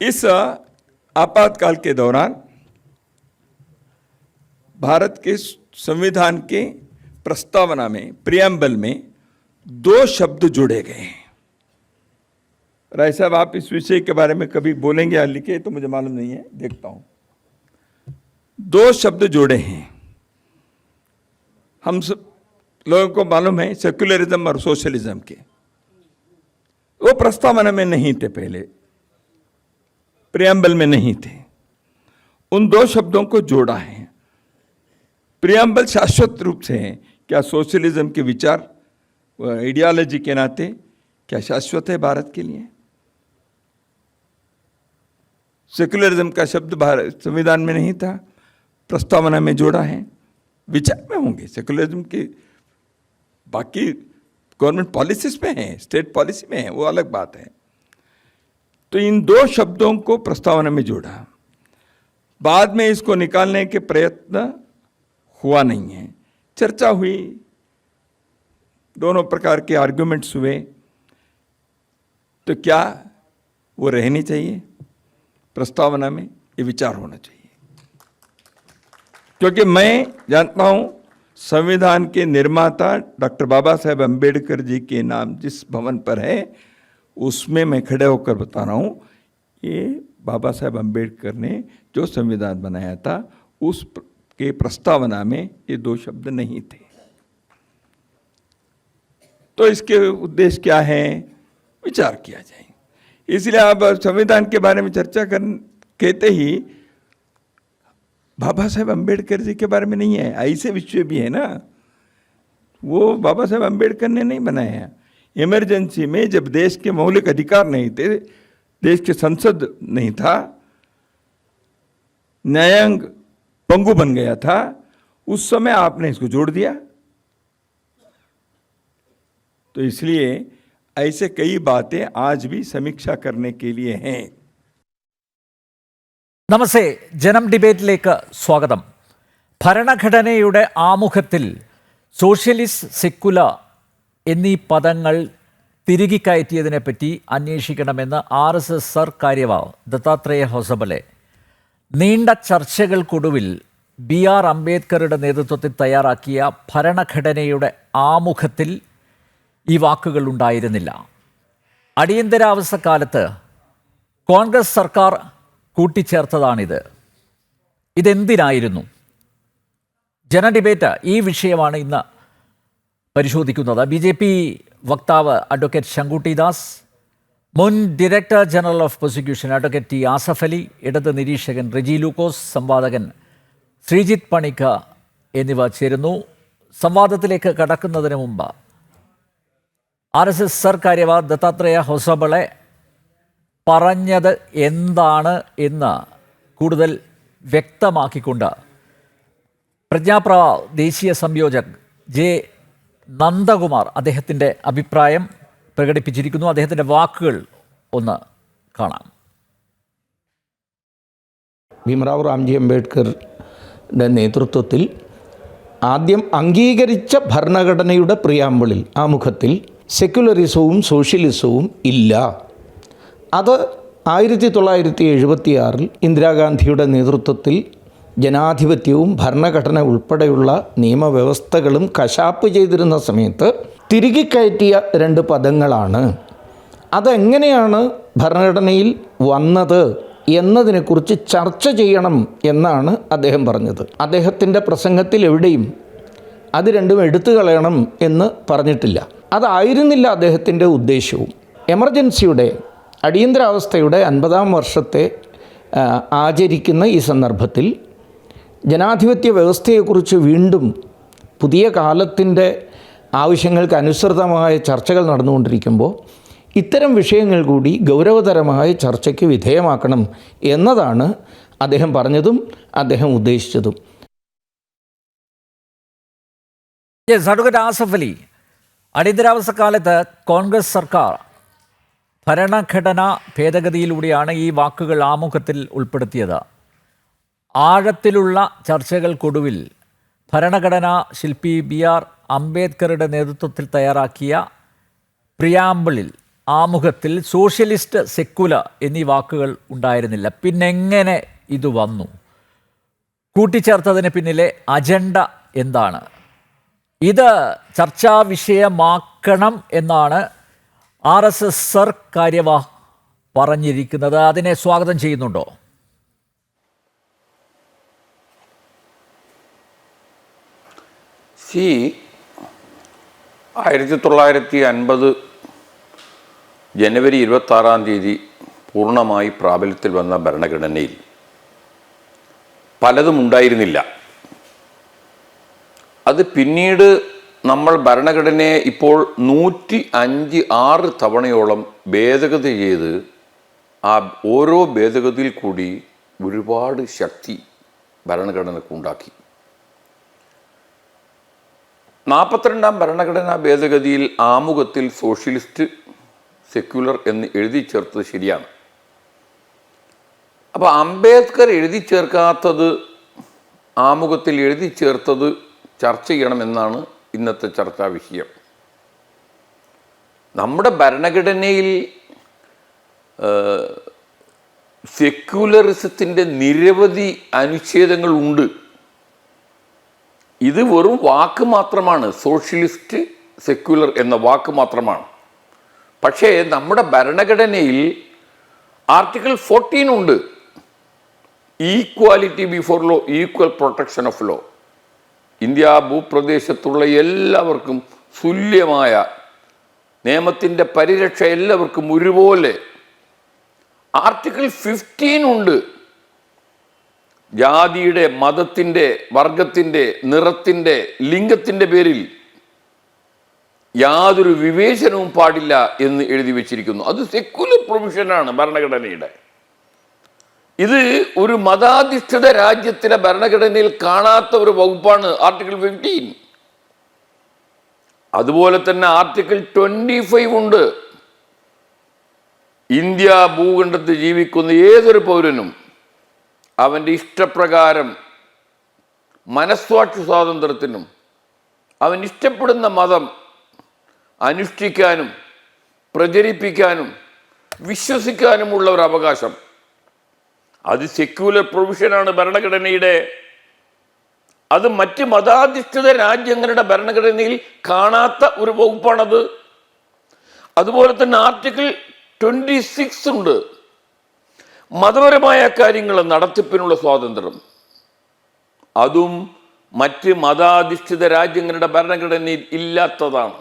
इस आपातकाल के दौरान भारत के संविधान के प्रस्तावना में, प्रियम्बल में 2 शब्द जोड़े गए हैं। राय साहब, आप इस विषय के बारे में कभी बोलेंगे या लिखे तो मुझे मालूम नहीं है, देखता हूं। 2 शब्द जोड़े हैं। हम सब लोगों को मालूम है सेक्युलरिज्म और सोशलिज्म के, वो प्रस्तावना में नहीं थे, पहले प्रियम्बल में नहीं थे। उन 2 शब्दों को जोड़ा है। प्रियम्बल शाश्वत रूप से है। क्या सोशलिज्म के विचार आइडियोलॉजी के नाते क्या शाश्वत है भारत के लिए? सेक्युलरिज्म का शब्द भारत संविधान में नहीं था, प्रस्तावना में जोड़ा है। विचार में होंगे सेक्युलरिज्म के, बाकी गवर्नमेंट पॉलिसीज में है, स्टेट पॉलिसी में है, वो अलग बात है। तो इन 2 शब्दों को प्रस्तावना में जोड़ा। बाद में इसको निकालने के प्रयत्न हुआ नहीं है। चर्चा हुई, दोनों प्रकार के आर्गुमेंट्स हुए, तो क्या वो रहनी चाहिए प्रस्तावना में? ये विचार होना चाहिए। क्योंकि मैं जानता हूं संविधान के निर्माता डॉक्टर बाबा साहेब अम्बेडकर जी के नाम जिस भवन पर है, उसमें मैं खड़े होकर बता रहा हूं, ये बाबा साहेब अम्बेडकर ने जो संविधान बनाया था उस के प्रस्तावना में ये 2 शब्द नहीं थे। तो इसके उद्देश्य क्या है, विचार किया जाए। इसलिए आप संविधान के बारे में चर्चा कहते ही बाबा साहेब अम्बेडकर जी के बारे में नहीं है, ऐसे विषय भी है ना, वो बाबा साहेब अम्बेडकर ने नहीं बनाया। इमरजेंसी में जब देश के मौलिक अधिकार नहीं थे, देश के संसद नहीं था, न्यायांग पंगु बन गया था, उस समय आपने इसको जोड़ दिया। तो इसलिए ऐसे कई बातें आज भी समीक्षा करने के लिए हैं। നമസ്തേ, ജനം ഡിബേറ്റിലേക്ക് സ്വാഗതം. ഭരണഘടനയുടെ ആമുഖത്തിൽ സോഷ്യലിസ്റ്റ്, സെക്കുലർ എന്നീ പദങ്ങൾ തിരുകി കയറ്റിയതിനെപ്പറ്റി അന്വേഷിക്കണമെന്ന് RSS സർ കാര്യവാഹ് ദത്താത്രേയ ഹൊസബലെ നീണ്ട ചർച്ചകൾക്കൊടുവിൽ BR അംബേദ്കറുടെ നേതൃത്വത്തിൽ തയ്യാറാക്കിയ ഭരണഘടനയുടെ ആമുഖത്തിൽ ഈ വാക്കുകൾ ഉണ്ടായിരുന്നില്ല. അടിയന്തരാവസ്ഥക്കാലത്ത് കോൺഗ്രസ് സർക്കാർ കൂട്ടിച്ചേർത്തതാണിത്. ഇതെന്തിനായിരുന്നു? ജന ഡിബേറ്റ് ഈ വിഷയമാണ് ഇന്ന് പരിശോധിക്കുന്നത്. BJP വക്താവ് അഡ്വക്കേറ്റ് ശങ്കുട്ടി ദാസ്, മുൻ director general of prosecution advocate T. Asaf Ali, ഇടത് നിരീക്ഷകൻ റെജി ലൂക്കോസ്, സംവാദകൻ ശ്രീജിത്ത് പണിക്ക എന്നിവ ചേരുന്നു. സംവാദത്തിലേക്ക് കടക്കുന്നതിന് മുമ്പ് RSS സർ കാര്യവാഹ് ദത്താത്രേയ ഹൊസബളെ പറഞ്ഞത് എന്താണ് എന്ന് കൂടുതൽ വ്യക്തമാക്കിക്കൊണ്ട് പ്രജ്ഞാപ്രവ ദേശീയ സംയോജക് J. നന്ദകുമാർ അദ്ദേഹത്തിൻ്റെ അഭിപ്രായം പ്രകടിപ്പിച്ചിരിക്കുന്നു. അദ്ദേഹത്തിൻ്റെ വാക്കുകൾ ഒന്ന് കാണാം. ഭീമറാവു റാംജി അംബേദ്കറുടെ നേതൃത്വത്തിൽ ആദ്യം അംഗീകരിച്ച ഭരണഘടനയുടെ പ്രിയാമ്പിളിൽ, ആമുഖത്തിൽ സെക്യുലറിസവും സോഷ്യലിസവും ഇല്ല. അത് 1976 ഇന്ദിരാഗാന്ധിയുടെ നേതൃത്വത്തിൽ ജനാധിപത്യവും ഭരണഘടന ഉൾപ്പെടെയുള്ള നിയമവ്യവസ്ഥകളും കശാപ്പ് ചെയ്തിരുന്ന സമയത്ത് തിരുകി കയറ്റിയ 2 പദങ്ങളാണ്. അതെങ്ങനെയാണ് ഭരണഘടനയിൽ വന്നത് എന്നതിനെക്കുറിച്ച് ചർച്ച ചെയ്യണം എന്നാണ് അദ്ദേഹം പറഞ്ഞത്. അദ്ദേഹത്തിൻ്റെ പ്രസംഗത്തിൽ എവിടെയും അത് രണ്ടും എടുത്തു കളയണം എന്ന് പറഞ്ഞിട്ടില്ല. അതായിരുന്നില്ല അദ്ദേഹത്തിൻ്റെ ഉദ്ദേശവും. എമർജൻസിയുടെ, അടിയന്തരാവസ്ഥയുടെ 50-ാം വർഷത്തെ ആചരിക്കുന്ന ഈ സന്ദർഭത്തിൽ ജനാധിപത്യ വ്യവസ്ഥയെക്കുറിച്ച് വീണ്ടും പുതിയ കാലത്തിൻ്റെ ആവശ്യങ്ങൾക്ക് അനുസൃതമായ ചർച്ചകൾ നടന്നുകൊണ്ടിരിക്കുമ്പോൾ ഇത്തരം വിഷയങ്ങൾ കൂടി ഗൗരവതരമായ ചർച്ചയ്ക്ക് വിധേയമാക്കണം എന്നതാണ് അദ്ദേഹം പറഞ്ഞതും അദ്ദേഹം ഉദ്ദേശിച്ചതും. അഡ്വക്കേറ്റ് ആസഫ് അലി, അടിയന്തരാവസ്ഥ കാലത്ത് കോൺഗ്രസ് സർക്കാർ ഭരണഘടനാ ഭേദഗതിയിലൂടെയാണ് ഈ വാക്കുകൾ ആമുഖത്തിൽ ഉൾപ്പെടുത്തിയത്. ആഴത്തിലുള്ള ചർച്ചകൾക്കൊടുവിൽ ഭരണഘടനാ ശില്പി BR അംബേദ്കറുടെ നേതൃത്വത്തിൽ തയ്യാറാക്കിയ പ്രിയാമ്പിളിൽ ആമുഖത്തിൽ സോഷ്യലിസ്റ്റ്, സെക്കുലർ എന്നീ വാക്കുകൾ ഉണ്ടായിരുന്നില്ല. പിന്നെങ്ങനെ ഇത് വന്നു? കൂട്ടിച്ചേർത്തതിന് പിന്നിലെ അജണ്ട എന്താണ്? ഇത് ചർച്ചാ വിഷയമാക്കണം എന്നാണ് RSS സർ കാര്യവാഹ് പറഞ്ഞിരിക്കുന്നത്. അതിനെ സ്വാഗതം ചെയ്യുന്നുണ്ടോ? സി 1950 ജനുവരി 26 പൂർണ്ണമായി പ്രാബല്യത്തിൽ വന്ന ഭരണഘടനയിൽ പലതും ഉണ്ടായിരുന്നില്ല. അത് പിന്നീട് നമ്മൾ ഭരണഘടനയെ ഇപ്പോൾ 105 തവണയോളം ഭേദഗതി ചെയ്ത് ആ ഓരോ ഭേദഗതിയിൽ കൂടി ഒരുപാട് ശക്തി ഭരണഘടനക്കുണ്ടാക്കി. 42ാം ഭരണഘടനാ ഭേദഗതിയിൽ ആമുഖത്തിൽ സോഷ്യലിസ്റ്റ്, സെക്യുലർ എന്ന് എഴുതി ചേർത്തത് ശരിയാണ്. അപ്പോൾ അംബേദ്കർ എഴുതി ചേർക്കാത്തത് ആമുഖത്തിൽ എഴുതി ചേർത്തത് ചർച്ച ചെയ്യണമെന്നാണ് ഇന്നത്തെ ചർച്ചാ വിഷയം. നമ്മുടെ ഭരണഘടനയിൽ സെക്യുലറിസത്തിൻ്റെ നിരവധി അനുച്ഛേദങ്ങളുണ്ട്. ഇത് വെറും വാക്ക് മാത്രമാണ്, സോഷ്യലിസ്റ്റ്, സെക്യുലർ എന്ന വാക്ക് മാത്രമാണ്. പക്ഷേ നമ്മുടെ ഭരണഘടനയിൽ ആർട്ടിക്കിൾ 14 ഉണ്ട്. Equality before law, equal protection of law. India ഭൂപ്രദേശത്തുള്ള എല്ലാവർക്കും തുല്യമായ നിയമത്തിൻ്റെ പരിരക്ഷ എല്ലാവർക്കും ഒരുപോലെ. ആർട്ടിക്കിൾ 15 ഉണ്ട്. ജാതിയുടെ, മതത്തിൻ്റെ, വർഗത്തിൻ്റെ, നിറത്തിൻ്റെ, ലിംഗത്തിൻ്റെ പേരിൽ യാതൊരു വിവേചനവും പാടില്ല എന്ന് എഴുതി വച്ചിരിക്കുന്നു. അത് സെക്യുലർ പ്രൊവിഷനാണ് ഭരണഘടനയുടെ. ഇത് ഒരു മതാധിഷ്ഠിത രാജ്യത്തിലെ ഭരണഘടനയിൽ കാണാത്ത ഒരു വകുപ്പാണ് ആർട്ടിക്കിൾ 15. അതുപോലെ തന്നെ ആർട്ടിക്കിൾ 25 ഉണ്ട്. ഇന്ത്യ ഭൂഖണ്ഡത്തിൽ ജീവിക്കുന്ന ഏതൊരു പൗരനും അവൻ്റെ ഇഷ്ടപ്രകാരം മനസ്സാക്ഷി സ്വാതന്ത്ര്യത്തിനും അവൻ ഇഷ്ടപ്പെടുന്ന മതം അനുഷ്ഠിക്കാനും പ്രചരിപ്പിക്കാനും വിശ്വസിക്കാനുമുള്ള ഒരു അവകാശം. അത് സെക്യുലർ പ്രൊവിഷനാണ് ഭരണഘടനയുടെ. അത് മറ്റ് മതാധിഷ്ഠിത രാജ്യങ്ങളുടെ ഭരണഘടനയിൽ കാണാത്ത ഒരു വകുപ്പാണത്. അതുപോലെ തന്നെ ആർട്ടിക്കിൾ 26 ഉണ്ട്. മതപരമായ കാര്യങ്ങൾ നടത്തിപ്പിനുള്ള സ്വാതന്ത്ര്യം. അതും മറ്റ് മതാധിഷ്ഠിത രാജ്യങ്ങളുടെ ഭരണഘടനയിൽ ഇല്ലാത്തതാണ്.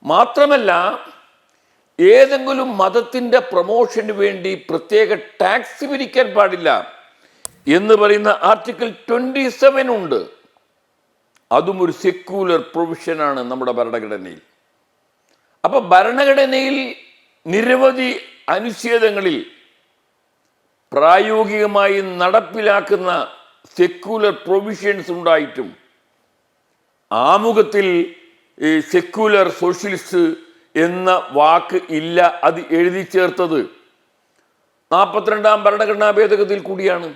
മാത്രമല്ല, ഏതെങ്കിലും മതത്തിൻ്റെ പ്രൊമോഷന് വേണ്ടി പ്രത്യേക ടാക്സ് പിരിക്കാൻ പാടില്ല എന്ന് പറയുന്ന ആർട്ടിക്കിൾ 27 ഉണ്ട്. അതും ഒരു സെക്യുലർ പ്രൊവിഷനാണ് നമ്മുടെ ഭരണഘടനയിൽ. അപ്പോൾ ഭരണഘടനയിൽ നിരവധി അനുച്ഛേദങ്ങളിൽ പ്രായോഗികമായി നടപ്പിലാക്കുന്ന സെക്യുലർ പ്രൊവിഷൻസ് ഉണ്ടായിട്ടും ആമുഖത്തിൽ സെക്യുലർ, സോഷ്യലിസ്റ്റ് എന്ന വാക്ക് ഇല്ല. അത് എഴുതി ചേർത്തത് 42ാം ഭരണഘടനാ ഭേദഗതിയിൽ കൂടിയാണ്.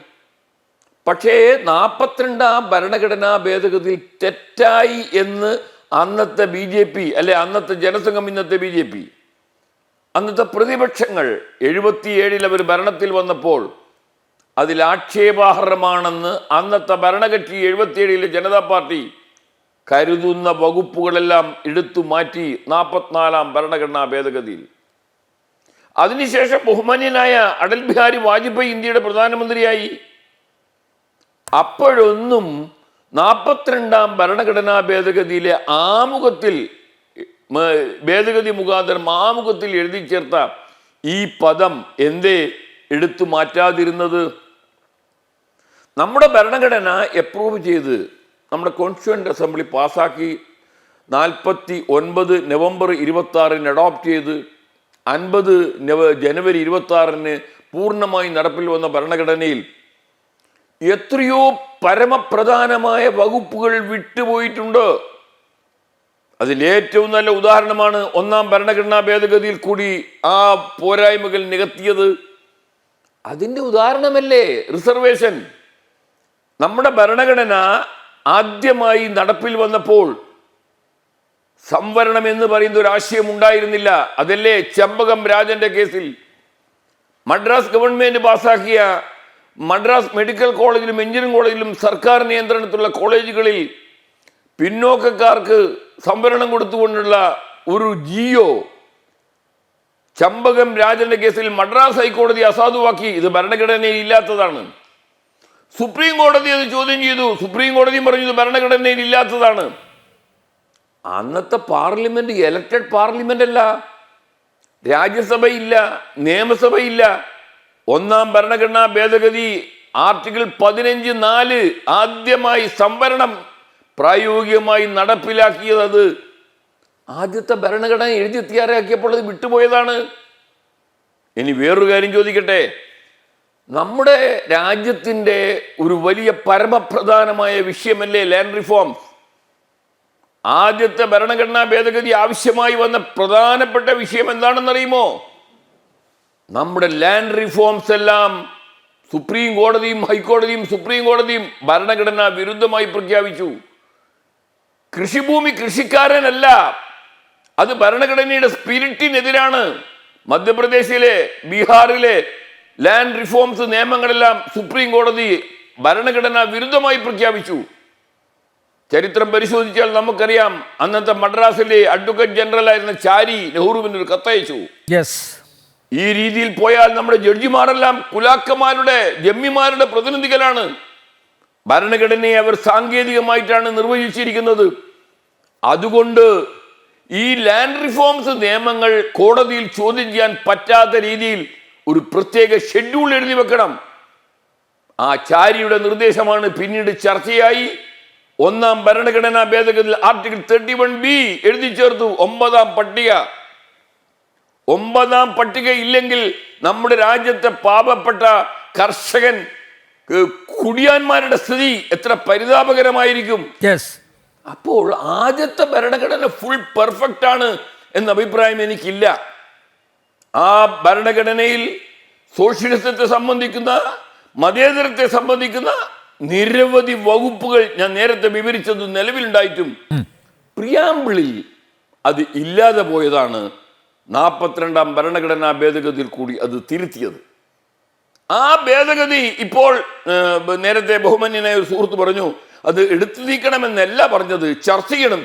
പക്ഷേ 42ാം ഭരണഘടനാ ഭേദഗതിയിൽ തെറ്റായി എന്ന് അന്നത്തെ BJP, അല്ലെ അന്നത്തെ ജനസംഘം, ഇന്നത്തെ BJP, അന്നത്തെ പ്രതിപക്ഷങ്ങൾ 77 അവർ ഭരണത്തിൽ വന്നപ്പോൾ അതിൽ ആക്ഷേപാർഹമാണെന്ന് അന്നത്തെ ഭരണകക്ഷി 77 ജനതാ പാർട്ടി കരുതുന്ന വകുപ്പുകളെല്ലാം എടുത്തു മാറ്റി 44ാം ഭരണഘടനാ ഭേദഗതിയിൽ. അതിനുശേഷം ബഹുമാന്യനായ അടൽ ബിഹാരി വാജ്പേയി ഇന്ത്യയുടെ പ്രധാനമന്ത്രിയായി. അപ്പോഴൊന്നും 42ാം ഭരണഘടനാ ഭേദഗതിയിലെ ആമുഖത്തിൽ, ഭേദഗതി മുഖാന്തരം ആമുഖത്തിൽ എഴുതി ചേർത്ത ഈ പദം എന്തേ എടുത്തു മാറ്റാതിരുന്നത്? നമ്മുടെ ഭരണഘടന അപ്രൂവ് ചെയ്ത് നമ്മുടെ കോൺസ്റ്റിറ്റ്യൂവൻ്റ് അസംബ്ലി പാസ്സാക്കി 49 നവംബർ 26 അഡോപ്റ്റ് ചെയ്ത് 50 ജനുവരി 26 പൂർണ്ണമായി നടപ്പിൽ വന്ന ഭരണഘടനയിൽ എത്രയോ പരമപ്രധാനമായ വകുപ്പുകൾ വിട്ടുപോയിട്ടുണ്ട്. അതിലേറ്റവും നല്ല ഉദാഹരണമാണ് 1ാം ഭരണഘടനാ ഭേദഗതിയിൽ കൂടി ആ പോരായ്മകൾ നികത്തിയത്. അതിൻ്റെ ഉദാഹരണമല്ലേ റിസർവേഷൻ. നമ്മുടെ ഭരണഘടന ആദ്യമായി നടപ്പിൽ വന്നപ്പോൾ സംവരണം എന്ന് പറയുന്ന ഒരു ആശയം ഉണ്ടായിരുന്നില്ല. അതല്ലേ ചെമ്പകം രാജന്റെ കേസിൽ മദ്രാസ് ഗവൺമെന്റ് പാസാക്കിയ മദ്രാസ് മെഡിക്കൽ കോളേജിലും എഞ്ചിനീയറിംഗ് കോളേജിലും സർക്കാർ നിയന്ത്രണത്തിലുള്ള കോളേജുകളിൽ പിന്നോക്കക്കാർക്ക് സംവരണം കൊടുത്തുകൊണ്ടുള്ള ഒരു ജിയോ ചമ്പകം രാജന്റെ കേസിൽ മദ്രാസ് ഹൈക്കോടതി അസാധുവാക്കി. ഇത് ഭരണഘടനയിൽ ഇല്ലാത്തതാണ്. സുപ്രീം കോടതി അത് ചോദ്യം ചെയ്തു. സുപ്രീം കോടതിയും പറഞ്ഞു ഇത് ഭരണഘടനയിൽ ഇല്ലാത്തതാണ്. അന്നത്തെ പാർലമെന്റ് എലക്റ്റഡ് പാർലമെന്റ് അല്ല, രാജ്യസഭയില്ല, നിയമസഭയില്ല. ഒന്നാം ഭരണഘടനാ ഭേദഗതി ആർട്ടിക്കിൾ 15(4) ആദ്യമായി സംവരണം പ്രായോഗികമായി നടപ്പിലാക്കിയത് അത് ആദ്യത്തെ ഭരണഘടന എഴുതി തയ്യാറാക്കിയപ്പോൾ അത് വിട്ടുപോയതാണ്. ഇനി വേറൊരു കാര്യം ചോദിക്കട്ടെ. നമ്മുടെ രാജ്യത്തിൻ്റെ ഒരു വലിയ പരമപ്രധാനമായ വിഷയമല്ലേ ലാൻഡ് റിഫോംസ്? ആദ്യത്തെ ഭരണഘടനാ ഭേദഗതി ആവശ്യമായി വന്ന പ്രധാനപ്പെട്ട വിഷയം എന്താണെന്നറിയുമോ? നമ്മുടെ ലാൻഡ് റിഫോംസ് എല്ലാം സുപ്രീം കോടതിയും ഹൈക്കോടതിയും സുപ്രീം കോടതിയും ഭരണഘടനാ വിരുദ്ധമായി പ്രഖ്യാപിച്ചു. കൃഷിഭൂമി കൃഷിക്കാരനല്ല, അത് ഭരണഘടനയുടെ സ്പിരിറ്റിനെതിരാണ്. മധ്യപ്രദേശിലെ ബീഹാറിലെ ലാൻഡ് റിഫോംസ് നിയമങ്ങളെല്ലാം സുപ്രീം കോടതി ഭരണഘടനാ വിരുദ്ധമായി പ്രഖ്യാപിച്ചു. ചരിത്രം പരിശോധിച്ചാൽ നമുക്കറിയാം, അന്നത്തെ മദ്രാസിലെ അഡ്വക്കേറ്റ് ജനറൽ ആയിരുന്ന ചാരി നെഹ്റുവിന് ഒരു കത്തയച്ചു. ഈ രീതിയിൽ പോയാൽ നമ്മുടെ ജഡ്ജിമാരെല്ലാം കുലാക്കന്മാരുടെ ജമ്മിമാരുടെ പ്രതിനിധികളാണ്. ഭരണഘടനയെ അവർ സാങ്കേതികമായിട്ടാണ് നിർവചിച്ചിരിക്കുന്നത്. അതുകൊണ്ട് ഈ ലാൻഡ് റിഫോംസ് നിയമങ്ങൾ കോടതിയിൽ ചോദ്യം ചെയ്യാൻ പറ്റാത്ത രീതിയിൽ ഒരു പ്രത്യേക ഷെഡ്യൂൾ എഴുതി വെക്കണം. ആ ചാരിയുടെ നിർദ്ദേശമാണ് പിന്നീട് ചർച്ചയായി ഒന്നാം ഭരണഘടനാ ഭേദഗതിയിൽ ആർട്ടിക്കിൾ 31B എഴുതി ചേർത്തു. 9ാം പട്ടിക. 9ാം പട്ടിക ഇല്ലെങ്കിൽ നമ്മുടെ രാജ്യത്തെ പാവപ്പെട്ട കർഷകൻ കുടിയാന്മാരുടെ സ്ഥിതി എത്ര പരിതാപകരമായിരിക്കും. അപ്പോൾ ആദ്യത്തെ ഭരണഘടന ഫുൾ പെർഫെക്റ്റ് ആണ് എന്ന അഭിപ്രായം എനിക്കില്ല. ആ ഭരണഘടനയിൽ സോഷ്യലിസത്തെ സംബന്ധിക്കുന്ന, മതേതരത്തെ സംബന്ധിക്കുന്ന നിരവധി വകുപ്പുകൾ ഞാൻ നേരത്തെ വിവരിച്ചത് നിലവിലുണ്ടായിട്ടും പ്രിയാമ്പിളിൽ അത് ഇല്ലാതെ പോയതാണ് 42ാം ഭരണഘടനാ ഭേദഗതിയിൽ കൂടി അത് തിരുത്തിയത്. ആ ഭേദഗതി ഇപ്പോൾ നേരത്തെ ബഹുമാന്യനായ ഒരു സുഹൃത്ത് പറഞ്ഞു അത് എടുത്തു നീക്കണമെന്നല്ല പറഞ്ഞത്, ചർച്ച ചെയ്യണം.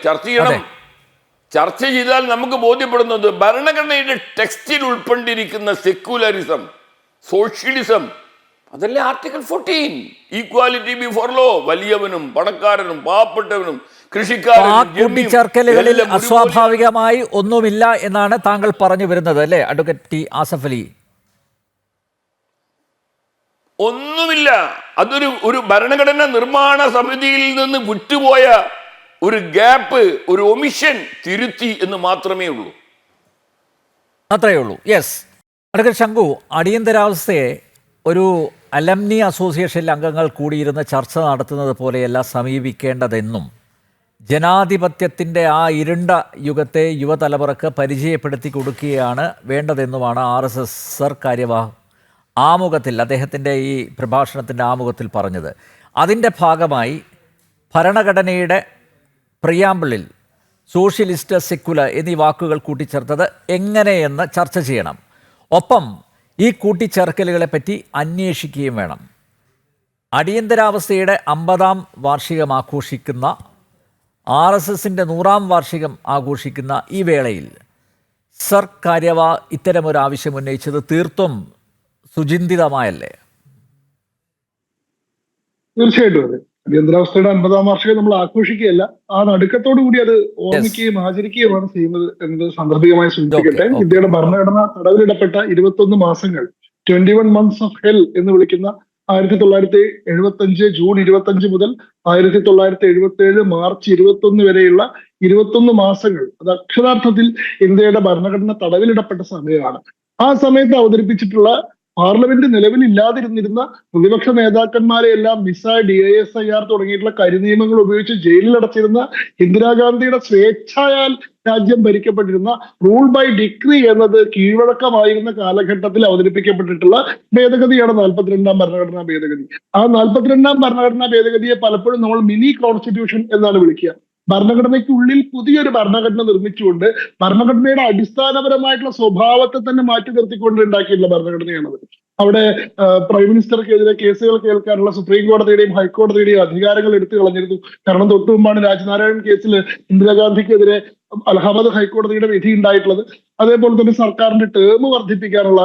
ചർച്ച ചെയ്താൽ നമുക്ക് ബോധ്യപ്പെടുന്നത് ഭരണഘടനയുടെ ടെക്സ്റ്റിൽ ഉൾപ്പെട്ടിരിക്കുന്ന സെക്യുലറിസം, സോഷ്യലിസം, അതല്ലേ ആർട്ടിക്കിൾ 14 ഈക്വാലിറ്റി ബിഫോർ ലോ, വലിയവനും പണക്കാരനും പാവപ്പെട്ടവനും കൂട്ടിച്ചേർക്കലുകളിൽ അസ്വാഭാവികമായി ഒന്നുമില്ല എന്നാണ് താങ്കൾ പറഞ്ഞു വരുന്നത് അല്ലേ അഡ്വക്കേറ്റ് ടി ആസഫ് അലി? ഒന്നുമില്ല. അതൊരു ഭരണഘടനാ നിർമ്മാണ സമിതിയിൽ നിന്ന് വിട്ടുപോയ ഒരു ഗ്യാപ്പ്, ഒരു ഒമിഷൻ തിരുത്തി എന്ന് മാത്രമേ ഉള്ളൂ. അത്രയേ ഉള്ളൂ. യെസ് അഡ്വക്കേറ്റ് ശങ്കു, അടിയന്തരാവസ്ഥയെ ഒരു അലംനി അസോസിയേഷനിലെ അംഗങ്ങൾ കൂടിയിരുന്ന് ചർച്ച നടത്തുന്നത് പോലെയല്ല സമീപിക്കേണ്ടതെന്നും ജനാധിപത്യത്തിൻ്റെ ആ ഇരുണ്ട യുഗത്തെ യുവതലമുറക്ക് പരിചയപ്പെടുത്തി കൊടുക്കുകയാണ് വേണ്ടതെന്നുമാണ് RSS സർ കാര്യവാഹ് ആമുഖത്തിൽ, അദ്ദേഹത്തിൻ്റെ ഈ പ്രഭാഷണത്തിൻ്റെ ആമുഖത്തിൽ പറഞ്ഞത്. അതിൻ്റെ ഭാഗമായി ഭരണഘടനയുടെ പ്രിയാമ്പിളിൽ സോഷ്യലിസ്റ്റ്, സെക്കുലർ എന്നീ വാക്കുകൾ കൂട്ടിച്ചേർത്തത് എങ്ങനെയെന്ന് ചർച്ച ചെയ്യണം. ഒപ്പം ഈ കൂട്ടിച്ചേർക്കലുകളെ പറ്റി അന്വേഷിക്കുകയും വേണം. അടിയന്തരാവസ്ഥയുടെ 50ാം വാർഷികം ആഘോഷിക്കുന്ന, RSSൻ്റെ 100ാം വാർഷികം ആഘോഷിക്കുന്ന ഈ വേളയിൽ സർ കാര്യവാഹ് ഇത്തരമൊരു ആവശ്യം ഉന്നയിച്ചത് തീർത്തും സുചിന്തിതമായല്ലേ? തീർച്ചയായിട്ടും അതെ. അടിയന്തരാവസ്ഥയുടെ 50ാം വാർഷികം നമ്മൾ ആഘോഷിക്കുകയല്ല, ആ നടുക്കത്തോടു കൂടി അത് ഓർമ്മിക്കുകയും ആചരിക്കുകയുമാണ് ചെയ്യുന്നത് എന്നത് സാന്ദർഭികമായി സൂചിപ്പിക്കട്ടെ. ഇന്ത്യയുടെ ഭരണഘടന തടവിലിടപ്പെട്ട 21 മാസങ്ങൾ, 21 months ഓഫ് ഹെൽ എന്ന് വിളിക്കുന്ന 1975 ജൂൺ 25 മുതൽ 1977 മാർച്ച് 21 വരെയുള്ള 21 മാസങ്ങൾ, അത് അക്ഷരാർത്ഥത്തിൽ ഇന്ത്യയുടെ ഭരണഘടന തടവിലിടപ്പെട്ട സമയമാണ്. ആ സമയത്ത് അവതരിപ്പിച്ചിട്ടുള്ള പാർലമെന്റ് നിലവിലില്ലാതിരുന്നിരുന്ന പ്രതിപക്ഷ നേതാക്കന്മാരെ എല്ലാം മിസ, DISIR തുടങ്ങിയിട്ടുള്ള കരിനിയമങ്ങൾ ഉപയോഗിച്ച് ജയിലിലടച്ചിരുന്ന ഇന്ദിരാഗാന്ധിയുടെ സ്വേച്ഛായാൽ രാജ്യം ഭരിക്കപ്പെട്ടിരുന്ന റൂൾ ബൈ ഡിഗ്രി എന്നത് കീഴ്വഴക്കമായിരുന്ന കാലഘട്ടത്തിൽ അവതരിപ്പിക്കപ്പെട്ടിട്ടുള്ള ഭേദഗതിയാണ് 42ാം ഭരണഘടനാ ഭേദഗതി. ആ 42ാം ഭരണഘടനാ ഭേദഗതിയെ പലപ്പോഴും നമ്മൾ മിനി കോൺസ്റ്റിറ്റ്യൂഷൻ എന്നാണ് വിളിക്കുക. ഭരണഘടനയ്ക്കുള്ളിൽ പുതിയൊരു ഭരണഘടന നിർമ്മിച്ചുകൊണ്ട് ഭരണഘടനയുടെ അടിസ്ഥാനപരമായിട്ടുള്ള സ്വഭാവത്തെ തന്നെ മാറ്റി നിർത്തിക്കൊണ്ട് ഉണ്ടാക്കിയിട്ടുള്ള ഭരണഘടനയാണത്. അവിടെ പ്രൈം മിനിസ്റ്റർക്കെതിരെ കേസുകൾ കേൾക്കാനുള്ള സുപ്രീം കോടതിയുടെയും ഹൈക്കോടതിയുടെയും അധികാരങ്ങൾ എടുത്തു കളഞ്ഞിരുന്നു. കാരണം തൊട്ടു മുമ്പാണ് രാജ്നാരായൺ കേസിൽ ഇന്ദിരാഗാന്ധിക്കെതിരെ അലഹാബാദ് ഹൈക്കോടതിയുടെ വിധി ഉണ്ടായിട്ടുള്ളത്. അതേപോലെ തന്നെ സർക്കാരിന്റെ ടേം വർദ്ധിപ്പിക്കാനുള്ള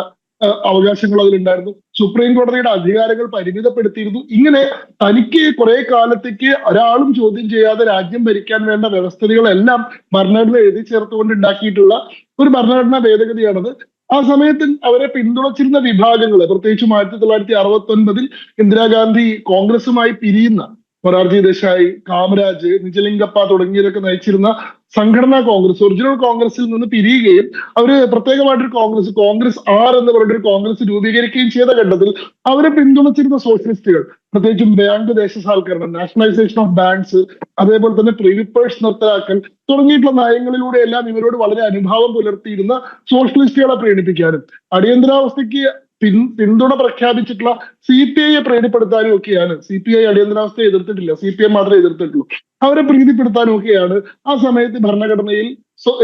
അവകാശങ്ങൾ അതിലുണ്ടായിരുന്നു. സുപ്രീം കോടതിയുടെ അധികാരങ്ങൾ പരിമിതപ്പെടുത്തിയിരുന്നു. ഇങ്ങനെ തനിക്ക് കുറെ കാലത്തേക്ക് ഒരാളും ചോദ്യം ചെയ്യാതെ രാജ്യം ഭരിക്കാൻ വേണ്ട വ്യവസ്ഥകളെല്ലാം ഭരണഘടന എഴുതി ചേർത്തുകൊണ്ട് ഉണ്ടാക്കിയിട്ടുള്ള ഒരു ഭരണഘടനാ ഭേദഗതിയാണത്. ആ സമയത്ത് അവരെ പിന്തുണച്ചിരുന്ന വിഭാഗങ്ങൾ, പ്രത്യേകിച്ചും 1969 ഇന്ദിരാഗാന്ധി കോൺഗ്രസുമായി പിരിയുന്ന മൊറാർജി ദേശായി, കാമരാജ്, നിജലിംഗപ്പ തുടങ്ങിയവരൊക്കെ നയിച്ചിരുന്ന സംഘടനാ കോൺഗ്രസ്, ഒറിജിനൽ കോൺഗ്രസിൽ നിന്ന് പിരിയുകയും അവര് പ്രത്യേകമായിട്ടൊരു കോൺഗ്രസ് ആർ എന്ന് പറഞ്ഞൊരു കോൺഗ്രസ് രൂപീകരിക്കുകയും ചെയ്ത ഘട്ടത്തിൽ അവരെ പിന്തുണച്ചിരുന്ന സോഷ്യലിസ്റ്റുകൾ, പ്രത്യേകിച്ചും ബാങ്ക് ദേശസാൽക്കരണം, നാഷണലൈസേഷൻ ഓഫ് ബാങ്ക്സ്, അതേപോലെ തന്നെ പ്രിവിപ്പേഴ്സ് നിർത്തലാക്കൽ തുടങ്ങിയിട്ടുള്ള നയങ്ങളിലൂടെ എല്ലാം ഇവരോട് വളരെ അനുഭാവം പുലർത്തിയിരുന്ന സോഷ്യലിസ്റ്റുകളെ പ്രീണിപ്പിക്കാനും അടിയന്തരാവസ്ഥയ്ക്ക് പിന്തുണ പ്രഖ്യാപിച്ചിട്ടുള്ള CPI പ്രീതിപ്പെടുത്താനും ഒക്കെയാണ്. CPI അടിയന്തരാവസ്ഥയെ എതിർത്തിട്ടില്ല, CPM മാത്രമേ എതിർത്തിട്ടുള്ളൂ. അവരെ പ്രീതിപ്പെടുത്താനും ഒക്കെയാണ് ആ സമയത്ത് ഭരണഘടനയിൽ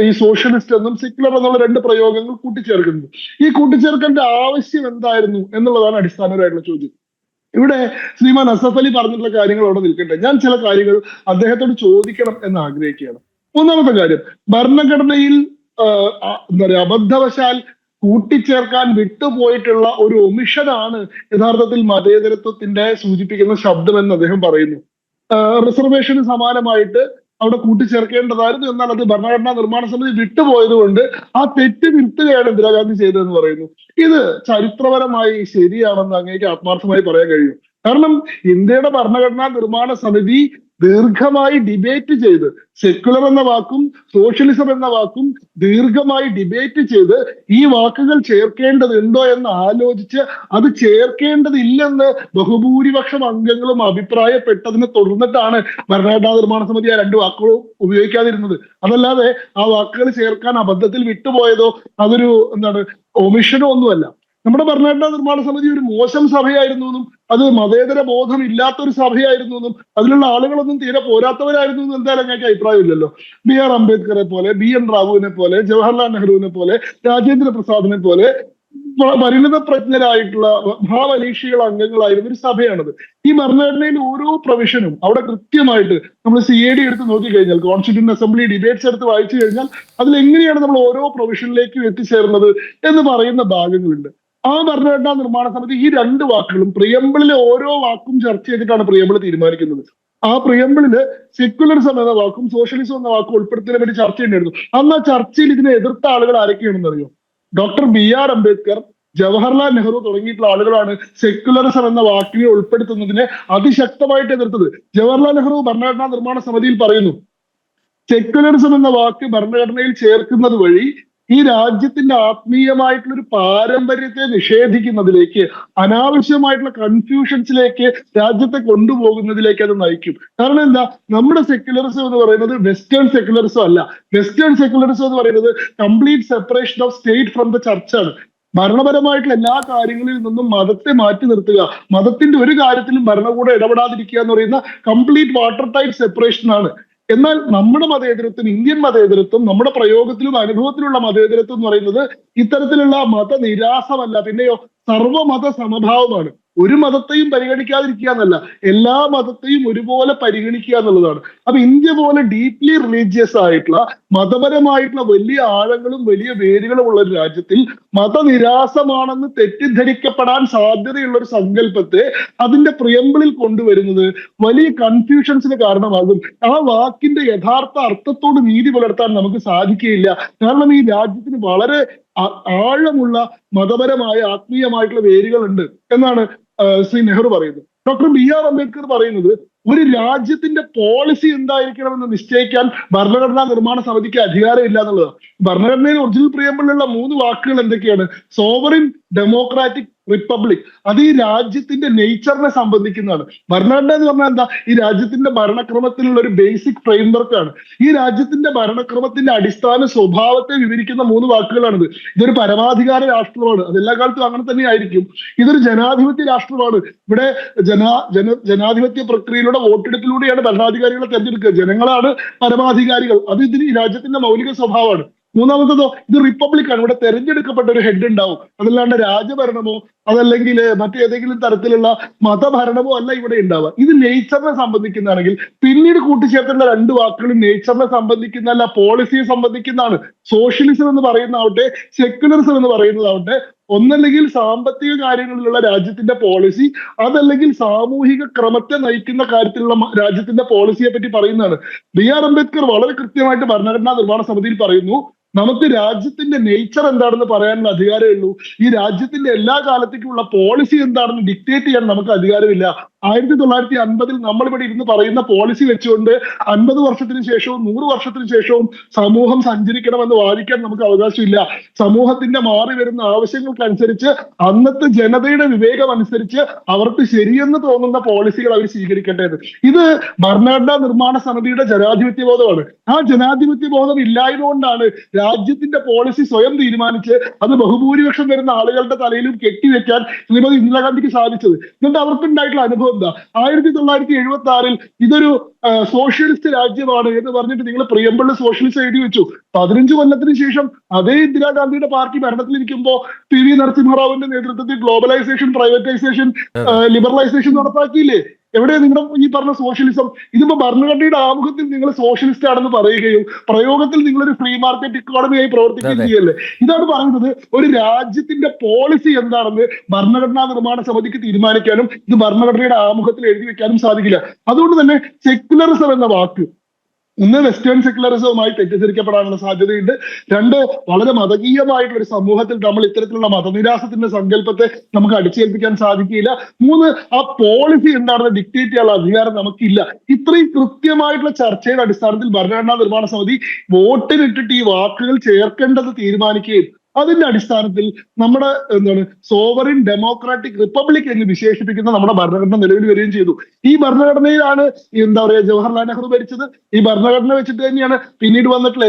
ഈ സോഷ്യലിസ്റ്റ് എന്നും സെക്യുലർ എന്നുള്ള രണ്ട് പ്രയോഗങ്ങൾ കൂട്ടിച്ചേർക്കുന്നത്. ഈ കൂട്ടിച്ചേർക്കേണ്ട ആവശ്യം എന്തായിരുന്നു എന്നുള്ളതാണ് അടിസ്ഥാനപരമായിട്ടുള്ള ചോദ്യം. ഇവിടെ ശ്രീമാൻ അസഫ് അലി പറഞ്ഞിട്ടുള്ള കാര്യങ്ങൾ അവിടെ നിൽക്കട്ടെ, ഞാൻ ചില കാര്യങ്ങൾ അദ്ദേഹത്തോട് ചോദിക്കണം എന്ന് ആഗ്രഹിക്കുകയാണ്. ഒന്നാമത്തെ കാര്യം, ഭരണഘടനയിൽ എന്താ പറയുക, അബദ്ധവശാൽ കൂട്ടിച്ചേർക്കാൻ വിട്ടുപോയിട്ടുള്ള ഒരു ഒമിഷനാണ് യഥാർത്ഥത്തിൽ മതേതരത്വത്തിന്റെ സൂചിപ്പിക്കുന്ന ശബ്ദം എന്ന് അദ്ദേഹം പറയുന്നു. റിസർവേഷന് സമാനമായിട്ട് അവിടെ കൂട്ടിച്ചേർക്കേണ്ടതായിരുന്നു, എന്നാൽ അത് ഭരണഘടനാ നിർമ്മാണ സമിതി വിട്ടുപോയത് കൊണ്ട് ആ തെറ്റ് തിരുത്തുകയാണ് ഇന്ദിരാഗാന്ധി ചെയ്തതെന്ന് പറയുന്നു. ഇത് ചരിത്രപരമായി ശരിയാണെന്ന് അങ്ങേക്ക് ആത്മാർത്ഥമായി പറയാൻ കഴിയും. കാരണം ഇന്ത്യയുടെ ഭരണഘടനാ നിർമ്മാണ സമിതി ദീർഘമായി ഡിബേറ്റ് ചെയ്ത്, സെക്യുലർ എന്ന വാക്കും സോഷ്യലിസം എന്ന വാക്കും ദീർഘമായി ഡിബേറ്റ് ചെയ്ത് ഈ വാക്കുകൾ ചേർക്കേണ്ടതുണ്ടോ എന്ന് ആലോചിച്ച് അത് ചേർക്കേണ്ടതില്ലെന്ന് ബഹുഭൂരിപക്ഷം അംഗങ്ങളും അഭിപ്രായപ്പെട്ടതിനെ തുടർന്നിട്ടാണ് ഭരണഘടനാ നിർമ്മാണ സമിതി ആ രണ്ട് വാക്കുകളും ഉപയോഗിക്കാതിരുന്നത്. അതല്ലാതെ ആ വാക്കുകൾ ചേർക്കാൻ അബദ്ധത്തിൽ വിട്ടുപോയതോ അതൊരു ഒമിഷനോ ഒന്നുമല്ല. നമ്മുടെ ഭരണഘടനാ നിർമ്മാണ സമിതി ഒരു മോശം സഭയായിരുന്നു എന്നും അത് മതേതര ബോധം ഇല്ലാത്തൊരു സഭയായിരുന്നു എന്നും അതിലുള്ള ആളുകളൊന്നും തീരെ പോരാത്തവരായിരുന്നു എന്നും എന്തായാലും ഞങ്ങൾക്ക് അഭിപ്രായമില്ലല്ലോ. BR അംബേദ്കറെ പോലെ, BN റാവുവിനെ പോലെ, ജവഹർലാൽ നെഹ്റുവിനെ പോലെ, രാജേന്ദ്ര പ്രസാദിനെ പോലെ പരിണിത പ്രജ്ഞരായിട്ടുള്ള ഭാവനീഷികൾ അംഗങ്ങളായിരുന്ന ഒരു സഭയാണത്. ഈ ഭരണഘടനയിൽ ഓരോ പ്രൊവിഷനും അവിടെ കൃത്യമായിട്ട് നമ്മൾ CAD എടുത്ത് നോക്കിക്കഴിഞ്ഞാൽ, കോൺസ്റ്റിറ്റ്യൂന്റ് അസംബ്ലി ഡിബേറ്റ്സ് എടുത്ത് വായിച്ചു കഴിഞ്ഞാൽ അതിലെങ്ങനെയാണ് നമ്മൾ ഓരോ പ്രൊവിഷനിലേക്കും എത്തിച്ചേർന്നത് എന്ന് പറയുന്ന ഭാഗങ്ങളുണ്ട്. ആ ഭരണഘടനാ നിർമ്മാണ സമിതി ഈ രണ്ട് വാക്കുകളും, പ്രിയമ്പിളിലെ ഓരോ വാക്കും ചർച്ച ചെയ്തിട്ടാണ് പ്രിയമ്പിൾ തീരുമാനിക്കുന്നത്. ആ പ്രിയമ്പിളില് സെക്യുലറിസം എന്ന വാക്കും സോഷ്യലിസം എന്ന വാക്കും ഉൾപ്പെടുത്തുന്നതിനെ പറ്റി ചർച്ച ചെയ്യേണ്ടിയിരുന്നു. അന്ന് ആ ചർച്ചയിൽ ഇതിനെ എതിർത്ത ആളുകൾ ആരൊക്കെയാണെന്ന് അറിയോ? ഡോക്ടർ BR അംബേദ്കർ, ജവഹർലാൽ നെഹ്റു തുടങ്ങിയിട്ടുള്ള ആളുകളാണ് സെക്യുലറിസം എന്ന വാക്കിനെ ഉൾപ്പെടുത്തുന്നതിനെ അതിശക്തമായിട്ട് എതിർത്തത്. ജവഹർലാൽ നെഹ്റു ഭരണഘടനാ നിർമ്മാണ സമിതിയിൽ പറയുന്നു, സെക്യുലറിസം എന്ന വാക്ക് ഭരണഘടനയിൽ ചേർക്കുന്നത് വഴി ഈ രാജ്യത്തിന്റെ ആത്മീയമായിട്ടുള്ള ഒരു പാരമ്പര്യത്തെ നിഷേധിക്കുന്നതിലേക്ക്, അനാവശ്യമായിട്ടുള്ള കൺഫ്യൂഷൻസിലേക്ക് രാജ്യത്തെ കൊണ്ടുപോകുന്നതിലേക്ക് അത് നയിക്കും. കാരണം എന്താ, നമ്മുടെ സെക്യുലറിസം എന്ന് പറയുന്നത് വെസ്റ്റേൺ സെക്യുലറിസം അല്ല. വെസ്റ്റേൺ സെക്യുലറിസം എന്ന് പറയുന്നത് complete separation of state from the ചർച്ചാണ്. ഭരണപരമായിട്ടുള്ള എല്ലാ കാര്യങ്ങളിൽ നിന്നും മതത്തെ മാറ്റി നിർത്തുക, മതത്തിന്റെ ഒരു കാര്യത്തിലും ഭരണകൂടം ഇടപെടാതിരിക്കുക എന്ന് പറയുന്ന കംപ്ലീറ്റ് വാട്ടർ ടൈറ്റ് സെപ്പറേഷൻ ആണ്. എന്നാൽ നമ്മുടെ മതേതരത്വം, ഇന്ത്യൻ മതേതരത്വം, നമ്മുടെ പ്രയോഗത്തിലും അനുഭവത്തിലുള്ള മതേതരത്വം എന്ന് പറയുന്നത് ഇത്തരത്തിലുള്ള മതനിരാസമല്ല, പിന്നെയോ സർവമത സമഭാവമാണ്. ഒരു മതത്തെയും പരിഗണിക്കാതിരിക്കുക എന്നല്ല, എല്ലാ മതത്തെയും ഒരുപോലെ പരിഗണിക്കുക എന്നുള്ളതാണ്. അപ്പൊ ഇന്ത്യ പോലെ ഡീപ്ലി റിലീജിയസ് ആയിട്ടുള്ള, മതപരമായിട്ടുള്ള വലിയ ആഴങ്ങളും വലിയ വേരുകളും ഉള്ള ഒരു രാജ്യത്തിൽ മതനിരാസമാണെന്ന് തെറ്റിദ്ധരിക്കപ്പെടാൻ സാധ്യതയുള്ള ഒരു സങ്കല്പത്തെ അതിന്റെ പ്രിയമ്പിളിൽ കൊണ്ടുവരുന്നത് വലിയ കൺഫ്യൂഷൻസിന് കാരണമാകും. ആ വാക്കിന്റെ യഥാർത്ഥ അർത്ഥത്തോട് നീതി പുലർത്താൻ നമുക്ക് സാധിക്കുകയില്ല. കാരണം ഈ രാജ്യത്തിന് വളരെ ആഴമുള്ള മതപരമായ ആത്മീയമായിട്ടുള്ള വേരുകളുണ്ട് എന്നാണ് ശ്രീ നെഹ്റു പറയുന്നത്. ഡോക്ടർ BR അംബേദ്കർ പറയുന്നത് ഒരു രാജ്യത്തിന്റെ പോളിസി എന്തായിരിക്കണമെന്ന് നിശ്ചയിക്കാൻ ഭരണഘടനാ നിർമ്മാണ സമിതിക്ക് അധികാരമില്ല എന്നുള്ളതാണ്. ഭരണഘടനയിൽ ഒറിജിനൽ പ്രിയമ്പിളിലുള്ള 3 വാക്കുകൾ എന്തൊക്കെയാണ്? Sovereign, democratic, republic. അത് ഈ രാജ്യത്തിന്റെ നേച്ചറിനെ സംബന്ധിക്കുന്നതാണ്. ഭരണഘടന എന്ന് പറഞ്ഞാൽ എന്താ? ഈ രാജ്യത്തിന്റെ ഭരണക്രമത്തിലുള്ള ഒരു ബേസിക് ഫ്രെയിംവർക്ക് ആണ്. ഈ രാജ്യത്തിന്റെ ഭരണക്രമത്തിന്റെ അടിസ്ഥാന സ്വഭാവത്തെ വിവരിക്കുന്ന 3 വാക്കുകളാണിത്. ഇതൊരു പരമാധികാര രാഷ്ട്രമാണ്, അതെല്ലാ കാലത്തും അങ്ങനെ തന്നെ ആയിരിക്കും. ഇതൊരു ജനാധിപത്യ രാഷ്ട്രമാണ്. ഇവിടെ ജനാധിപത്യ പ്രക്രിയയിലൂടെ വോട്ടെടുപ്പിലൂടെയാണ് ഭരണാധികാരികളെ തെരഞ്ഞെടുക്കുക. ജനങ്ങളാണ് പരമാധികാരികൾ. അത് ഈ രാജ്യത്തിന്റെ മൗലിക സ്വഭാവമാണ്. മൂന്നാമത്തതോ, ഇത് റിപ്പബ്ലിക് ആണ്. ഇവിടെ തെരഞ്ഞെടുക്കപ്പെട്ട ഒരു ഹെഡ് ഉണ്ടാവും. അതല്ലാണ്ട് രാജഭരണമോ അതല്ലെങ്കിൽ മറ്റേതെങ്കിലും തരത്തിലുള്ള മതഭരണമോ അല്ല ഇവിടെ ഉണ്ടാവുക. ഇത് നേച്ചറിനെ സംബന്ധിക്കുന്നതാണെങ്കിൽ പിന്നീട് കൂട്ടിച്ചേർത്തേണ്ട 2 വാക്കുകളും നേച്ചറിനെ സംബന്ധിക്കുന്നതല്ല, പോളിസിയെ സംബന്ധിക്കുന്നതാണ്. സോഷ്യലിസം എന്ന് പറയുന്നതാവട്ടെ, സെക്യുലറിസം എന്ന് പറയുന്നതാവട്ടെ, ഒന്നല്ലെങ്കിൽ സാമ്പത്തിക കാര്യങ്ങളിലുള്ള രാജ്യത്തിന്റെ പോളിസി, അതല്ലെങ്കിൽ സാമൂഹിക ക്രമത്തെ നയിക്കുന്ന കാര്യത്തിലുള്ള രാജ്യത്തിന്റെ പോളിസിയെ പറ്റി പറയുന്നതാണ്. BR അംബേദ്കർ വളരെ കൃത്യമായിട്ട് ഭരണഘടനാ നിർമ്മാണ സമിതിയിൽ പറയുന്നു, നമുക്ക് രാജ്യത്തിന്റെ നേച്ചർ എന്താണെന്ന് പറയാനുള്ള അധികാരമേ ഉള്ളൂ. ഈ രാജ്യത്തിന്റെ എല്ലാ കാലത്തേക്കുള്ള പോളിസി എന്താണെന്ന് ഡിക്റ്റേറ്റ് ചെയ്യാൻ നമുക്ക് അധികാരമില്ല. 1950 നമ്മളിവിടെ ഇരുന്ന് പറയുന്ന പോളിസി വെച്ചുകൊണ്ട് 50 വർഷത്തിന് ശേഷവും 100 വർഷത്തിന് ശേഷവും സമൂഹം സഞ്ചരിക്കണമെന്ന് വാദിക്കാൻ നമുക്ക് അവകാശമില്ല. സമൂഹത്തിന്റെ മാറി വരുന്ന ആവശ്യങ്ങൾക്കനുസരിച്ച് അന്നത്തെ ജനതയുടെ വിവേകം അനുസരിച്ച് അവർക്ക് ശരിയെന്ന് തോന്നുന്ന പോളിസികൾ അവർ സ്വീകരിക്കട്ടെ. ഇത് ഭരണഘടനാ നിർമ്മാണ സമിതിയുടെ ജനാധിപത്യ ബോധമാണ്. ആ ജനാധിപത്യ ബോധം ഇല്ലായതുകൊണ്ടാണ് രാജ്യത്തിന്റെ പോളിസി സ്വയം തീരുമാനിച്ച് അത് ബഹുഭൂരിപക്ഷം വരുന്ന ആളുകളുടെ തലയിലും കെട്ടിവെക്കാൻ ശ്രീമതി ഇന്ദിരാഗാന്ധിക്ക് സാധിച്ചത്. എന്നിട്ട് അവർക്കുണ്ടായിട്ടുള്ള അനുഭവം എന്താ? 1976 ഇതൊരു സോഷ്യലിസ്റ്റ് രാജ്യമാണ് എന്ന് പറഞ്ഞിട്ട് നിങ്ങൾ പ്രിയമ്പിളിൽ സോഷ്യലിസ്റ്റ് എഴുതി വെച്ചു. 15 കൊല്ലത്തിന് ശേഷം അതേ ഇന്ദിരാഗാന്ധിയുടെ പാർട്ടി ഭരണത്തിലിരിക്കുമ്പോൾ PV നരസിംഹറാവുവിന്റെ നേതൃത്വത്തിൽ ഗ്ലോബലൈസേഷൻ, പ്രൈവറ്റൈസേഷൻ, ലിബറലൈസേഷൻ നടപ്പാക്കിയില്ലേ? എവിടെയാണ് നിങ്ങളുടെ ഈ പറഞ്ഞ സോഷ്യലിസം? ഇതിപ്പോ ഭരണഘടനയുടെ ആമുഖത്തിൽ നിങ്ങൾ സോഷ്യലിസ്റ്റ് ആണെന്ന് പറയുകയും പ്രയോഗത്തിൽ നിങ്ങളൊരു ഫ്രീ മാർക്കറ്റ് ഇക്കോണമിയായി പ്രവർത്തിക്കുകയും ചെയ്യല്ലേ? ഇതാണ് പറയുന്നത്, ഒരു രാജ്യത്തിന്റെ പോളിസി എന്താണെന്ന് ഭരണഘടനാ നിർമ്മാണ സമിതിക്ക് തീരുമാനിക്കാനും ഇത് ഭരണഘടനയുടെ ആമുഖത്തിൽ എഴുതി വെക്കാനും സാധിക്കില്ല. അതുകൊണ്ട് തന്നെ സെക്യുലറിസം എന്ന വാക്ക് ഒന്ന് വെസ്റ്റേൺ സെക്യുലറിസവുമായി തെറ്റിദ്ധരിക്കപ്പെടാനുള്ള സാധ്യതയുണ്ട്. 2, വളരെ മതകീയമായിട്ടുള്ള ഒരു സമൂഹത്തിൽ നമ്മൾ ഇത്തരത്തിലുള്ള മതനിരാസത്തിന്റെ സങ്കല്പത്തെ നമുക്ക് അടിച്ചേൽപ്പിക്കാൻ സാധിക്കില്ല. 3, ആ പോളിസി എന്താണെന്ന് ഡിക്റ്റേറ്റ് ചെയ്യാനുള്ള അധികാരം നമുക്കില്ല. ഇത്രയും കൃത്യമായിട്ടുള്ള ചർച്ചയുടെ അടിസ്ഥാനത്തിൽ ഭരണഘടനാ നിർമ്മാണ സമിതി വോട്ടിനിട്ടിട്ട് ഈ വാക്കുകൾ ചേർക്കേണ്ടത് തീരുമാനിക്കുകയും അതിന്റെ അടിസ്ഥാനത്തിൽ നമ്മുടെ സോവറിൻ ഡെമോക്രാറ്റിക് റിപ്പബ്ലിക് എന്ന് വിശേഷിപ്പിക്കുന്ന നമ്മുടെ ഭരണഘടന നിലവിൽ വരികയും ചെയ്തു. ഈ ഭരണഘടനയിലാണ് ജവഹർലാൽ നെഹ്റു ഭരിച്ചത്. ഈ ഭരണഘടന വെച്ചിട്ട് തന്നെയാണ് പിന്നീട് വന്നിട്ടുള്ള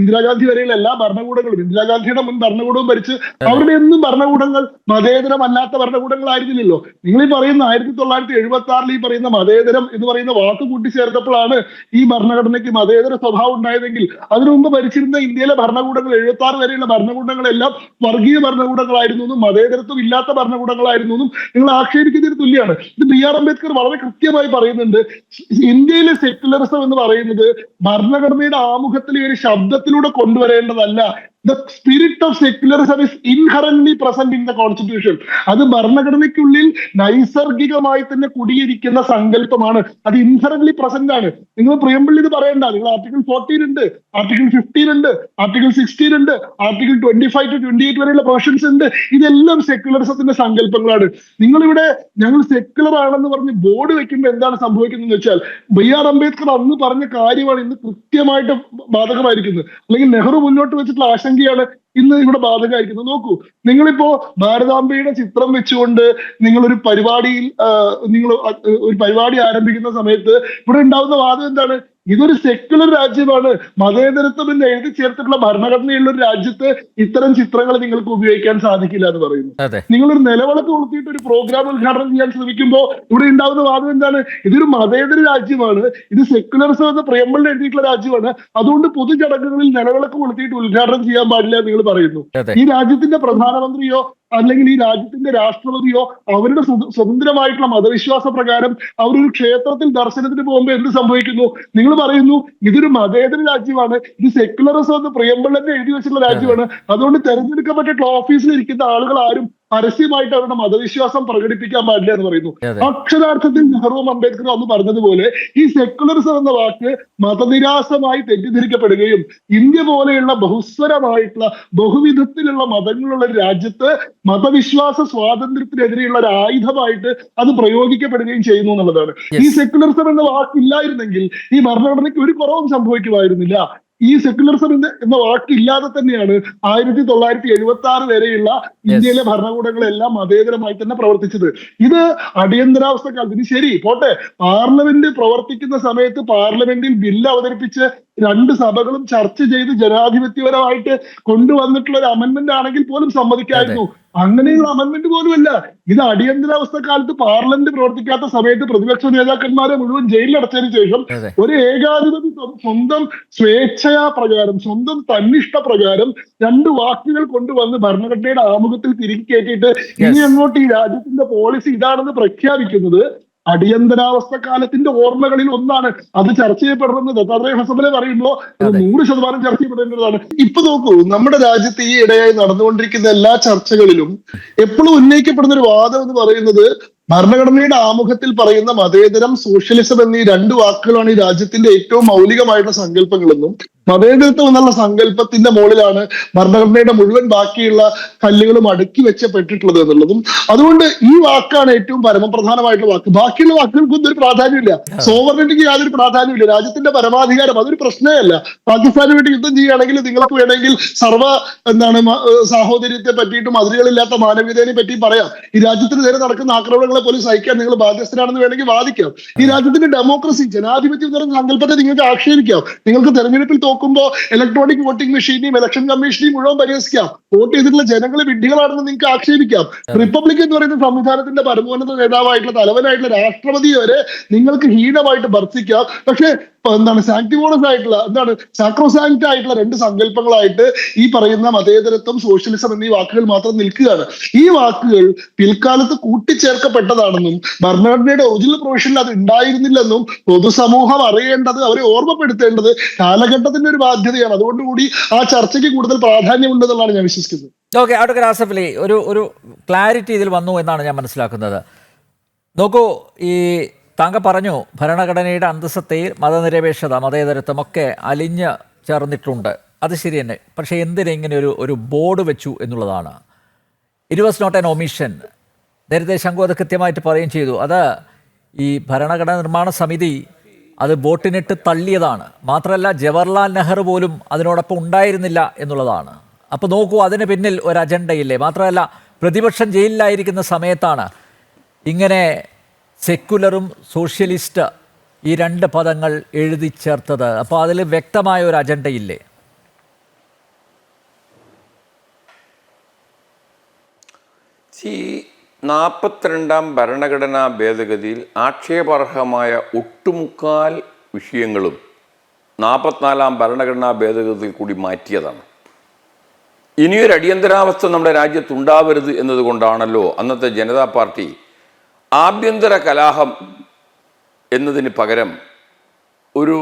ഇന്ദിരാഗാന്ധി വരെയുള്ള എല്ലാ ഭരണകൂടങ്ങളും, ഇന്ദിരാഗാന്ധിയുടെ മുൻ ഭരണകൂടവും ഭരിച്ച് അവരുടെ ഒന്നും ഭരണകൂടങ്ങൾ മതേതരമല്ലാത്ത ഭരണകൂടങ്ങളായിരുന്നില്ലല്ലോ. നിങ്ങൾ ഈ പറയുന്ന 1976 ഈ പറയുന്ന മതേതരം എന്ന് പറയുന്ന വാക്ക് കൂട്ടിച്ചേർത്തപ്പോഴാണ് ഈ ഭരണഘടനയ്ക്ക് മതേതര സ്വഭാവം ഉണ്ടായതെങ്കിൽ അതിനു മുമ്പ് ഭരിച്ചിരുന്ന ഇന്ത്യയിലെ ഭരണകൂടങ്ങൾ 76 വരെയുള്ള ഭരണകൂടങ്ങൾ എല്ലാം വർഗീയ ഭരണകൂടങ്ങളായിരുന്നു, മതേതരത്വം ഇല്ലാത്ത ഭരണകൂടങ്ങളായിരുന്നു നിങ്ങൾ ആക്ഷേപിക്കുന്നതിന് തുല്യമാണ്. ഇത് BR അംബേദ്കർ വളരെ കൃത്യമായി പറയുന്നുണ്ട്. ഇന്ത്യയിലെ സെക്യുലറിസം എന്ന് പറയുന്നത് ഭരണഘടനയുടെ ആമുഖത്തിലെ ഒരു ശബ്ദത്തിലൂടെ കൊണ്ടുവരേണ്ടതല്ല. The spirit of secularism is inherently present in the constitution. അത് ഭരണഘടനയ്ക്കുള്ളിൽ നൈസർഗികമായി തന്നെ കുടിയിരിക്കുന്ന സങ്കല്പമാണ്. അത് ഇൻഹറന്റ്ലി പ്രസന്റ് ആണ്. നിങ്ങൾ പ്രിയമ്പിൾ ഇത് പറയണ്ട. നിങ്ങൾ ആർട്ടിക്കിൾ 14 ഉണ്ട്, ആർട്ടിക്കിൾ 15 ഉണ്ട്, ആർട്ടിക്കിൾ 16 ഉണ്ട്, ആർട്ടിക്കിൾ 25 to 28 വരെയുള്ള പ്രൊവിഷൻസ് ഉണ്ട്. ഇതെല്ലാം സെക്യുലറിസത്തിന്റെ സങ്കല്പങ്ങളാണ്. നിങ്ങളിവിടെ ഞങ്ങൾ സെക്യുലർ ആണെന്ന് പറഞ്ഞ് ബോർഡ് വെക്കുമ്പോൾ എന്താണ് സംഭവിക്കുന്നത് വെച്ചാൽ BR അംബേദ്കർ അന്ന് പറഞ്ഞ കാര്യമാണ് ഇന്ന് കൃത്യമായിട്ട് ബാധകമായിരിക്കുന്നത്. അല്ലെങ്കിൽ നെഹ്റു മുന്നോട്ട് വെച്ചിട്ടുള്ള ആശങ്കയാണ് ഇന്ന് ഇവിടെ ബാധകമായിരിക്കുന്നത്. നോക്കൂ, നിങ്ങളിപ്പോ ഭാരതാംബയുടെ ചിത്രം വെച്ചുകൊണ്ട് നിങ്ങളൊരു പരിപാടി ആരംഭിക്കുന്ന സമയത്ത് ഇവിടെ ഉണ്ടാവുന്ന വാദം എന്താണ്? ഇതൊരു സെക്യുലർ രാജ്യമാണ്, മതേതരത്വം എന്ന് എഴുതി ചേർത്തിട്ടുള്ള ഭരണഘടനയുള്ള ഒരു രാജ്യത്ത് ഇത്തരം ചിത്രങ്ങൾ നിങ്ങൾക്ക് ഉപയോഗിക്കാൻ സാധിക്കില്ല എന്ന് പറയുന്നു. നിങ്ങളൊരു നിലവിളക്ക് കൊളുത്തിയിട്ട് ഒരു പ്രോഗ്രാം ഉദ്ഘാടനം ചെയ്യാൻ ശ്രമിക്കുമ്പോൾ ഇവിടെ ഉണ്ടാവുന്ന വാദം എന്താണ്? ഇതൊരു മതേതര രാജ്യമാണ്, ഇത് സെക്യുലറിസം എന്ന പ്രിയമ്പിളിൽ എഴുതിയിട്ടുള്ള രാജ്യമാണ്, അതുകൊണ്ട് പൊതുചടങ്ങുകളിൽ നിലവിളക്ക് കൊളുത്തിയിട്ട് ഉദ്ഘാടനം ചെയ്യാൻ പാടില്ല നിങ്ങൾ പറയുന്നു. ഈ രാജ്യത്തിന്റെ പ്രധാനമന്ത്രിയോ അല്ലെങ്കിൽ ഈ രാജ്യത്തിന്റെ രാഷ്ട്രപതിയോ അവരുടെ സ്വതന്ത്രമായിട്ടുള്ള മതവിശ്വാസ പ്രകാരം അവരൊരു ക്ഷേത്രത്തിൽ ദർശനത്തിന് പോകുമ്പോൾ എന്ത് സംഭവിക്കുന്നു? നിങ്ങൾ പറയുന്നു ഇതൊരു മതേതര രാജ്യമാണ്, ഇത് സെക്യുലറിസം എന്ന് പ്രിയമ്പിൾ തന്നെ എഴുതി വെച്ചിട്ടുള്ള രാജ്യമാണ്, അതുകൊണ്ട് തെരഞ്ഞെടുക്കപ്പെട്ടിട്ടുള്ള ഓഫീസിൽ ഇരിക്കുന്ന ആളുകൾ ആരും പരസ്യമായിട്ട് അവരുടെ മതവിശ്വാസം പ്രകടിപ്പിക്കാൻ പാടില്ല എന്ന് പറയുന്നു. അക്ഷരാർത്ഥത്തിൽ നെഹ്റുവും അംബേദ്കറും അന്ന് പറഞ്ഞതുപോലെ ഈ സെക്യുലറിസം എന്ന വാക്ക് മതനിരാസമായി തെറ്റിദ്ധരിക്കപ്പെടുകയും ഇന്ത്യ പോലെയുള്ള ബഹുസ്വരമായിട്ടുള്ള ബഹുവിധത്തിലുള്ള മതങ്ങളുള്ള ഒരു രാജ്യത്ത് മതവിശ്വാസ സ്വാതന്ത്ര്യത്തിനെതിരെയുള്ള ഒരു ആയുധമായിട്ട് അത് പ്രയോഗിക്കപ്പെടുകയും ചെയ്യുന്നു എന്നുള്ളതാണ്. ഈ സെക്യുലറിസം എന്ന വാക്കില്ലായിരുന്നെങ്കിൽ ഈ ഭരണഘടനയ്ക്ക് ഒരു കുറവും സംഭവിക്കുമായിരുന്നില്ല. ഈ സെക്യുലറിസം എന്ന വാക്ക് ഇല്ലാതെ തന്നെയാണ് 1976 വരെയുള്ള ഇന്ത്യയിലെ ഭരണകൂടങ്ങളെല്ലാം മതേതരമായി തന്നെ പ്രവർത്തിച്ചത്. ഇത് അടിയന്തരാവസ്ഥ കാലത്ത് ഇനി ശരി പോട്ടെ, പാർലമെന്റ് പ്രവർത്തിക്കുന്ന സമയത്ത് പാർലമെന്റിൽ ബില്ല് അവതരിപ്പിച്ച് രണ്ട് സഭകളും ചർച്ച ചെയ്ത് ജനാധിപത്യപരമായിട്ട് കൊണ്ടുവന്നിട്ടുള്ള ഒരു അമെന്റ്മെന്റ് ആണെങ്കിൽ പോലും സമ്മതിക്കായിരുന്നു. അങ്ങനെയുള്ള അമെന്റ്മെന്റ് പോലുമല്ല ഇത്. അടിയന്തരാവസ്ഥ കാലത്ത് പാർലമെന്റ് പ്രവർത്തിക്കാത്ത സമയത്ത് പ്രതിപക്ഷ നേതാക്കന്മാരെ മുഴുവൻ ജയിലിലടച്ചതിന് ശേഷം ഒരു ഏകാധിപതി സ്വന്തം സ്വേച്ഛയാ പ്രകാരം, സ്വന്തം തന്നിഷ്ട പ്രകാരം രണ്ട് വാക്കുകൾ കൊണ്ടുവന്ന് ഭരണഘടനയുടെ ആമുഖത്തിൽ തിരികെ കയറ്റിയിട്ട് ഇനി അങ്ങോട്ട് ഈ രാജ്യത്തിന്റെ പോളിസി ഇതാണെന്ന് പ്രഖ്യാപിക്കുന്നത് അടിയന്തരാവസ്ഥ കാലത്തിന്റെ ഓർമ്മകളിൽ ഒന്നാണ്. അത് ചർച്ച ചെയ്യപ്പെടണമെന്ന് ദത്താത്രേയ ഹസബലെ പറയുമ്പോൾ 100% ചർച്ച ചെയ്യപ്പെടേണ്ടതാണ്. ഇപ്പൊ നോക്കൂ, നമ്മുടെ രാജ്യത്ത് ഈ ഇടയായി നടന്നുകൊണ്ടിരിക്കുന്ന എല്ലാ ചർച്ചകളിലും എപ്പോഴും ഉന്നയിക്കപ്പെടുന്ന ഒരു വാദം എന്ന് പറയുന്നത് ഭരണഘടനയുടെ ആമുഖത്തിൽ പറയുന്ന മതേതരം, സോഷ്യലിസം എന്നീ രണ്ട് വാക്കുകളാണ് ഈ രാജ്യത്തിന്റെ ഏറ്റവും മൗലികമായിട്ടുള്ള സങ്കല്പങ്ങളെന്നും മതേതരത്വം എന്നുള്ള സങ്കല്പത്തിന്റെ മുകളിലാണ് ഭരണഘടനയുടെ മുഴുവൻ ബാക്കിയുള്ള കല്ലുകളും അടുക്കി വെച്ചപ്പെട്ടിട്ടുള്ളത് എന്നുള്ളതും. അതുകൊണ്ട് ഈ വാക്കാണ് ഏറ്റവും പരമപ്രധാനമായിട്ടുള്ള വാക്ക്. ബാക്കിയുള്ള വാക്കുകൾക്കൊന്നും ഒരു പ്രാധാന്യമില്ല. സോവറിനിറ്റിക്ക് യാതൊരു പ്രാധാന്യമില്ല. രാജ്യത്തിന്റെ പരമാധികാരം അതൊരു പ്രശ്നമല്ല. പാകിസ്ഥാന് വേണ്ടി യുദ്ധം ചെയ്യുകയാണെങ്കിൽ നിങ്ങൾക്ക് വേണമെങ്കിൽ സാഹോദര്യത്തെ പറ്റിയിട്ടും അതിരുകളില്ലാത്ത മാനവികതയെ പറ്റിയും പറയാം. ഈ രാജ്യത്തിന് നേരെ നടക്കുന്ന ആക്രമണങ്ങളെ പോലും സഹിക്കാൻ നിങ്ങൾ ബാധ്യസ്ഥരാണെന്ന് വേണമെങ്കിൽ വാദിക്കാം. ഈ രാജ്യത്തിന്റെ ഡെമോക്രസി, ജനാധിപത്യം എന്ന് പറയുന്ന സങ്കല്പത്തെ നിങ്ങൾക്ക് ആക്ഷേപിക്കാം. നിങ്ങൾക്ക് തെരഞ്ഞെടുപ്പിൽ നോക്കുമ്പോൾ ഇലക്ട്രോണിക് വോട്ടിംഗ് മെഷീനെയും ഇലക്ഷൻ കമ്മീഷനെയും മുഴുവൻ പരിഹസിക്കാം. വോട്ട് ചെയ്തിട്ടുള്ള ജനങ്ങളെ വിഡ്ഢികളാണെന്ന് നിങ്ങൾക്ക് ആക്ഷേപിക്കാം. റിപ്പബ്ലിക് എന്ന് പറയുന്ന സംവിധാനത്തിന്റെ പരമോന്നത നേതാവായിട്ടുള്ള തലവനായിട്ടുള്ള രാഷ്ട്രപതി വരെ നിങ്ങൾക്ക് ഹീനമായിട്ട് ഭർത്തിക്കാം. പക്ഷെ സാങ്ക്ടിമോണസ് ആയിട്ടുള്ള സാക്രോസാങ്ക്റ്റ് ആയിട്ടുള്ള രണ്ട് സങ്കല്പങ്ങളായിട്ട് ഈ പറയുന്ന മതേതരത്വം, സോഷ്യലിസം എന്നീ വാക്കുകൾ മാത്രം നിൽക്കുകയാണ്. ഈ വാക്കുകൾ പിൽക്കാലത്ത് കൂട്ടിച്ചേർക്കപ്പെട്ടതാണെന്നും ഭരണഘടനയുടെ ഒറിജിനൽ പ്രൊവിഷനിൽ അത് ഉണ്ടായിരുന്നില്ലെന്നും പൊതുസമൂഹം അറിയേണ്ടത്, അവരെ ഓർമ്മപ്പെടുത്തേണ്ടത് കാലഘട്ടത്തിന്റെ ഒരു ബാധ്യതയാണ്. അതുകൊണ്ടുകൂടി ആ ചർച്ചയ്ക്ക് കൂടുതൽ പ്രാധാന്യമുണ്ടെന്നുള്ളതാണ് ഞാൻ വിശ്വസിക്കുന്നത്. ഓക്കെ, അഡ്വക്കേറ്റ് ആസഫ് അലി, ഒരു ക്ലാരിറ്റി ഇതിൽ വന്നു എന്നാണ് ഞാൻ മനസ്സിലാക്കുന്നത്. നോക്കൂ, ഈ താങ്കൾ പറഞ്ഞു ഭരണഘടനയുടെ അന്തസ്സത്തെയും മതനിരപേക്ഷത, മതേതരത്വം ഒക്കെ അലിഞ്ഞ് ചേർന്നിട്ടുണ്ട്. അത് ശരി തന്നെ. പക്ഷേ എന്തിനാ ഇങ്ങനെ ഒരു ബോർഡ് വെച്ചു എന്നുള്ളതാണ്. It was not an omission. നേരത്തെ ശംഖു അത് കൃത്യമായിട്ട് പറയുകയും ചെയ്തു. അത് ഈ ഭരണഘടനാ നിർമ്മാണ സമിതി അത് വോട്ടിനിട്ട് തള്ളിയതാണ്. മാത്രമല്ല ജവഹർലാൽ നെഹ്റു പോലും അതിനോടൊപ്പം ഉണ്ടായിരുന്നില്ല എന്നുള്ളതാണ്. അപ്പോൾ നോക്കൂ, അതിന് പിന്നിൽ ഒരു അജണ്ടയില്ലേ. മാത്രമല്ല പ്രതിപക്ഷം ജയിലിലായിരിക്കുന്ന സമയത്താണ് ഇങ്ങനെ സെക്കുലറും സോഷ്യലിസ്റ്റ് ഈ രണ്ട് പദങ്ങൾ എഴുതി ചേർത്തത്. അപ്പോൾ അതിൽ വ്യക്തമായ ഒരു അജണ്ടയില്ലേ? ഈ 42ാം ഭരണഘടനാ ഭേദഗതിയിൽ ആക്ഷേപാർഹമായ ഒട്ടുമുക്കാൽ വിഷയങ്ങളും 44ാം ഭരണഘടനാ ഭേദഗതിയിൽ കൂടി മാറ്റിയതാണ്. ഇനിയൊരു അടിയന്തരാവസ്ഥ നമ്മുടെ രാജ്യത്തുണ്ടാവരുത് എന്നതുകൊണ്ടാണല്ലോ അന്നത്തെ ജനതാ പാർട്ടി ആഭ്യന്തര കലാഹം എന്നതിന് പകരം ഒരു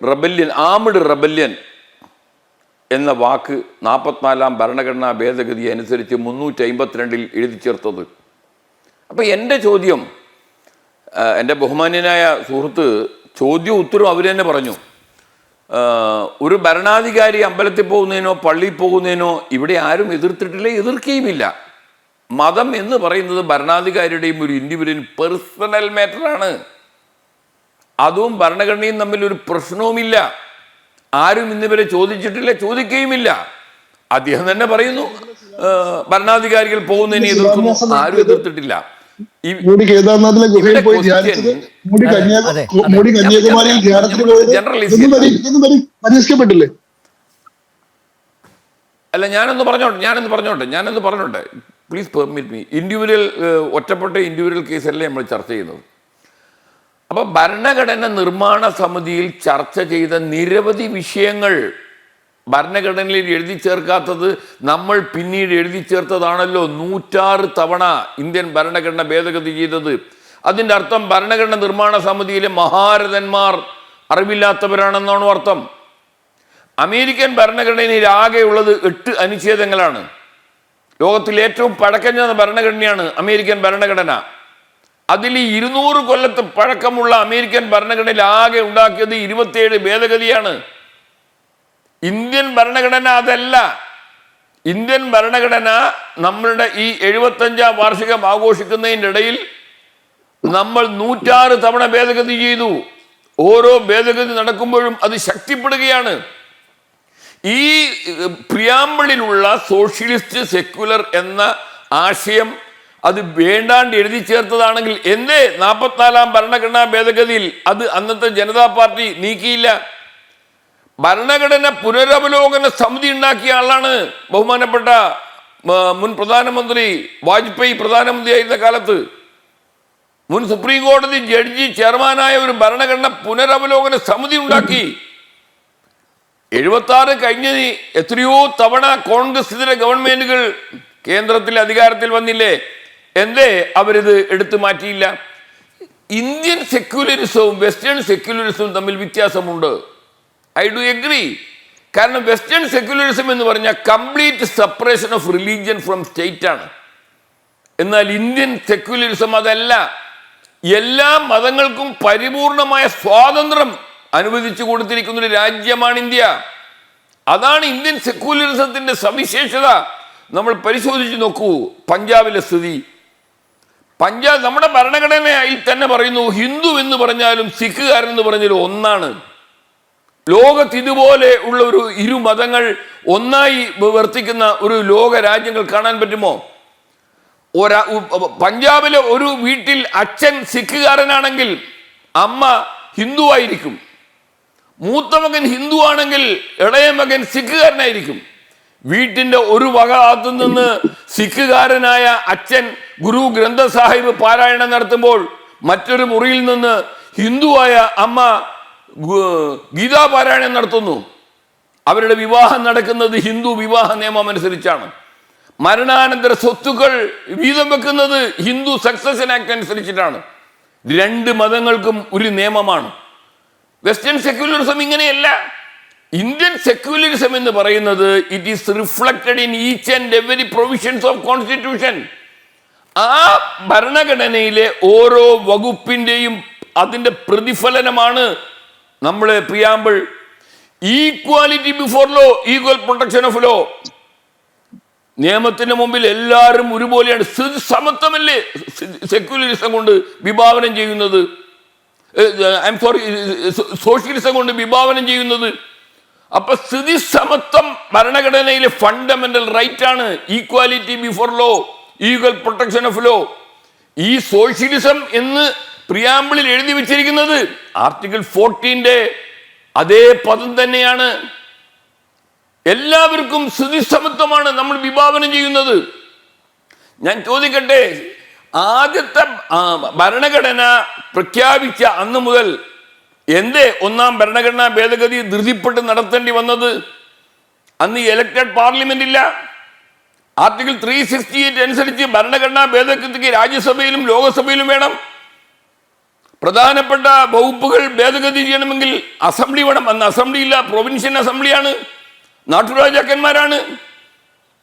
റബല്യൻ, ആംഡ് റബല്യൻ എന്ന വാക്ക് 44ാം ഭരണഘടനാ ഭേദഗതി അനുസരിച്ച് 352 എഴുതി ചേർത്തത്. അപ്പം എൻ്റെ ചോദ്യം, എൻ്റെ ബഹുമാന്യനായ സുഹൃത്ത് ചോദ്യവും ഉത്തരവും അവർ തന്നെ പറഞ്ഞു. ഒരു ഭരണാധികാരി അമ്പലത്തിൽ പോകുന്നതിനോ പള്ളിയിൽ പോകുന്നതിനോ ഇവിടെ ആരും എതിർത്തിട്ടില്ല, എതിർക്കുകയുമില്ല. മതം എന്ന് പറയുന്നത് ഭരണാധികാരിയുടെയും ഒരു ഇൻഡിവിജ്വൽ പേഴ്സണൽ മാറ്ററാണ്. അതും ഭരണഘടനയും തമ്മിൽ ഒരു പ്രശ്നവുമില്ല. ആരും ഇന്നുവരെ ചോദിച്ചിട്ടില്ല, ചോദിക്കുകയുമില്ല. അദ്ദേഹം തന്നെ പറയുന്നു ഭരണാധികാരികൾ പോകുന്നതിനെ എതിർക്കുന്നു, ആരും എതിർത്തിട്ടില്ല. മോഡി കേദാർനാഥിലെ ഗുഹയിൽ പോയി ധ്യാനിച്ചത്, മോഡി കന്യാകുമാരിയിൽ ധ്യാനത്തിന് പോയത് പരിഹസിക്കപ്പെട്ടില്ലേ? അല്ല, ഞാനൊന്ന് പറഞ്ഞോട്ടെ, പ്ലീസ് പെർമിറ്റ് മീ. ഇൻഡിവിജ്വൽ ഒറ്റപ്പെട്ട ഇൻഡിവിജ്വൽ കേസല്ലേ നമ്മൾ ചർച്ച ചെയ്യുന്നത്. അപ്പോൾ ഭരണഘടന നിർമ്മാണ സമിതിയിൽ ചർച്ച ചെയ്ത നിരവധി വിഷയങ്ങൾ ഭരണഘടനയിൽ എഴുതി ചേർക്കാത്തത് നമ്മൾ പിന്നീട് എഴുതി ചേർത്തതാണല്ലോ 106 തവണ ഇന്ത്യൻ ഭരണഘടന ഭേദഗതി ചെയ്തത്. അതിൻ്റെ അർത്ഥം ഭരണഘടന നിർമ്മാണ സമിതിയിലെ മഹാരഥന്മാർ അറിവില്ലാത്തവരാണെന്നാണ് അർത്ഥം. അമേരിക്കൻ ഭരണഘടനയിൽ ആകെയുള്ളത് 8 അനുച്ഛേദങ്ങളാണ്. ലോകത്തിലെ ഏറ്റവും പഴക്കം ചെന്ന ഭരണഘടനയാണ് അമേരിക്കൻ ഭരണഘടന. അതിൽ 200 കൊല്ലത്ത് പഴക്കമുള്ള അമേരിക്കൻ ഭരണഘടനയിൽ ആകെ ഉണ്ടാക്കിയത് 27 ഭേദഗതിയാണ്. ഇന്ത്യൻ ഭരണഘടന അതല്ല. ഇന്ത്യൻ ഭരണഘടന നമ്മളുടെ ഈ 75ാം വാർഷികം ആഘോഷിക്കുന്നതിൻ്റെ ഇടയിൽ നമ്മൾ 106 തവണ ഭേദഗതി ചെയ്തു. ഓരോ ഭേദഗതി നടക്കുമ്പോഴും അത് ശക്തിപ്പെടുകയാണ്. ഈ പ്രിയാമ്പിളിലുള്ള സോഷ്യലിസ്റ്റ് സെക്യുലർ എന്ന ആശയം അത് വേണ്ടാണ്ട് എഴുതി ചേർത്തതാണെങ്കിൽ എന്തേ 44-ാം ഭരണഘടനാ ഭേദഗതിയിൽ അത് അന്നത്തെ ജനതാ പാർട്ടി നീക്കിയില്ല? ഭരണഘടന പുനരവലോകന സമിതി ഉണ്ടാക്കിയ ആളാണ് ബഹുമാനപ്പെട്ട മുൻ പ്രധാനമന്ത്രി വാജ്പേയി പ്രധാനമന്ത്രിയായിരുന്ന കാലത്ത്. മുൻ സുപ്രീം കോടതി ജഡ്ജി ചെയർമാനായ ഒരു ഭരണഘടന പുനരവലോകന സമിതി ഉണ്ടാക്കി. 76 കഴിഞ്ഞ് എത്രയോ തവണ കോൺഗ്രസ് ഇതര ഗവൺമെന്റുകൾ കേന്ദ്രത്തിൽ അധികാരത്തിൽ വന്നില്ലേ? എന്തേ അവരിത് എടുത്തു മാറ്റിയില്ല? ഇന്ത്യൻ സെക്യുലറിസവും വെസ്റ്റേൺ സെക്യുലറിസവും തമ്മിൽ വ്യത്യാസമുണ്ട്. I do agree. കാരണം വെസ്റ്റേൺ സെക്യുലറിസം എന്ന് പറഞ്ഞാൽ complete separation of religion from state ആണ്. എന്നാൽ ഇന്ത്യൻ സെക്യുലറിസം അതല്ല. എല്ലാ മതങ്ങൾക്കും പരിപൂർണമായ സ്വാതന്ത്ര്യം അനുവദിച്ചു കൊടുത്തിരിക്കുന്ന ഒരു രാജ്യമാണ് ഇന്ത്യ. അതാണ് ഇന്ത്യൻ സെക്യുലറിസത്തിന്റെ സവിശേഷത. നമ്മൾ പരിശോധിച്ച് നോക്കൂ പഞ്ചാബിലെ സ്ഥിതി. പഞ്ചാബ് നമ്മുടെ ഭരണഘടനയിൽ തന്നെ പറയുന്നു, ഹിന്ദു എന്ന് പറഞ്ഞാലും സിഖുകാരൻ എന്ന് പറഞ്ഞാലും ഒന്നാണ്. ലോകത്ത് ഇതുപോലെ ഉള്ള ഒരു ഇരു മതങ്ങൾ ഒന്നായി വർത്തിക്കുന്ന ഒരു ലോക രാജ്യങ്ങൾ കാണാൻ പറ്റുമോ? പഞ്ചാബിലെ ഒരു വീട്ടിൽ അച്ഛൻ സിഖുകാരനാണെങ്കിൽ അമ്മ ഹിന്ദു ആയിരിക്കും. മൂത്ത മകൻ ഹിന്ദു ആണെങ്കിൽ ഇളയ മകൻ സിഖുകാരനായിരിക്കും. വീട്ടിന്റെ ഒരു ഭാഗത്തു നിന്ന് സിഖുകാരനായ അച്ഛൻ ഗുരു ഗ്രന്ഥ സാഹിബ് പാരായണം നടത്തുമ്പോൾ മറ്റൊരു മുറിയിൽ നിന്ന് ഹിന്ദുവായ അമ്മ ഗീതാ പാരായണം നടത്തുന്നു. അവരുടെ വിവാഹം നടക്കുന്നത് ഹിന്ദു വിവാഹ നിയമം അനുസരിച്ചാണ്. മരണാനന്തര സ്വത്തുക്കൾ വീതം വെക്കുന്നത് ഹിന്ദു സക്സഷൻ ആക്ട് അനുസരിച്ചിട്ടാണ്. രണ്ട് മതങ്ങൾക്കും ഒരു നിയമമാണ്. വെസ്റ്റേൺ സെക്യുലറിസം ഇങ്ങനെയല്ല. ഇന്ത്യൻ സെക്യുലറിസം എന്ന് പറയുന്നത് it is reflected in each and every provisions of constitution. ആ ഭരണഘടനയിലെ ഓരോ വകുപ്പിന്റെയും അതിന്റെ പ്രതിഫലനമാണ് നമ്മളെ preamble. Equality before law, equal protection of law. നിയമത്തിന് മുമ്പിൽ എല്ലാവരും ഒരുപോലെയാണ്. സമത്വമല്ലേ സെക്യുലറിസം കൊണ്ട് വിഭാവനം ചെയ്യുന്നത്? സോഷ്യലിസം കൊണ്ട് വിഭാവനം ചെയ്യുന്നത്. അപ്പൊ സ്ഥിതി സമത്വം ഭരണഘടനയിലെ ഫണ്ടമെന്റൽ റൈറ്റ് ആണ്. Equality before law, equal protection of law. ഈ സോഷ്യലിസം എന്ന് പ്രിയാമ്പിളിൽ എഴുതി വെച്ചിരിക്കുന്നത് ആർട്ടിക്കിൾ 14 അതേ പദം തന്നെയാണ്. എല്ലാവർക്കും സ്ഥിതി സമത്വമാണ് നമ്മൾ വിഭാവനം ചെയ്യുന്നത്. ഞാൻ ചോദിക്കട്ടെ, ആദ്യത്തെ ഭരണഘടന പ്രഖ്യാപിച്ച അന്ന് മുതൽ എന്തേ ഒന്നാം ഭരണഘടനാ ഭേദഗതി ധൃതിപ്പെട്ട് നടത്തേണ്ടി വന്നത്? അന്ന് എലക്റ്റഡ് പാർലമെന്റ് ഇല്ല. ആർട്ടിക്കിൾ 368 അനുസരിച്ച് ഭരണഘടനാ ഭേദഗതിക്ക് രാജ്യസഭയിലും ലോകസഭയിലും വേണം. പ്രധാനപ്പെട്ട വകുപ്പുകൾ ഭേദഗതി ചെയ്യണമെങ്കിൽ അസംബ്ലി വേണം. അന്ന് അസംബ്ലി ഇല്ല, പ്രൊവിൻഷ്യൻ അസംബ്ലിയാണ്, നാട്ടുരാജാക്കന്മാരാണ്.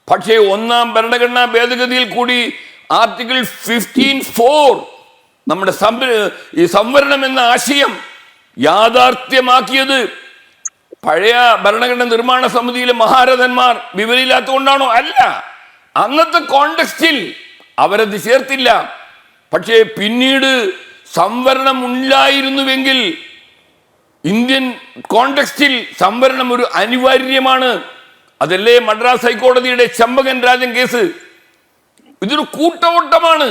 പക്ഷേ ഒന്നാം ഭരണഘടനാ ഭേദഗതിയിൽ കൂടി ആർട്ടിക്കിൾ 15(4) നമ്മുടെ ഈ സംവരണം എന്ന ആശയം യാഥാർത്ഥ്യമാക്കിയത് പഴയ ഭരണഘടന നിർമ്മാണ സമിതിയിലെ മഹാരഥന്മാർ വിവരമില്ലാത്തതുകൊണ്ടാണോ? അല്ല, അന്നത്തെ കോണ്ടെക്സ്റ്റിൽ അവരത് ചേർത്തില്ല. പക്ഷേ പിന്നീട് സംവരണം ഉണ്ടായിരുന്നുവെങ്കിൽ ഇന്ത്യൻ കോണ്ടെക്സ്റ്റിൽ സംവരണം ഒരു അനിവാര്യമാണ്. അതല്ലേ മദ്രാസ് ഹൈക്കോടതിയുടെ ചമ്പകൻ രാജൻ കേസ്. ഇതൊരു കൂട്ടവട്ടമാണ്.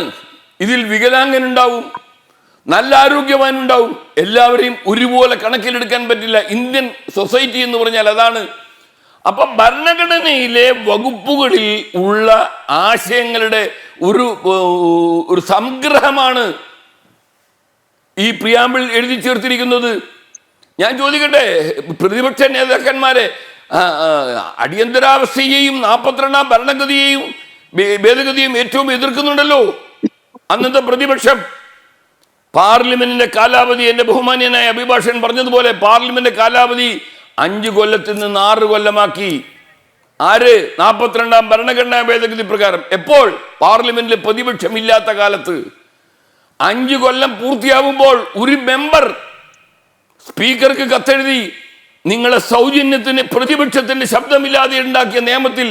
ഇതിൽ വികലാംഗനുണ്ടാവും, നല്ല ആരോഗ്യവാനുണ്ടാവും. എല്ലാവരെയും ഒരുപോലെ കണക്കിലെടുക്കാൻ പറ്റില്ല. ഇന്ത്യൻ സൊസൈറ്റി എന്ന് പറഞ്ഞാൽ അതാണ്. അപ്പൊ ഭരണഘടനയിലെ വകുപ്പുകളിൽ ഉള്ള ആശയങ്ങളുടെ ഒരു സംഗ്രഹമാണ് ഈ പ്രിയാമ്പിൾ എഴുതി ചേർത്തിരിക്കുന്നത്. ഞാൻ ചോദിക്കട്ടെ, പ്രതിപക്ഷ നേതാക്കന്മാരെ അടിയന്തരാവസ്ഥയെയും 42-ാം ഭേദഗതിയെയും ഏറ്റവും എതിർക്കുന്നുണ്ടല്ലോ അന്നത്തെ പ്രതിപക്ഷം. പാർലമെന്റിന്റെ കാലാവധി, എന്റെ ബഹുമാന്യനായ അഭിഭാഷകൻ പറഞ്ഞതുപോലെ, പാർലമെന്റ് കാലാവധി 5 കൊല്ലത്തിൽ നിന്ന് 6 കൊല്ലമാക്കി. ആര്? 42-ാം ഭരണഘടനാ ഭേദഗതി പ്രകാരം. എപ്പോൾ? പാർലമെന്റിൽ പ്രതിപക്ഷം ഇല്ലാത്ത കാലത്ത്. 5 കൊല്ലം പൂർത്തിയാവുമ്പോൾ ഒരു മെമ്പർ സ്പീക്കർക്ക് കത്തെഴുതി, നിങ്ങളെ സൗജന്യത്തിന് പ്രതിപക്ഷത്തിന്റെ ശബ്ദമില്ലാതെ ഉണ്ടാക്കിയ നിയമത്തിൽ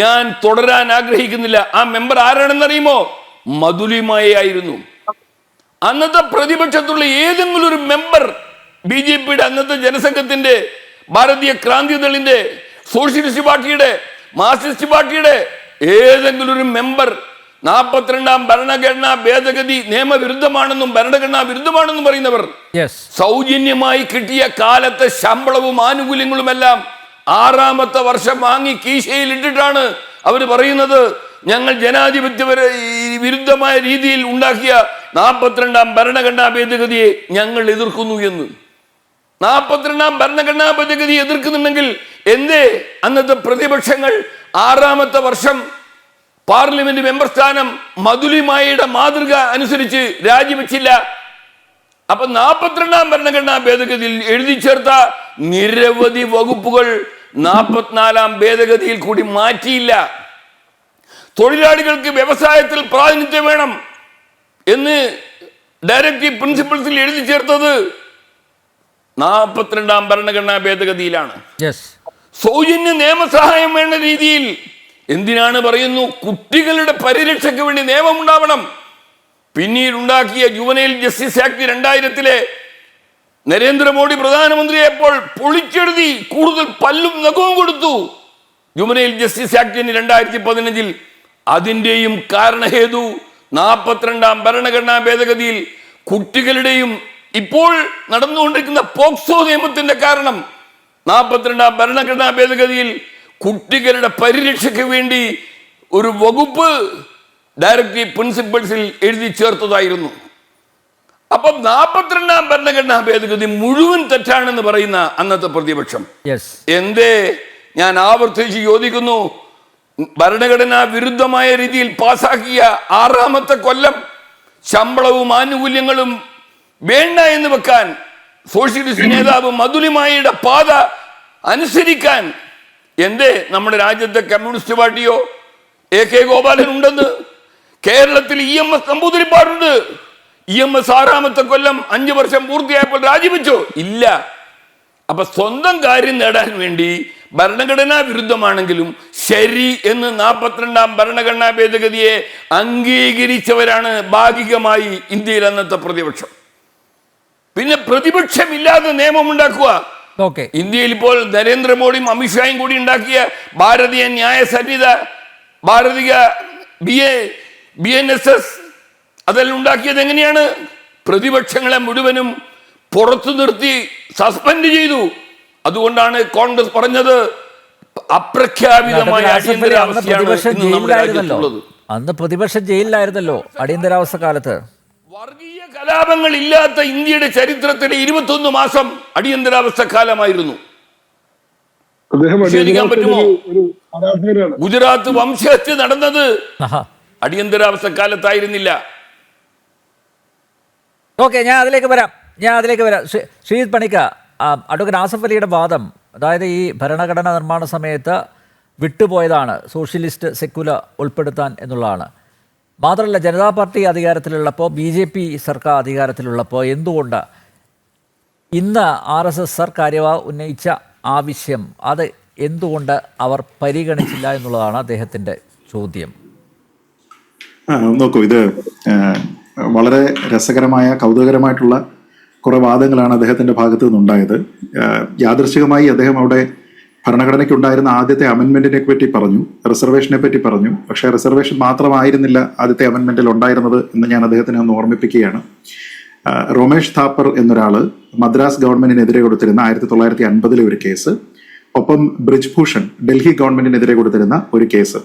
ഞാൻ തുടരാൻ ആഗ്രഹിക്കുന്നില്ല. ആ മെമ്പർ ആരാണെന്നറിയുമോ? മധുലിമയായിരുന്നു. അന്നത്തെ പ്രതിപക്ഷത്തുള്ള ഏതെങ്കിലും ഒരു മെമ്പർ BJP-യുടെ അന്നത്തെ ജനസംഘത്തിന്റെ, ഭാരതീയ ക്രാന്തിദളിന്റെ, സോഷ്യലിസ്റ്റ് പാർട്ടിയുടെ, മാർക്സിസ്റ്റ് പാർട്ടിയുടെ ഏതെങ്കിലും ഒരു മെമ്പർ 42-ാം ഭരണഘടനാ ഭേദഗതി നിയമവിരുദ്ധമാണെന്നും ഭരണഘടനാ വിരുദ്ധമാണെന്നും പറയുന്നവർ സൗജന്യമായി കിട്ടിയ കാലത്തെ ശമ്പളവും ആനുകൂല്യങ്ങളുമെല്ലാം 6-ാമത്തെ വർഷം വാങ്ങി കീശയിൽ ഇട്ടിട്ടാണ് അവർ പറയുന്നത് ഞങ്ങൾ ജനാധിപത്യ വിരുദ്ധമായ രീതിയിൽ ഉണ്ടാക്കിയ 42-ാം ഭരണഘടനാ ഭേദഗതിയെ ഞങ്ങൾ എതിർക്കുന്നു എന്ന്. 42-ാം ഭരണഘടനാ ഭേദഗതി എതിർക്കുന്നുണ്ടെങ്കിൽ എന്തേ അന്നത്തെ പ്രതിപക്ഷങ്ങൾ 6-ാമത്തെ വർഷം പാർലമെന്റ് മെമ്പർ സ്ഥാനം മധുലിമായിയുടെ മാതൃക അനുസരിച്ച് രാജിവെച്ചില്ല? അപ്പൊ 42-ാം ഭരണഘടനാ ഭേദഗതിയിൽ എഴുതി ചേർത്ത നിരവധി വകുപ്പുകൾ 44-ാം ഭേദഗതിയിൽ കൂടി മാറ്റിയില്ല. തൊഴിലാളികൾക്ക് വ്യവസായത്തിൽ പ്രാതിനിധ്യം വേണം എന്ന് ഡയറക്റ്റീവ് പ്രിൻസിപ്പിൾസിൽ എഴുതി ചേർത്തത് 42-ാം ഭരണഘടനാ ഭേദഗതിയിലാണ്. സൗജന്യ നിയമസഹായം വേണ്ട രീതിയിൽ എന്തിനാണ് പറയുന്നു? കുട്ടികളുടെ പരിരക്ഷയ്ക്ക് വേണ്ടി നിയമം ഉണ്ടാവണം. പിന്നീട് ഉണ്ടാക്കിയ ജുവനൈൽ ജസ്റ്റിസ് ആക്ട് 2000-ലെ നരേന്ദ്രമോദി പ്രധാനമന്ത്രിയായപ്പോൾ പൊളിച്ചെഴുതി കൂടുതൽ പല്ലും നഖവും കൊടുത്തു ജുവനൈൽ ജസ്റ്റിസ് ആക്ടിന് 2015-ൽ. അതിൻ്റെയും കാരണഹേതു 42-ാം ഭരണഘടനാ ഭേദഗതിയിൽ കുട്ടികളുടെയും ഇപ്പോൾ നടന്നുകൊണ്ടിരിക്കുന്ന പോക്സോ നിയമത്തിന്റെ കാരണം 42-ാം ഭരണഘടനാ ഭേദഗതിയിൽ കുട്ടികളുടെ പരിരക്ഷയ്ക്ക് വേണ്ടി ഒരു വകുപ്പ് ഡയറക്റ്റീവ് പ്രിൻസിപ്പിൾസിൽ എഴുതി ചേർത്തതായിരുന്നു. അപ്പം 42-ാം ഭരണഘടനാ ഭേദഗതി മുഴുവൻ തെറ്റാണെന്ന് പറയുന്ന അന്നത്തെ പ്രതിപക്ഷം എന്തേ? ഞാൻ ആവർത്തിച്ച് ചോദിക്കുന്നു. ഭരണഘടനാ വിരുദ്ധമായ രീതിയിൽ പാസാക്കിയ 6-ാമത്തെ കൊല്ലം ശമ്പളവും ആനുകൂല്യങ്ങളും വേണ്ട എന്ന് വെക്കാൻ സോഷ്യലിസ്റ്റ് നേതാവ് മധുലിമായിയുടെ പാത അനുസരിക്കാൻ എന്തേ നമ്മുടെ രാജ്യത്തെ കമ്മ്യൂണിസ്റ്റ് പാർട്ടിയോ AK ഗോപാലൻ ഉണ്ടെന്ന്? കേരളത്തിൽ EMS നമ്പൂതിരിപ്പാടുണ്ട്. EMS 6-ാമത്തെ കൊല്ലം 5 വർഷം പൂർത്തിയായപ്പോൾ രാജിവെച്ചോ? ഇല്ല. അപ്പൊ സ്വന്തം കാര്യം നേടാൻ വേണ്ടി ഭരണഘടനാ വിരുദ്ധമാണെങ്കിലും ശരി എന്ന് 42-ാം ഭരണഘടനാ ഭേദഗതിയെ അംഗീകരിച്ചവരാണ് ഭാഗികമായി ഇന്ത്യയിൽ അന്നത്തെ പ്രതിപക്ഷം. പിന്നെ പ്രതിപക്ഷമില്ലാതെ നിയമം ഉണ്ടാക്കുക. ഇന്ത്യയിൽ ഇപ്പോൾ നരേന്ദ്രമോദിയും അമിത്ഷായും കൂടി ഉണ്ടാക്കിയ ഭാരതീയ ന്യായ സംഹിത, ഭാരതീയ BNSS അതെല്ലാം ഉണ്ടാക്കിയത് എങ്ങനെയാണ്? പ്രതിപക്ഷങ്ങളെ മുഴുവനും പുറത്തു നിർത്തി സസ്പെൻഡ് ചെയ്തു. അതുകൊണ്ടാണ് കോൺഗ്രസ് പറഞ്ഞത് അപ്രഖ്യാപിതമായ അടിയന്തരാവസ്ഥയാണ്. അന്ന് പ്രതിപക്ഷം ജയിലിലായിരുന്നല്ലോ അടിയന്തരാവസ്ഥ കാലത്ത്. വർഗീയ കലാപങ്ങൾ ഇല്ലാത്ത ഇന്ത്യയുടെ ചരിത്രത്തിലെ 21 മാസം അടിയന്തരാവസ്ഥ കാലമായിരുന്നു. പറ്റുമോ? ഗുജറാത്ത് വംശഹത്യ നടന്നത് അടിയന്തരാവസ്ഥ കാലത്തായിരുന്നില്ല. ഞാൻ അതിലേക്ക് വരാം. ശ്രീജിത് പണിക്ക, അഡ്വക്കേറ്റ് ആസഫ് അലിയുടെ വാദം, അതായത് ഈ ഭരണഘടനാ നിർമ്മാണ സമയത്ത് വിട്ടുപോയതാണ് സോഷ്യലിസ്റ്റ് സെക്കുലർ ഉൾപ്പെടുത്താൻ എന്നുള്ളതാണ്. മാത്രമല്ല, ജനതാ പാർട്ടി അധികാരത്തിലുള്ളപ്പോൾ, BJP സർക്കാർ അധികാരത്തിലുള്ളപ്പോൾ എന്തുകൊണ്ട് ഇന്ന് RSS സർക്കാർ ഉന്നയിച്ച ആവശ്യം അത് എന്തുകൊണ്ട് അവർ പരിഗണിച്ചില്ല എന്നുള്ളതാണ് അദ്ദേഹത്തിൻ്റെ ചോദ്യം. നോക്കൂ, ഇത് വളരെ രസകരമായ കൗതുകകരമായിട്ടുള്ള കുറേ വാദങ്ങളാണ് അദ്ദേഹത്തിൻ്റെ ഭാഗത്തു നിന്നുണ്ടായത്. യാദൃശ്ചികമായി അദ്ദേഹം അവിടെ ഭരണഘടനയ്ക്കുണ്ടായിരുന്ന ആദ്യത്തെ അമെൻമെന്റിനെ പറ്റി പറഞ്ഞു, റിസർവേഷനെ പറ്റി പറഞ്ഞു. പക്ഷേ റിസർവേഷൻ മാത്രമായിരുന്നില്ല ആദ്യത്തെ അമെൻമെന്റിൽ ഉണ്ടായിരുന്നത് എന്ന് ഞാൻ അദ്ദേഹത്തിനെ ഒന്ന് ഓർമ്മിപ്പിക്കുകയാണ്. രമേഷ് താപ്പർ എന്നൊരാൾ മദ്രാസ് ഗവൺമെന്റിനെതിരെ കൊടുത്തിരുന്ന 1950-ലെ ഒരു കേസ്, ഒപ്പം ബ്രിജ്ഭൂഷൺ ഡൽഹി ഗവൺമെന്റിനെതിരെ കൊടുത്തിരുന്ന ഒരു കേസ്,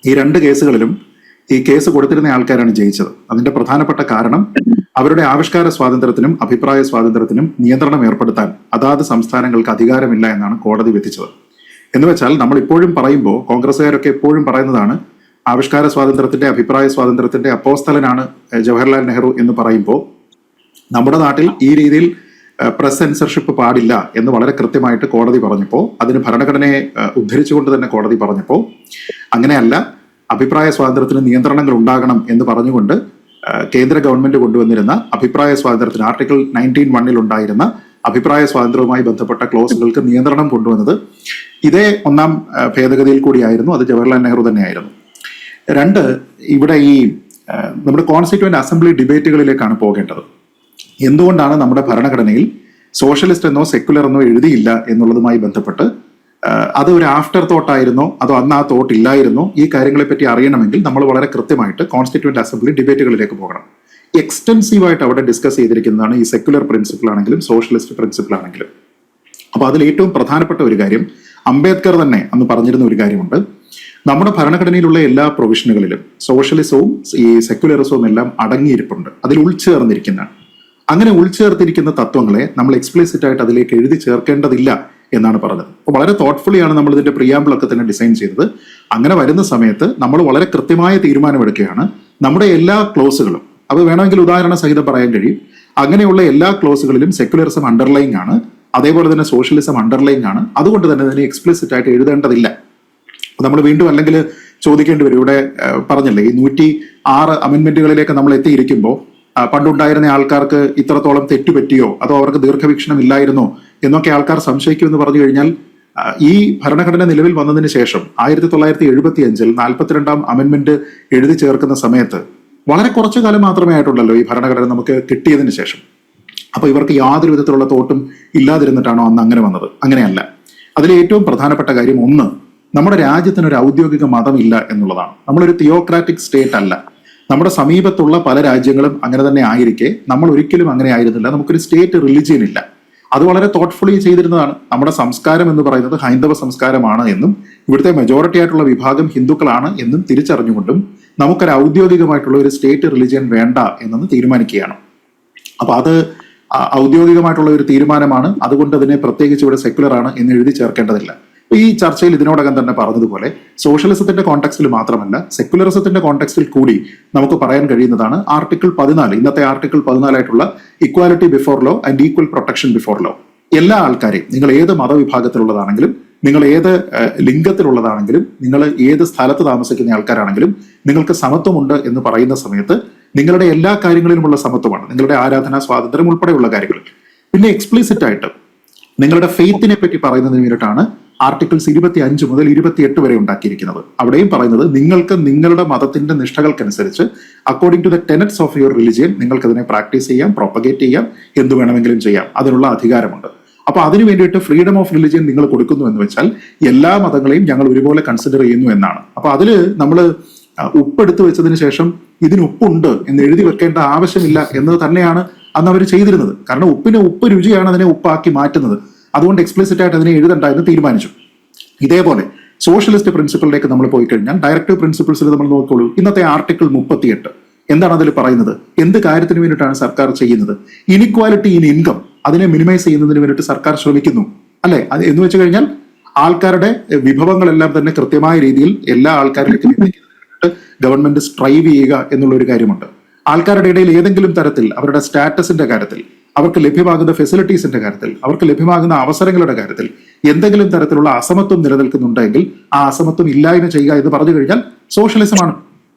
ഈ 2 കേസുകളിലും ഈ കേസ് കൊടുത്തിരുന്ന ആൾക്കാരാണ് ജയിച്ചത്. അതിന്റെ പ്രധാനപ്പെട്ട കാരണം അവരുടെ ആവിഷ്കാര സ്വാതന്ത്ര്യത്തിനും അഭിപ്രായ സ്വാതന്ത്ര്യത്തിനും നിയന്ത്രണം ഏർപ്പെടുത്താൻ അതാത് സംസ്ഥാനങ്ങൾക്ക് അധികാരമില്ല എന്നാണ് കോടതി വിധിച്ചത്. എന്ന് വെച്ചാൽ നമ്മൾ ഇപ്പോഴും പറയുമ്പോൾ, കോൺഗ്രസ്സുകാരൊക്കെ എപ്പോഴും പറയുന്നതാണ് ആവിഷ്കാര സ്വാതന്ത്ര്യത്തിന്റെ അഭിപ്രായ സ്വാതന്ത്ര്യത്തിന്റെ അപ്പോസ്തലനാണ് ജവഹർലാൽ നെഹ്റു എന്ന് പറയുമ്പോൾ, നമ്മുടെ നാട്ടിൽ ഈ രീതിയിൽ പ്രസ് സെൻസർഷിപ്പ് പാടില്ല എന്ന് വളരെ കൃത്യമായിട്ട് കോടതി പറഞ്ഞപ്പോൾ, അതിന് ഭരണഘടനയെ ഉദ്ധരിച്ചുകൊണ്ട് തന്നെ കോടതി പറഞ്ഞപ്പോൾ, അങ്ങനെയല്ല, അഭിപ്രായ സ്വാതന്ത്ര്യത്തിന് നിയന്ത്രണങ്ങൾ ഉണ്ടാകണം എന്ന് പറഞ്ഞുകൊണ്ട് കേന്ദ്ര ഗവൺമെന്റ് കൊണ്ടുവന്നിരുന്ന അഭിപ്രായ സ്വാതന്ത്ര്യത്തിന് ആർട്ടിക്കിൾ 19(1) ഉണ്ടായിരുന്ന അഭിപ്രായ സ്വാതന്ത്ര്യവുമായി ബന്ധപ്പെട്ട ക്ലോസുകൾക്ക് നിയന്ത്രണം കൊണ്ടുവന്നത് ഇതേ 1-ാം ഭേദഗതിയിൽ കൂടിയായിരുന്നു. അത് ജവഹർലാൽ നെഹ്റു തന്നെയായിരുന്നു. 2, ഇവിടെ ഈ നമ്മുടെ കോൺസ്റ്റിറ്റ്യൂവന്റ് അസംബ്ലി ഡിബേറ്റുകളിലേക്കാണ് പോകേണ്ടത്. എന്തുകൊണ്ടാണ് നമ്മുടെ ഭരണഘടനയിൽ സോഷ്യലിസ്റ്റ് എന്നോ സെക്യുലർ എന്നോ എഴുതിയില്ല എന്നുള്ളതുമായി ബന്ധപ്പെട്ട് അത് ഒരു ആഫ്റ്റർ തോട്ടായിരുന്നോ അതോ അന്ന് ആ തോട്ട് ഇല്ലായിരുന്നോ, ഈ കാര്യങ്ങളെപ്പറ്റി അറിയണമെങ്കിൽ നമ്മൾ വളരെ കൃത്യമായിട്ട് കോൺസ്റ്റിറ്റ്യൂവന്റ് അസംബ്ലി ഡിബേറ്റുകളിലേക്ക് പോകണം. എക്സ്റ്റെൻസീവായിട്ട് അവിടെ ഡിസ്കസ് ചെയ്തിരിക്കുന്നതാണ് ഈ സെക്യുലർ പ്രിൻസിപ്പിൾ ആണെങ്കിലും സോഷ്യലിസ്റ്റ് പ്രിൻസിപ്പിൾ ആണെങ്കിലും. അപ്പോൾ അതിൽ ഏറ്റവും പ്രധാനപ്പെട്ട ഒരു കാര്യം അംബേദ്കർ തന്നെ അന്ന് പറഞ്ഞിരുന്ന ഒരു കാര്യമുണ്ട്. നമ്മുടെ ഭരണഘടനയിലുള്ള എല്ലാ പ്രൊവിഷനുകളിലും സോഷ്യലിസവും ഈ സെക്യുലറിസവും എല്ലാം അടങ്ങിയിരിപ്പുണ്ട്, അതിൽ ഉൾച്ചേർന്നിരിക്കുന്നതാണ്. അങ്ങനെ ഉൾച്ചേർത്തിരിക്കുന്ന തത്വങ്ങളെ നമ്മൾ എക്സ്പ്ലിസിറ്റ് ആയിട്ട് അതിലേക്ക് എഴുതി ചേർക്കേണ്ടതില്ല എന്നാണ് പറഞ്ഞത്. അപ്പോൾ വളരെ തോട്ട്ഫുള്ളി ആണ് നമ്മൾ ഇതിന്റെ പ്രിയാമ്പിളൊക്കെ തന്നെ ഡിസൈൻ ചെയ്തത്. അങ്ങനെ വരുന്ന സമയത്ത് നമ്മൾ വളരെ കൃത്യമായ തീരുമാനമെടുക്കുകയാണ്. നമ്മുടെ എല്ലാ ക്ലോസുകളും, അത് വേണമെങ്കിൽ ഉദാഹരണ സഹിതം പറയാൻ കഴിയും, അങ്ങനെയുള്ള എല്ലാ ക്ലോസുകളിലും സെക്യുലറിസം അണ്ടർലൈങ് ആണ്, അതേപോലെ തന്നെ സോഷ്യലിസം അണ്ടർലൈങ് ആണ്. അതുകൊണ്ട് തന്നെ അതിനെ എക്സ്പ്ലിസിറ്റ് ആയിട്ട് എഴുതേണ്ടതില്ല. നമ്മൾ വീണ്ടും അല്ലെങ്കിൽ ചോദിക്കേണ്ടി വരും, ഇവിടെ പറഞ്ഞില്ലേ ഈ 106 അമെന്റ്മെന്റുകളിലേക്ക് നമ്മൾ എത്തിയിരിക്കുമ്പോൾ പണ്ടുണ്ടായിരുന്ന ആൾക്കാർക്ക് ഇത്രത്തോളം തെറ്റുപറ്റിയോ അതോ അവർക്ക് ദീർഘവീക്ഷണം ഇല്ലായിരുന്നോ എന്നൊക്കെ ആൾക്കാർ സംശയിക്കുമെന്ന് പറഞ്ഞു കഴിഞ്ഞാൽ, ഈ ഭരണഘടന നിലവിൽ വന്നതിന് ശേഷം 1975 42ാം അമെന്റ്മെന്റ് എഴുതി ചേർക്കുന്ന സമയത്ത് വളരെ കുറച്ചു കാലം മാത്രമേ ആയിട്ടുള്ളല്ലോ ഈ ഭരണഘടന നമുക്ക് കിട്ടിയതിന് ശേഷം. അപ്പൊ ഇവർക്ക് യാതൊരു വിധത്തിലുള്ള തോട്ടും ഇല്ലാതിരുന്നിട്ടാണോ അന്ന് അങ്ങനെ വന്നത്? അങ്ങനെയല്ല. അതിലെ ഏറ്റവും പ്രധാനപ്പെട്ട കാര്യം ഒന്ന്, നമ്മുടെ രാജ്യത്തിന് ഒരു ഔദ്യോഗിക മതമില്ല എന്നുള്ളതാണ്. നമ്മളൊരു തിയോക്രാറ്റിക് സ്റ്റേറ്റ് അല്ല. നമ്മുടെ സമീപത്തുള്ള പല രാജ്യങ്ങളും അങ്ങനെ തന്നെ ആയിരിക്കെ നമ്മൾ ഒരിക്കലും അങ്ങനെ ആയിരുന്നില്ല. നമുക്കൊരു സ്റ്റേറ്റ് റിലിജിയൻ ഇല്ല. അത് വളരെ തോട്ട്ഫുള്ളി ചെയ്തിരുന്നതാണ്. നമ്മുടെ സംസ്കാരം എന്ന് പറയുന്നത് ഹൈന്ദവ സംസ്കാരമാണ് എന്നും ഇവിടുത്തെ മെജോറിറ്റി ആയിട്ടുള്ള വിഭാഗം ഹിന്ദുക്കളാണ് എന്നും തിരിച്ചറിഞ്ഞുകൊണ്ടും നമുക്കൊരു ഔദ്യോഗികമായിട്ടുള്ള ഒരു സ്റ്റേറ്റ് റിലിജിയൻ വേണ്ട എന്നൊന്ന് തീരുമാനിക്കുകയാണ്. അപ്പൊ അത് ഔദ്യോഗികമായിട്ടുള്ള ഒരു തീരുമാനമാണ്. അതുകൊണ്ട് അതിനെ പ്രത്യേകിച്ച് ഇവിടെ സെക്യുലർ ആണ് എന്ന് എഴുതി ചേർക്കേണ്ടതില്ല. ഈ ചർച്ചയിൽ ഇതിനോടകം തന്നെ പറഞ്ഞതുപോലെ സോഷ്യലിസത്തിന്റെ കോണ്ടെക്സ്റ്റിൽ മാത്രമല്ല സെക്യുലറിസത്തിന്റെ കോണ്ടെക്സ്റ്റിൽ കൂടി നമുക്ക് പറയാൻ കഴിയുന്നതാണ് ആർട്ടിക്കിൾ 14, ഇന്നത്തെ ആർട്ടിക്കിൾ 14 ആയിട്ടുള്ള equality before law and equal protection before law. എല്ലാ ആൾക്കാരെയും, നിങ്ങൾ ഏത് മതവിഭാഗത്തിലുള്ളതാണെങ്കിലും, നിങ്ങൾ ഏത് ലിംഗത്തിലുള്ളതാണെങ്കിലും, നിങ്ങൾ ഏത് സ്ഥലത്ത് താമസിക്കുന്ന ആൾക്കാരാണെങ്കിലും നിങ്ങൾക്ക് സമത്വമുണ്ട് എന്ന് പറയുന്ന സമയത്ത് നിങ്ങളുടെ എല്ലാ കാര്യങ്ങളിലുമുള്ള സമത്വമാണ്, നിങ്ങളുടെ ആരാധനാ സ്വാതന്ത്ര്യം ഉൾപ്പെടെയുള്ള കാര്യങ്ങൾ. പിന്നെ എക്സ്പ്ലിസിറ്റ് ആയിട്ട് നിങ്ങളുടെ ഫെയ്ത്തിനെ പറ്റി പറയുന്നതിന് വേണ്ടിയിട്ടാണ് ആർട്ടിക്കിൾസ് 25 മുതൽ 28 വരെ ഉണ്ടാക്കിയിരിക്കുന്നത്. അവിടെയും പറയുന്നത് നിങ്ങൾക്ക് നിങ്ങളുടെ മതത്തിന്റെ നിഷ്ഠകൾക്കനുസരിച്ച് according to the tenets of your religion നിങ്ങൾക്ക് അതിനെ പ്രാക്ടീസ് ചെയ്യാം, പ്രൊപ്പഗേറ്റ് ചെയ്യാം, എന്ത് വേണമെങ്കിലും ചെയ്യാം, അതിനുള്ള അധികാരമുണ്ട്. അപ്പൊ അതിനു വേണ്ടിയിട്ട് ഫ്രീഡം ഓഫ് റിലിജിയൻ നിങ്ങൾ കൊടുക്കുന്നു എന്ന് വെച്ചാൽ എല്ലാ മതങ്ങളെയും ഞങ്ങൾ ഒരുപോലെ കൺസിഡർ ചെയ്യുന്നു എന്നാണ്. അപ്പൊ അതില് നമ്മൾ ഉപ്പെടുത്തു വെച്ചതിന് ശേഷം ഇതിന് ഉപ്പുണ്ട് എന്ന് എഴുതി വെക്കേണ്ട ആവശ്യമില്ല എന്നത് തന്നെയാണ് അന്ന് അവർ ചെയ്തിരുന്നത്. കാരണം ഉപ്പിന് ഉപ്പ് രുചിയാണ് അതിനെ ഉപ്പാക്കി മാറ്റുന്നത്. അതുകൊണ്ട് എക്സ്പ്ലിസിറ്റ് ആയിട്ട് അതിനെ എഴുതണ്ട എന്ന് തീരുമാനിച്ചു. ഇതേപോലെ സോഷ്യലിസ്റ്റ് പ്രിൻസിപ്പിളിലേക്ക് നമ്മൾ പോയി കഴിഞ്ഞാൽ ഡയറക്റ്റീവ് പ്രിൻസിപ്പിൾസിൽ നമ്മൾ നോക്കിക്കോളൂ. ഇന്നത്തെ ആർട്ടിക്കിൾ 38 എന്താണ് അതിൽ പറയുന്നത്? എന്ത് കാര്യത്തിന് വേണ്ടിയിട്ടാണ് സർക്കാർ ചെയ്യുന്നത്? ഇനിക്വാലിറ്റി ഇൻ ഇൻകം അതിനെ മിനിമൈസ് ചെയ്യുന്നതിന് വേണ്ടിയിട്ട് സർക്കാർ ശ്രമിക്കുന്നു, അല്ലെ? അത് എന്ന് വെച്ച് കഴിഞ്ഞാൽ ആൾക്കാരുടെ വിഭവങ്ങളെല്ലാം തന്നെ കൃത്യമായ രീതിയിൽ എല്ലാ ആൾക്കാരിലേക്കും എത്തിക്കുന്നതിന് ഗവൺമെന്റ് സ്ട്രൈവ് ചെയ്യുക എന്നുള്ള ഒരു കാര്യമുണ്ട്. ആൾക്കാരുടെ ഇടയിൽ ഏതെങ്കിലും തരത്തിൽ അവരുടെ സ്റ്റാറ്റസിന്റെ കാര്യത്തിൽ, അവർക്ക് ലഭ്യമാകുന്ന ഫെസിലിറ്റീസിന്റെ കാര്യത്തിൽ, അവർക്ക് ലഭ്യമാകുന്ന അവസരങ്ങളുടെ കാര്യത്തിൽ എന്തെങ്കിലും തരത്തിലുള്ള അസമത്വം നിലനിൽക്കുന്നുണ്ടെങ്കിൽ ആ അസമത്വം ഇല്ലായ്മ ചെയ്യുക എന്ന് പറഞ്ഞു കഴിഞ്ഞാൽ സോഷ്യലിസമാണ്.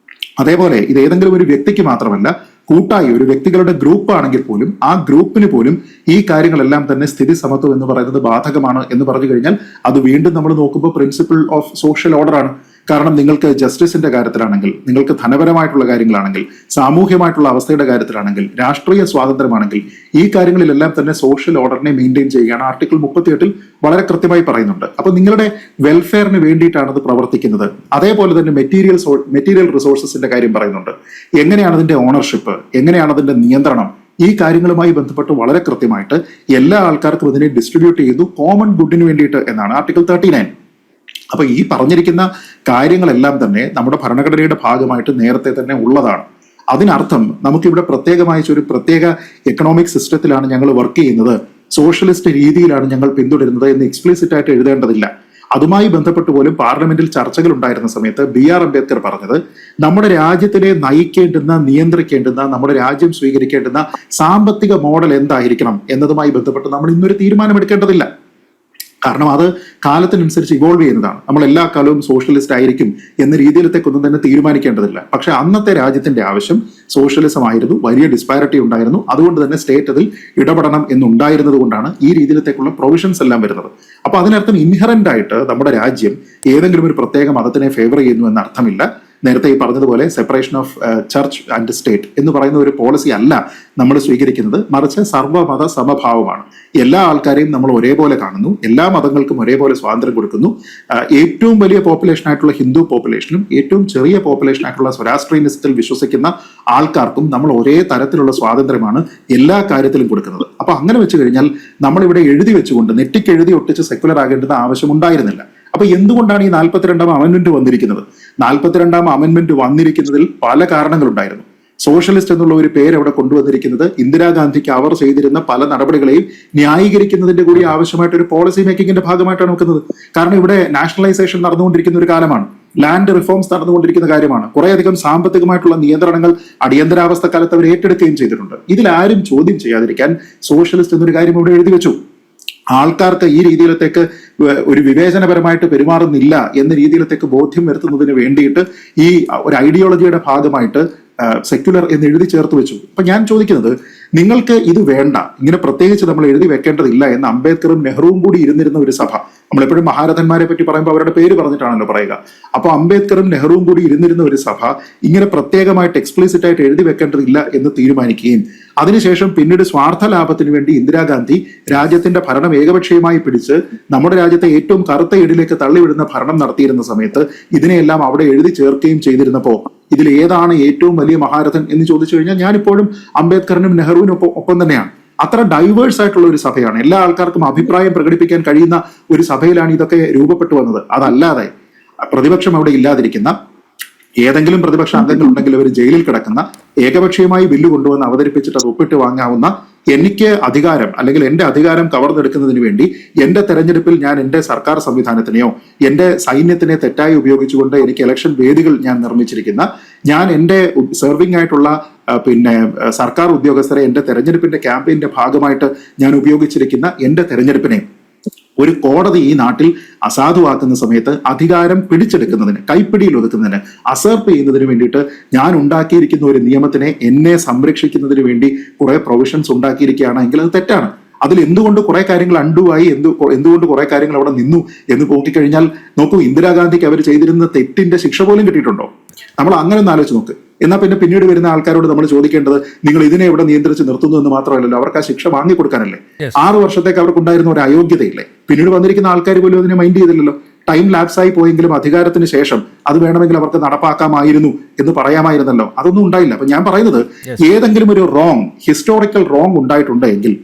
അതേപോലെ ഇത് ഏതെങ്കിലും ഒരു വ്യക്തിക്ക് മാത്രമല്ല, കൂട്ടായി ഒരു വ്യക്തികളുടെ ഗ്രൂപ്പ് ആണെങ്കിൽ പോലും ആ ഗ്രൂപ്പിന് പോലും ഈ കാര്യങ്ങളെല്ലാം തന്നെ സ്ഥിതി സമത്വം എന്ന് പറയുന്നത് ബാധകമാണ് എന്ന് പറഞ്ഞു കഴിഞ്ഞാൽ അത് വീണ്ടും നമ്മൾ നോക്കുമ്പോൾ പ്രിൻസിപ്പിൾ ഓഫ് സോഷ്യൽ ഓർഡർ ആണ്. കാരണം നിങ്ങൾക്ക് ജസ്റ്റിസിന്റെ കാര്യത്തിലാണെങ്കിൽ, നിങ്ങൾക്ക് ധനപരമായിട്ടുള്ള കാര്യങ്ങളാണെങ്കിൽ, സാമൂഹ്യമായിട്ടുള്ള അവസ്ഥയുടെ കാര്യത്തിലാണെങ്കിൽ, രാഷ്ട്രീയ സ്വാതന്ത്ര്യമാണെങ്കിൽ, ഈ കാര്യങ്ങളിലെല്ലാം തന്നെ സോഷ്യൽ ഓർഡറിനെ മെയിൻറ്റെയിൻ ചെയ്യുകയാണ് ആർട്ടിക്കിൾ 38 വളരെ പറയുന്നുണ്ട്. അപ്പൊ നിങ്ങളുടെ വെൽഫെയറിന് വേണ്ടിയിട്ടാണ് അത് പ്രവർത്തിക്കുന്നത്. അതേപോലെ തന്നെ മെറ്റീരിയൽ റിസോഴ്സസിന്റെ കാര്യം പറയുന്നുണ്ട്. എങ്ങനെയാണ് അതിന്റെ ഓണർഷിപ്പ്, എങ്ങനെയാണ് അതിന്റെ നിയന്ത്രണം, ഈ കാര്യങ്ങളുമായി ബന്ധപ്പെട്ട് വളരെ കൃത്യമായിട്ട് എല്ലാ ആൾക്കാർക്കും ഇതിനെ ഡിസ്ട്രിബ്യൂട്ട് ചെയ്യുന്നു കോമൺ ഗുഡിന് വേണ്ടിയിട്ട് എന്നാണ് ആർട്ടിക്കിൾ 39. അപ്പൊ ഈ പറഞ്ഞിരിക്കുന്ന കാര്യങ്ങളെല്ലാം തന്നെ നമ്മുടെ ഭരണഘടനയുടെ ഭാഗമായിട്ട് നേരത്തെ തന്നെ ഉള്ളതാണ്. അതിനർത്ഥം നമുക്കിവിടെ പ്രത്യേകമായി ഒരു പ്രത്യേക എക്കണോമിക് സിസ്റ്റത്തിലാണ് ഞങ്ങൾ വർക്ക് ചെയ്യുന്നത്, സോഷ്യലിസ്റ്റ് രീതിയിലാണ് ഞങ്ങൾ പിന്തുടരുന്നത് എന്ന് എക്സ്പ്ലിസിറ്റ് ആയിട്ട് എഴുതേണ്ടതില്ല. അതുമായി ബന്ധപ്പെട്ട് പോലും പാർലമെന്റിൽ ചർച്ചകൾ ഉണ്ടായിരുന്ന സമയത്ത് BR അംബേദ്കർ പറഞ്ഞത് നമ്മുടെ രാജ്യത്തിനെ നയിക്കേണ്ടുന്ന, നിയന്ത്രിക്കേണ്ടുന്ന, നമ്മുടെ രാജ്യം സ്വീകരിക്കേണ്ടുന്ന സാമ്പത്തിക മോഡൽ എന്തായിരിക്കണം എന്നതുമായി ബന്ധപ്പെട്ട് നമ്മൾ ഇന്നൊരു തീരുമാനമെടുക്കേണ്ടതില്ല. കാരണം അത് കാലത്തിനനുസരിച്ച് ഇവോൾവ് ചെയ്യുന്നതാണ്. നമ്മൾ എല്ലാ കാലവും സോഷ്യലിസ്റ്റ് ആയിരിക്കും എന്ന രീതിയിലത്തേക്കൊന്നും തന്നെ തീരുമാനിക്കേണ്ടതില്ല. പക്ഷെ അന്നത്തെ രാജ്യത്തിന്റെ ആവശ്യം സോഷ്യലിസം ആയിരുന്നു, വലിയ ഡിസ്പാരിറ്റി ഉണ്ടായിരുന്നു. അതുകൊണ്ട് തന്നെ സ്റ്റേറ്റ് അതിൽ ഇടപെടണം എന്നുണ്ടായിരുന്നത് കൊണ്ടാണ് ഈ രീതിയിലത്തേക്കുള്ള പ്രൊവിഷൻസ് എല്ലാം വരുന്നത്. അപ്പൊ അതിനർത്ഥം ഇൻഹറന്റ് ആയിട്ട് നമ്മുടെ രാജ്യം ഏതെങ്കിലും ഒരു പ്രത്യേക മതത്തിനെ ഫേവർ ചെയ്യുന്നു എന്ന അർത്ഥമില്ല. നേരത്തെ ഈ പറഞ്ഞതുപോലെ separation of church and state എന്ന് പറയുന്ന ഒരു പോളിസി അല്ല നമ്മൾ സ്വീകരിക്കുന്നത്, മറിച്ച് സർവ്വമത സമഭാവമാണ്. എല്ലാ ആൾക്കാരെയും നമ്മൾ ഒരേപോലെ കാണുന്നു, എല്ലാ മതങ്ങൾക്കും ഒരേപോലെ സ്വാതന്ത്ര്യം കൊടുക്കുന്നു. ഏറ്റവും വലിയ പോപ്പുലേഷൻ ആയിട്ടുള്ള ഹിന്ദു പോപ്പുലേഷനും ഏറ്റവും ചെറിയ പോപ്പുലേഷൻ ആയിട്ടുള്ള സ്വരാഷ്ട്രീയനിസത്തിൽ വിശ്വസിക്കുന്ന ആൾക്കാർക്കും നമ്മൾ ഒരേ തരത്തിലുള്ള സ്വാതന്ത്ര്യമാണ് എല്ലാ കാര്യത്തിലും കൊടുക്കുന്നത്. അപ്പൊ അങ്ങനെ വെച്ച് കഴിഞ്ഞാൽ നമ്മളിവിടെ എഴുതി വെച്ചുകൊണ്ട് നെറ്റിക്ക് എഴുതി ഒട്ടിച്ച് സെക്കുലർ ആകേണ്ടത് ആവശ്യമുണ്ടായിരുന്നില്ല. അപ്പൊ എന്തുകൊണ്ടാണ് ഈ 42ാം അമെന്റ്മെന്റ് വന്നിരിക്കുന്നത്? 42ാം അമെന്റ്മെന്റ് വന്നിരിക്കുന്നതിൽ പല കാരണങ്ങളുണ്ടായിരുന്നു. സോഷ്യലിസ്റ്റ് എന്നുള്ള ഒരു പേര് അവിടെ കൊണ്ടുവന്നിരിക്കുന്നത് ഇന്ദിരാഗാന്ധിക്ക് അവർ ചെയ്തിരുന്ന പല നടപടികളെയും ന്യായീകരിക്കുന്നതിന്റെ കൂടി ആവശ്യമായിട്ട് ഒരു പോളിസി മേക്കിങ്ങിന്റെ ഭാഗമായിട്ടാണ് വെക്കുന്നത്. കാരണം ഇവിടെ നാഷണലൈസേഷൻ നടന്നുകൊണ്ടിരിക്കുന്ന ഒരു കാലമാണ്, ലാൻഡ് റിഫോംസ് നടന്നുകൊണ്ടിരിക്കുന്ന കാര്യമാണ്, കുറേയധികം സാമ്പത്തികമായിട്ടുള്ള നിയന്ത്രണങ്ങൾ അടിയന്തരാവസ്ഥ കാലത്ത് അവർ ഏറ്റെടുക്കുകയും ചെയ്തിട്ടുണ്ട്. ഇതിലാരും ചോദ്യം ചെയ്യാതിരിക്കാൻ സോഷ്യലിസ്റ്റ് എന്നൊരു കാര്യം ഇവിടെ എഴുതി വെച്ചു. ആൾക്കാർക്ക് ഈ രീതിയിലത്തേക്ക് ഒരു വിവേചനപരമായിട്ട് പെരുമാറുന്നില്ല എന്ന രീതിയിലത്തേക്ക് ബോധ്യം വരുത്തുന്നതിന് വേണ്ടിയിട്ട് ഈ ഒരു ഐഡിയോളജിയുടെ ഭാഗമായിട്ട് സെക്യുലർ എന്ന് എഴുതി ചേർത്ത് വെച്ചു. അപ്പൊ ഞാൻ ചോദിക്കുന്നത്, നിങ്ങൾക്ക് ഇത് വേണ്ട, ഇങ്ങനെ പ്രത്യേകിച്ച് നമ്മൾ എഴുതി വെക്കേണ്ടതില്ല എന്ന് അംബേദ്കറും നെഹ്റുവും കൂടി ഇരുന്നിരുന്ന ഒരു സഭ, നമ്മളെപ്പോഴും മഹാരഥന്മാരെ പറ്റി പറയുമ്പോൾ അവരുടെ പേര് പറഞ്ഞിട്ടാണല്ലോ പറയുക. അപ്പൊ അംബേദ്കറും നെഹ്റുവും കൂടി ഇരുന്നിരുന്ന ഒരു സഭ ഇങ്ങനെ പ്രത്യേകമായിട്ട് എക്സ്പ്ലിസിറ്റ് ആയിട്ട് എഴുതി വെക്കേണ്ടതില്ല എന്ന് തീരുമാനിക്കുകയും അതിനുശേഷം പിന്നീട് സ്വാർത്ഥ ലാഭത്തിന് വേണ്ടി ഇന്ദിരാഗാന്ധി രാജ്യത്തിന്റെ ഭരണം ഏകപക്ഷീയമായി പിടിച്ച് നമ്മുടെ രാജ്യത്തെ ഏറ്റവും കറുത്ത ഇടിലേക്ക് തള്ളിവിടുന്ന ഭരണം നടത്തിയിരുന്ന സമയത്ത് ഇതിനെയെല്ലാം അവിടെ എഴുതി ചേർക്കുകയും ചെയ്തിരുന്നപ്പോ ഇതിൽ ഏതാണ് ഏറ്റവും വലിയ മഹാരഥൻ എന്ന് ചോദിച്ചു കഴിഞ്ഞാൽ ഞാനിപ്പോഴും അംബേദ്കറിനും നെഹ്റുവിനും ഒപ്പം തന്നെയാണ്. അത്ര ഡൈവേഴ്സ് ആയിട്ടുള്ള ഒരു സഭയാണ്, എല്ലാ ആൾക്കാർക്കും അഭിപ്രായം പ്രകടിപ്പിക്കാൻ കഴിയുന്ന ഒരു സഭയിലാണ് ഇതൊക്കെ രൂപപ്പെട്ടു വന്നത്. അതല്ലാതെ പ്രതിപക്ഷം അവിടെ ഇല്ലാതിരിക്കുന്ന ഏതെങ്കിലും പ്രതിപക്ഷ അംഗങ്ങൾ ഉണ്ടെങ്കിൽ അവർ ജയിലിൽ കിടക്കുന്ന, ഏകപക്ഷീയമായി ബില്ല് കൊണ്ടുവന്ന് അവതരിപ്പിച്ചിട്ട് അത് ഒപ്പിട്ട് വാങ്ങാവുന്ന, എനിക്ക് അധികാരം അല്ലെങ്കിൽ എന്റെ അധികാരം കവർന്നെടുക്കുന്നതിന് വേണ്ടി എന്റെ തെരഞ്ഞെടുപ്പിൽ ഞാൻ എന്റെ സർക്കാർ സംവിധാനത്തിനെയോ എന്റെ സൈന്യത്തിനെ തെറ്റായി ഉപയോഗിച്ചുകൊണ്ട് എനിക്ക് ഇലക്ഷൻ വേദികൾ ഞാൻ നിർമ്മിച്ചിരിക്കുന്ന, ഞാൻ എന്റെ സെർവിംഗ് ആയിട്ടുള്ള സർക്കാർ ഉദ്യോഗസ്ഥരെ എന്റെ തെരഞ്ഞെടുപ്പിന്റെ ക്യാമ്പയിന്റെ ഭാഗമായിട്ട് ഞാൻ ഉപയോഗിച്ചിരിക്കുന്ന എന്റെ തെരഞ്ഞെടുപ്പിനെ ഒരു കോടതി ഈ നാട്ടിൽ അസാധുവാക്കുന്ന സമയത്ത് അധികാരം പിടിച്ചെടുക്കുന്നതിന്, കൈപ്പിടിയിൽ ഒതുക്കുന്നതിന്, അസേർപ്പ് ചെയ്യുന്നതിന് വേണ്ടിയിട്ട് ഞാൻ ഉണ്ടാക്കിയിരിക്കുന്ന ഒരു നിയമത്തിനെ എന്നെ സംരക്ഷിക്കുന്നതിന് വേണ്ടി കുറെ പ്രൊവിഷൻസ് ഉണ്ടാക്കിയിരിക്കുകയാണെങ്കിൽ അത് തെറ്റാണ്. അതിൽ എന്തുകൊണ്ട് കുറെ കാര്യങ്ങൾ അണ്ടുവായി, എന്തുകൊണ്ട് കുറെ കാര്യങ്ങൾ അവിടെ നിന്നു എന്ന് നോക്കിക്കഴിഞ്ഞാൽ നോക്കൂ, ഇന്ദിരാഗാന്ധിക്ക് അവർ ചെയ്തിരുന്ന തെറ്റിന്റെ ശിക്ഷ പോലും കിട്ടിയിട്ടുണ്ടോ? നമ്മൾ അങ്ങനെ ഒന്ന് ആലോചിച്ച് നോക്ക്. എന്നാൽ പിന്നീട് വരുന്ന ആൾക്കാരോട് നമ്മൾ ചോദിക്കേണ്ടത്, നിങ്ങൾ ഇതിനെ ഇവിടെ നിയന്ത്രിച്ച് നിർത്തുന്നു എന്ന് മാത്രമല്ലല്ലോ, അവർക്ക് ആ ശിക്ഷ വാങ്ങിക്കൊടുക്കാനല്ലേ? 6 വർഷത്തേക്ക് അവർക്കുണ്ടായിരുന്ന ഒരു അയോഗ്യതയില്ലേ? പിന്നീട് വന്നിരിക്കുന്ന ആൾക്കാർ പോലും അതിനെ മൈൻഡ് ചെയ്തില്ലല്ലോ. ടൈം ലാപ്സായി പോയെങ്കിലും അധികാരത്തിന് ശേഷം അത് വേണമെങ്കിൽ അവർക്ക് നടപ്പാക്കാമായിരുന്നു എന്ന് പറയാമായിരുന്നല്ലോ. അതൊന്നും ഉണ്ടായില്ല. അപ്പൊ ഞാൻ പറയുന്നത്, ഏതെങ്കിലും ഒരു റോങ്, ഹിസ്റ്റോറിക്കൽ റോങ് ഉണ്ടായിട്ടുണ്ടെങ്കിൽ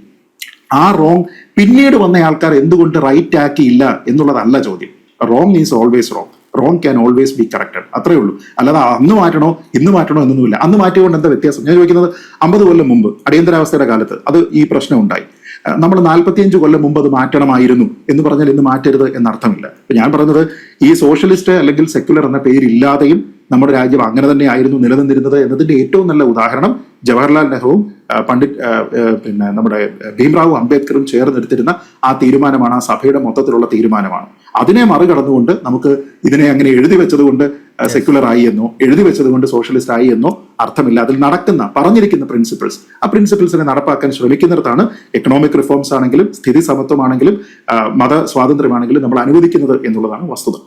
ആ റോങ് പിന്നീട് വന്ന ആൾക്കാർ എന്തുകൊണ്ട് റൈറ്റ് ആക്കിയില്ല എന്നുള്ളതല്ല ചോദ്യം. Wrong is always wrong, wrong can always be corrected, അത്രേ ഉള്ളൂ. അല്ലാതെ അന്ന് മാറ്റണോ ഇന്ന് മാറ്റണോ എന്നൊന്നുമില്ല. അന്ന് മാറ്റിയതുകൊണ്ട് എന്താ വ്യത്യാസം? ഞാൻ ചോദിക്കുന്നത്, 50 കൊല്ലം മുമ്പ് അടിയന്തരാവസ്ഥയുടെ കാലത്ത് അത് ഈ പ്രശ്നം ഉണ്ടായി. നമ്മൾ 45 കൊല്ലം മുമ്പ് അത് മാറ്റണമായിരുന്നു എന്ന് പറഞ്ഞാൽ ഇന്ന് മാറ്റരുത് എന്നർത്ഥമില്ല. ഞാൻ പറയുന്നത്, ഈ സോഷ്യലിസ്റ്റ് അല്ലെങ്കിൽ സെക്യുലർ എന്ന പേരില്ലാതെയും നമ്മുടെ രാജ്യം അങ്ങനെ തന്നെ ആയിരുന്നു നിലനിന്നിരുന്നത് എന്നതിന്റെ ഏറ്റവും നല്ല ഉദാഹരണം ജവഹർലാൽ നെഹ്റുവും നമ്മുടെ ഭീംറാവു അംബേദ്കറും ചേർന്നെടുത്തിരുന്ന ആ തീരുമാനമാണ്, ആ സഭയുടെ മൊത്തത്തിലുള്ള തീരുമാനമാണ്. അതിനെ മറികടന്നുകൊണ്ട് നമുക്ക് ഇതിനെ അങ്ങനെ എഴുതി വെച്ചത് കൊണ്ട് സെക്യുലർ ആയി എന്നോ എഴുതി വെച്ചത് കൊണ്ട് സോഷ്യലിസ്റ്റ് ആയി എന്നോ അർത്ഥമില്ല. അതിൽ നടക്കുന്ന പറഞ്ഞിരിക്കുന്ന പ്രിൻസിപ്പിൾസ്, ആ പ്രിൻസിപ്പിൾസിനെ നടപ്പാക്കാൻ ശ്രമിക്കുന്നിടത്താണ് എക്കണോമിക് റിഫോംസ് ആണെങ്കിലും സ്ഥിതി സമത്വമാണെങ്കിലും മത സ്വാതന്ത്ര്യമാണെങ്കിലും നമ്മൾ അനുവദിക്കുന്നത് എന്നുള്ളതാണ് വസ്തുത.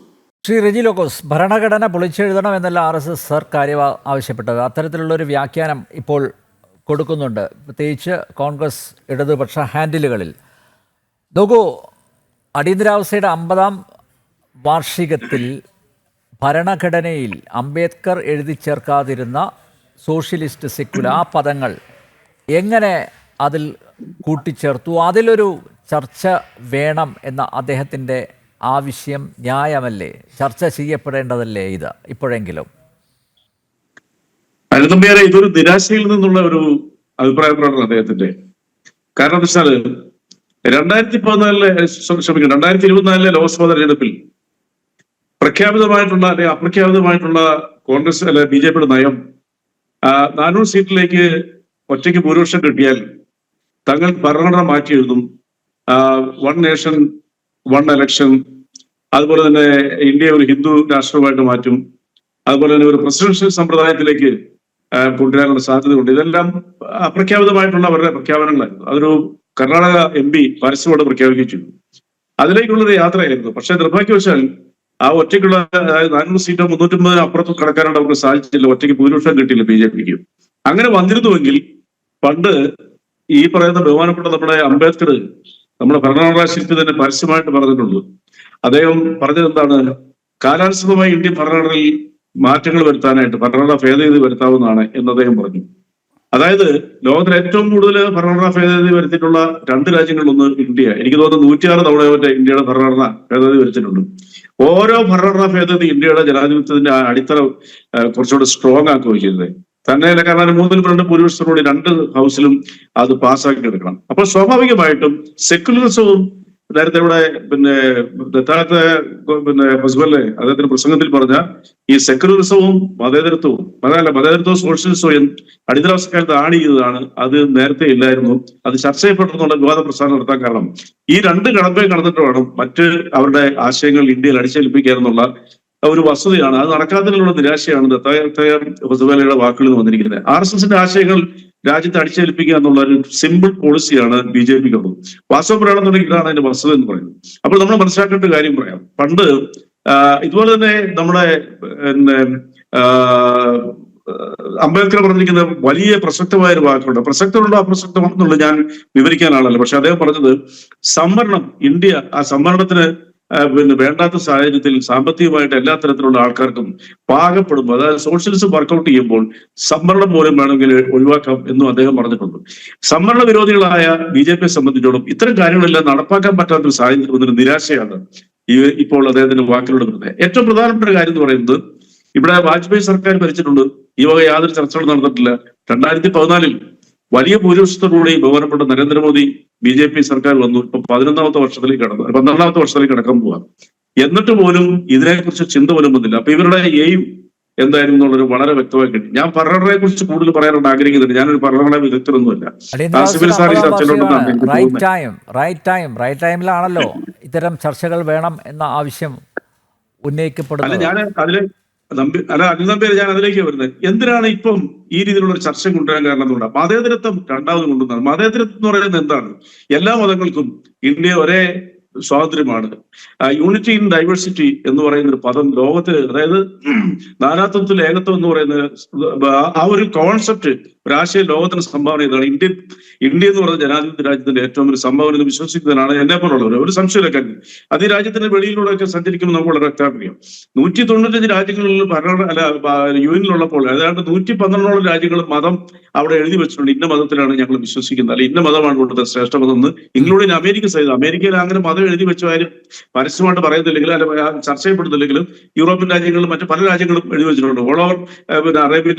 ശ്രീ റെജി ലോക്കോസ്, ഭരണഘടന പൊളിച്ചെഴുതണം എന്നല്ല RSS സർക്കാർ ആവശ്യപ്പെട്ടത്. അത്തരത്തിലുള്ളൊരു വ്യാഖ്യാനം ഇപ്പോൾ കൊടുക്കുന്നുണ്ട്, പ്രത്യേകിച്ച് കോൺഗ്രസ് ഇടതുപക്ഷ ഹാൻഡിലുകളിൽ. നോക്കൂ, അടിയന്തരാവസ്ഥയുടെ 50ാം വാർഷികത്തിൽ ഭരണഘടനയിൽ അംബേദ്കർ എഴുതി ചേർക്കാതിരുന്ന സോഷ്യലിസ്റ്റ്, സെക്യുലർ ആ പദങ്ങൾ എങ്ങനെ അതിൽ കൂട്ടിച്ചേർത്തു? അതിലൊരു ചർച്ച വേണം എന്ന അദ്ദേഹത്തിൻ്റെ ആവശ്യം ന്യായമല്ലേ? ചർച്ച ചെയ്യപ്പെടേണ്ടതല്ലേ ഇത് ഇപ്പോഴെങ്കിലും? അനന്തമ്പേരെ, ഇതൊരു നിരാശയിൽ നിന്നുള്ള ഒരു അഭിപ്രായപ്രകടനം അദ്ദേഹത്തിന്റെ. കാരണം എന്താ വെച്ചാൽ 2024 ലോക്സഭാ തെരഞ്ഞെടുപ്പിൽ പ്രഖ്യാപിതമായിട്ടുള്ള അല്ലെങ്കിൽ അപ്രഖ്യാപിതമായിട്ടുള്ള കോൺഗ്രസ് അല്ലെ BJPയുടെ നയം 400 സീറ്റിലേക്ക് ഒറ്റയ്ക്ക് ഭൂരിപക്ഷം കിട്ടിയാൽ തങ്ങൾ ഭരണഘടന മാറ്റി എഴുതും, 1 നേഷൻ 1 ഇലക്ഷൻ, അതുപോലെ തന്നെ ഇന്ത്യയെ ഒരു ഹിന്ദു രാഷ്ട്രമായിട്ട് മാറ്റും, അതുപോലെ തന്നെ ഒരു പ്രസിഡൻഷ്യൽ സമ്പ്രദായത്തിലേക്ക് കൊണ്ടുവരാനുള്ള സാധ്യതയുണ്ട്. ഇതെല്ലാം അപ്രഖ്യാപിതമായിട്ടുള്ള അവരുടെ പ്രഖ്യാപനങ്ങളായിരുന്നു. അതൊരു കർണാടക MP പരസ്യത്തോടെ പ്രഖ്യാപിക്കുകയും ചെയ്തു. അതിലേക്കുള്ളൊരു യാത്രയായിരുന്നു. പക്ഷെ നിർഭാഗ്യവശാൽ ആ ഒറ്റയ്ക്കുള്ള, അതായത് 400 സീറ്റോ 350 അപ്പുറത്തും കടക്കാനായിട്ട് അവർക്ക് സാധിച്ചില്ല. ഒറ്റയ്ക്ക് ഭൂരിപക്ഷം കിട്ടിയില്ല BJPക്ക്. അങ്ങനെ വന്നിരുന്നുവെങ്കിൽ പണ്ട് ഈ പറയുന്ന ബഹുമാനപ്പെട്ട നമ്മുടെ അംബേദ്കർ, നമ്മുടെ ഭരണഘടനാ ശില്പി തന്നെ പരസ്യമായിട്ട് പറഞ്ഞിട്ടുണ്ട്. അദ്ദേഹം പറഞ്ഞത് എന്താണ്? കാലാനുസൃതമായി ഇന്ത്യൻ ഭരണഘടനയിൽ മാറ്റങ്ങൾ വരുത്താനായിട്ട് ഭരണഘടനാ ഭേദഗതി വരുത്താവുന്നതാണ് എന്ന് അദ്ദേഹം പറഞ്ഞു. അതായത് ലോകത്തിൽ ഏറ്റവും കൂടുതൽ ഭരണഘടനാ ഭേദഗതി വരുത്തിയിട്ടുള്ള 2 രാജ്യങ്ങളിലൊന്ന് ഇന്ത്യ. എനിക്ക് തോന്നുന്നു 106 തവണ ഇന്ത്യയുടെ ഭരണഘടന ഭേദഗതി വരുത്തിയിട്ടുണ്ട്. ഓരോ ഭരണഘടനാ ഭേദഗതി ഇന്ത്യയുടെ ജനാധിപത്യത്തിന്റെ അടിത്തറ കുറച്ചുകൂടെ സ്ട്രോങ് ആക്കുകയും ചെയ്തത് തന്നെയല്ല. കാരണം 3/2 ഭൂരിപക്ഷത്തോടുകൂടി 2 ഹൗസിലും അത് പാസ്സാക്കി എടുക്കണം. അപ്പോൾ സ്വാഭാവികമായിട്ടും സെക്യുലറിസവും നേരത്തെ ഇവിടെ ദത്താഴത്തെ ഹസ്ബല്ലേ അദ്ദേഹത്തിന്റെ പ്രസംഗത്തിൽ പറഞ്ഞ ഈ സെക്യുലറിസവും മതേതരത്വവും, മതേതരത്വവും സോഷ്യലിസവും അടിയന്തരാവസ്ഥക്കാലത്ത് ആഡ് ചെയ്തതാണ്. അത് നേരത്തെ ഇല്ലായിരുന്നു. അത് ചർച്ച ചെയ്യപ്പെട്ടെന്നുള്ള വിവാദ പ്രസ്ഥാനം നടത്താൻ കാരണം ഈ 2 കടമ്പയും കടന്നിട്ട് വേണം മറ്റ് അവരുടെ ആശയങ്ങൾ ഇന്ത്യയിൽ അടിച്ചേൽപ്പിക്കുക എന്നുള്ള ഒരു വസ്തുതയാണ്. അത് നടക്കാത്തതിനുള്ള നിരാശയാണ് ദത്താഴത്തെ ഹസ്ബല്ലയുടെ വാക്കുകളിൽ വന്നിരിക്കുന്നത്. RSSന്റെ ആശയങ്ങൾ രാജ്യത്തെ അടിച്ചേൽപ്പിക്കുക എന്നുള്ള ഒരു സിമ്പിൾ പോളിസിയാണ് BJPക്ക് ഉള്ളത്. വാസ്തവം പറയുകയാണെന്നുണ്ടെങ്കിൽ ഇതാണ് അതിന്റെ വസ്തുത എന്ന് പറയുന്നത്. അപ്പോൾ നമ്മൾ മനസ്സിലാക്കേണ്ട കാര്യം പറയാം. പണ്ട് ഇതുപോലെ തന്നെ നമ്മുടെ അംബേദ്കർ പറഞ്ഞിരിക്കുന്ന വലിയ പ്രസക്തമായ ഒരു വാക്കുണ്ട്. പ്രസക്തമുണ്ടോ അപ്രസക്തമാണെന്നുള്ളത് ഞാൻ വിവരിക്കാനാണല്ലോ. പക്ഷെ അദ്ദേഹം പറഞ്ഞത് സംവരണം, ഇന്ത്യ ആ സംവരണത്തിന് വേണ്ടാത്ത സാഹചര്യത്തിൽ സാമ്പത്തികമായിട്ട് എല്ലാ തരത്തിലുള്ള ആൾക്കാർക്കും പാകപ്പെടുമ്പോൾ, അതായത് സോഷ്യലിസം വർക്കൗട്ട് ചെയ്യുമ്പോൾ സംവരണം പോലും വേണമെങ്കിൽ ഒഴിവാക്കാം എന്നും അദ്ദേഹം പറഞ്ഞിട്ടുണ്ട്. സംവരണ വിരോധികളായ BJPയെ സംബന്ധിച്ചോളം ഇത്തരം കാര്യങ്ങളെല്ലാം നടപ്പാക്കാൻ പറ്റാത്തൊരു സാഹചര്യം എന്നൊരു നിരാശയാണ് ഇപ്പോൾ അദ്ദേഹത്തിന്റെ വാക്കിലൂടെ വരുന്നത്. ഏറ്റവും പ്രധാനപ്പെട്ട കാര്യം എന്ന് പറയുന്നത്, ഇവിടെ വാജ്പേയി സർക്കാർ ഭരിച്ചിട്ടുണ്ട്, ഈ വക യാതൊരു ചർച്ചകളും നടന്നിട്ടില്ല. 2014 വലിയ ഭൂരിപക്ഷത്തോടുകൂടി ബഹുമാനപ്പെട്ട നരേന്ദ്രമോദി BJP സർക്കാർ വന്നു. ഇപ്പൊ 12ാമത്തെ വർഷത്തിലേക്ക് 12ാമത്തെ വർഷത്തിലേക്ക് കടക്കാൻ പോവാം. എന്നിട്ട് പോലും ഇതിനെക്കുറിച്ച് ചിന്ത പോലും വന്നില്ല. അപ്പൊ ഇവരുടെ എയിം എന്തായിരുന്നു എന്നുള്ളത് വളരെ വ്യക്തമായി കിട്ടി. ഞാൻ ഭരണഘടനയെ കുറിച്ച് കൂടുതൽ പറയാനായിട്ട് ആഗ്രഹിക്കുന്നുണ്ട്. ഞാനൊരു ഭരണഘടനാ വിദഗ്ധരൊന്നുമല്ല. സിവിൽ റൈറ്റ് ടൈമിലാണല്ലോ ഇത്തരം ചർച്ചകൾ വേണം എന്ന ആവശ്യം ഉന്നയിക്കപ്പെടുന്നത്. ഞാൻ അതില് അനിൽ നമ്പ്യാർ, ഞാൻ അതിലേക്ക് വരുന്നത് എന്തിനാണ് ഇപ്പം ഈ രീതിയിലുള്ള ഒരു ചർച്ച കൊണ്ടുവരാൻ കാരണം എന്നുള്ളത്. മതേതരത്വം രണ്ടാമത് കൊണ്ടുവന്നത്. മതേതരത്വം എന്ന് പറയുന്നത് എന്താണ്? എല്ലാ മതങ്ങൾക്കും ഇന്ത്യ ഒരേ സ്വാതന്ത്ര്യമാണ്. യൂണിറ്റി ഇൻ ഡൈവേഴ്സിറ്റി എന്ന് പറയുന്ന ഒരു പദം ലോകത്ത്, അതായത് നാനാത്വത്തിൽ ഏകത്വം എന്ന് പറയുന്നത് ആ ഒരു കോൺസെപ്റ്റ്, ഒരാശയം ലോകത്തിന് സംഭാവന ചെയ്തതാണ്. ഇന്ത്യ എന്ന് പറയുന്ന ജനാധിപത്യ രാജ്യത്തിന്റെ ഏറ്റവും ഒരു സംഭാവന എന്ന് വിശ്വസിക്കുന്നതാണ് എന്നെ പോലുള്ളവർ. ഒരു സംശയമില്ല. അത് ഈ രാജ്യത്തിന്റെ വെളിയിലൂടെയൊക്കെ സഞ്ചരിക്കുമ്പോൾ നമുക്ക് വളരെ വ്യക്തമാക്കാം. 195 രാജ്യങ്ങളിൽ യുഎനിലുള്ളപ്പോൾ ഏതാണ്ട് 112 രാജ്യങ്ങൾ മതം അവിടെ എഴുതി വെച്ചിട്ടുണ്ട്. ഇന്ന മതത്തിലാണ് ഞങ്ങൾ വിശ്വസിക്കുന്നത്, അല്ലെ ഇന്ന മതമാണ് ഇവിടുത്തെ ശ്രേഷ്ഠ മതം എന്ന്, ഇൻക്ലൂഡിങ് അമേരിക്ക സഹിതം. അമേരിക്കയിൽ അങ്ങനെ മതം എഴുതി വെച്ച കാര്യം പരസ്യമായിട്ട് പറയുന്നില്ലെങ്കിലും അല്ലെ ചർച്ച ചെയ്യപ്പെടുന്നില്ലെങ്കിലും യൂറോപ്യൻ രാജ്യങ്ങളും മറ്റു പല രാജ്യങ്ങളും എഴുതി വെച്ചിട്ടുണ്ട്. ഓൾ ഓവർ അറേബ്യൻ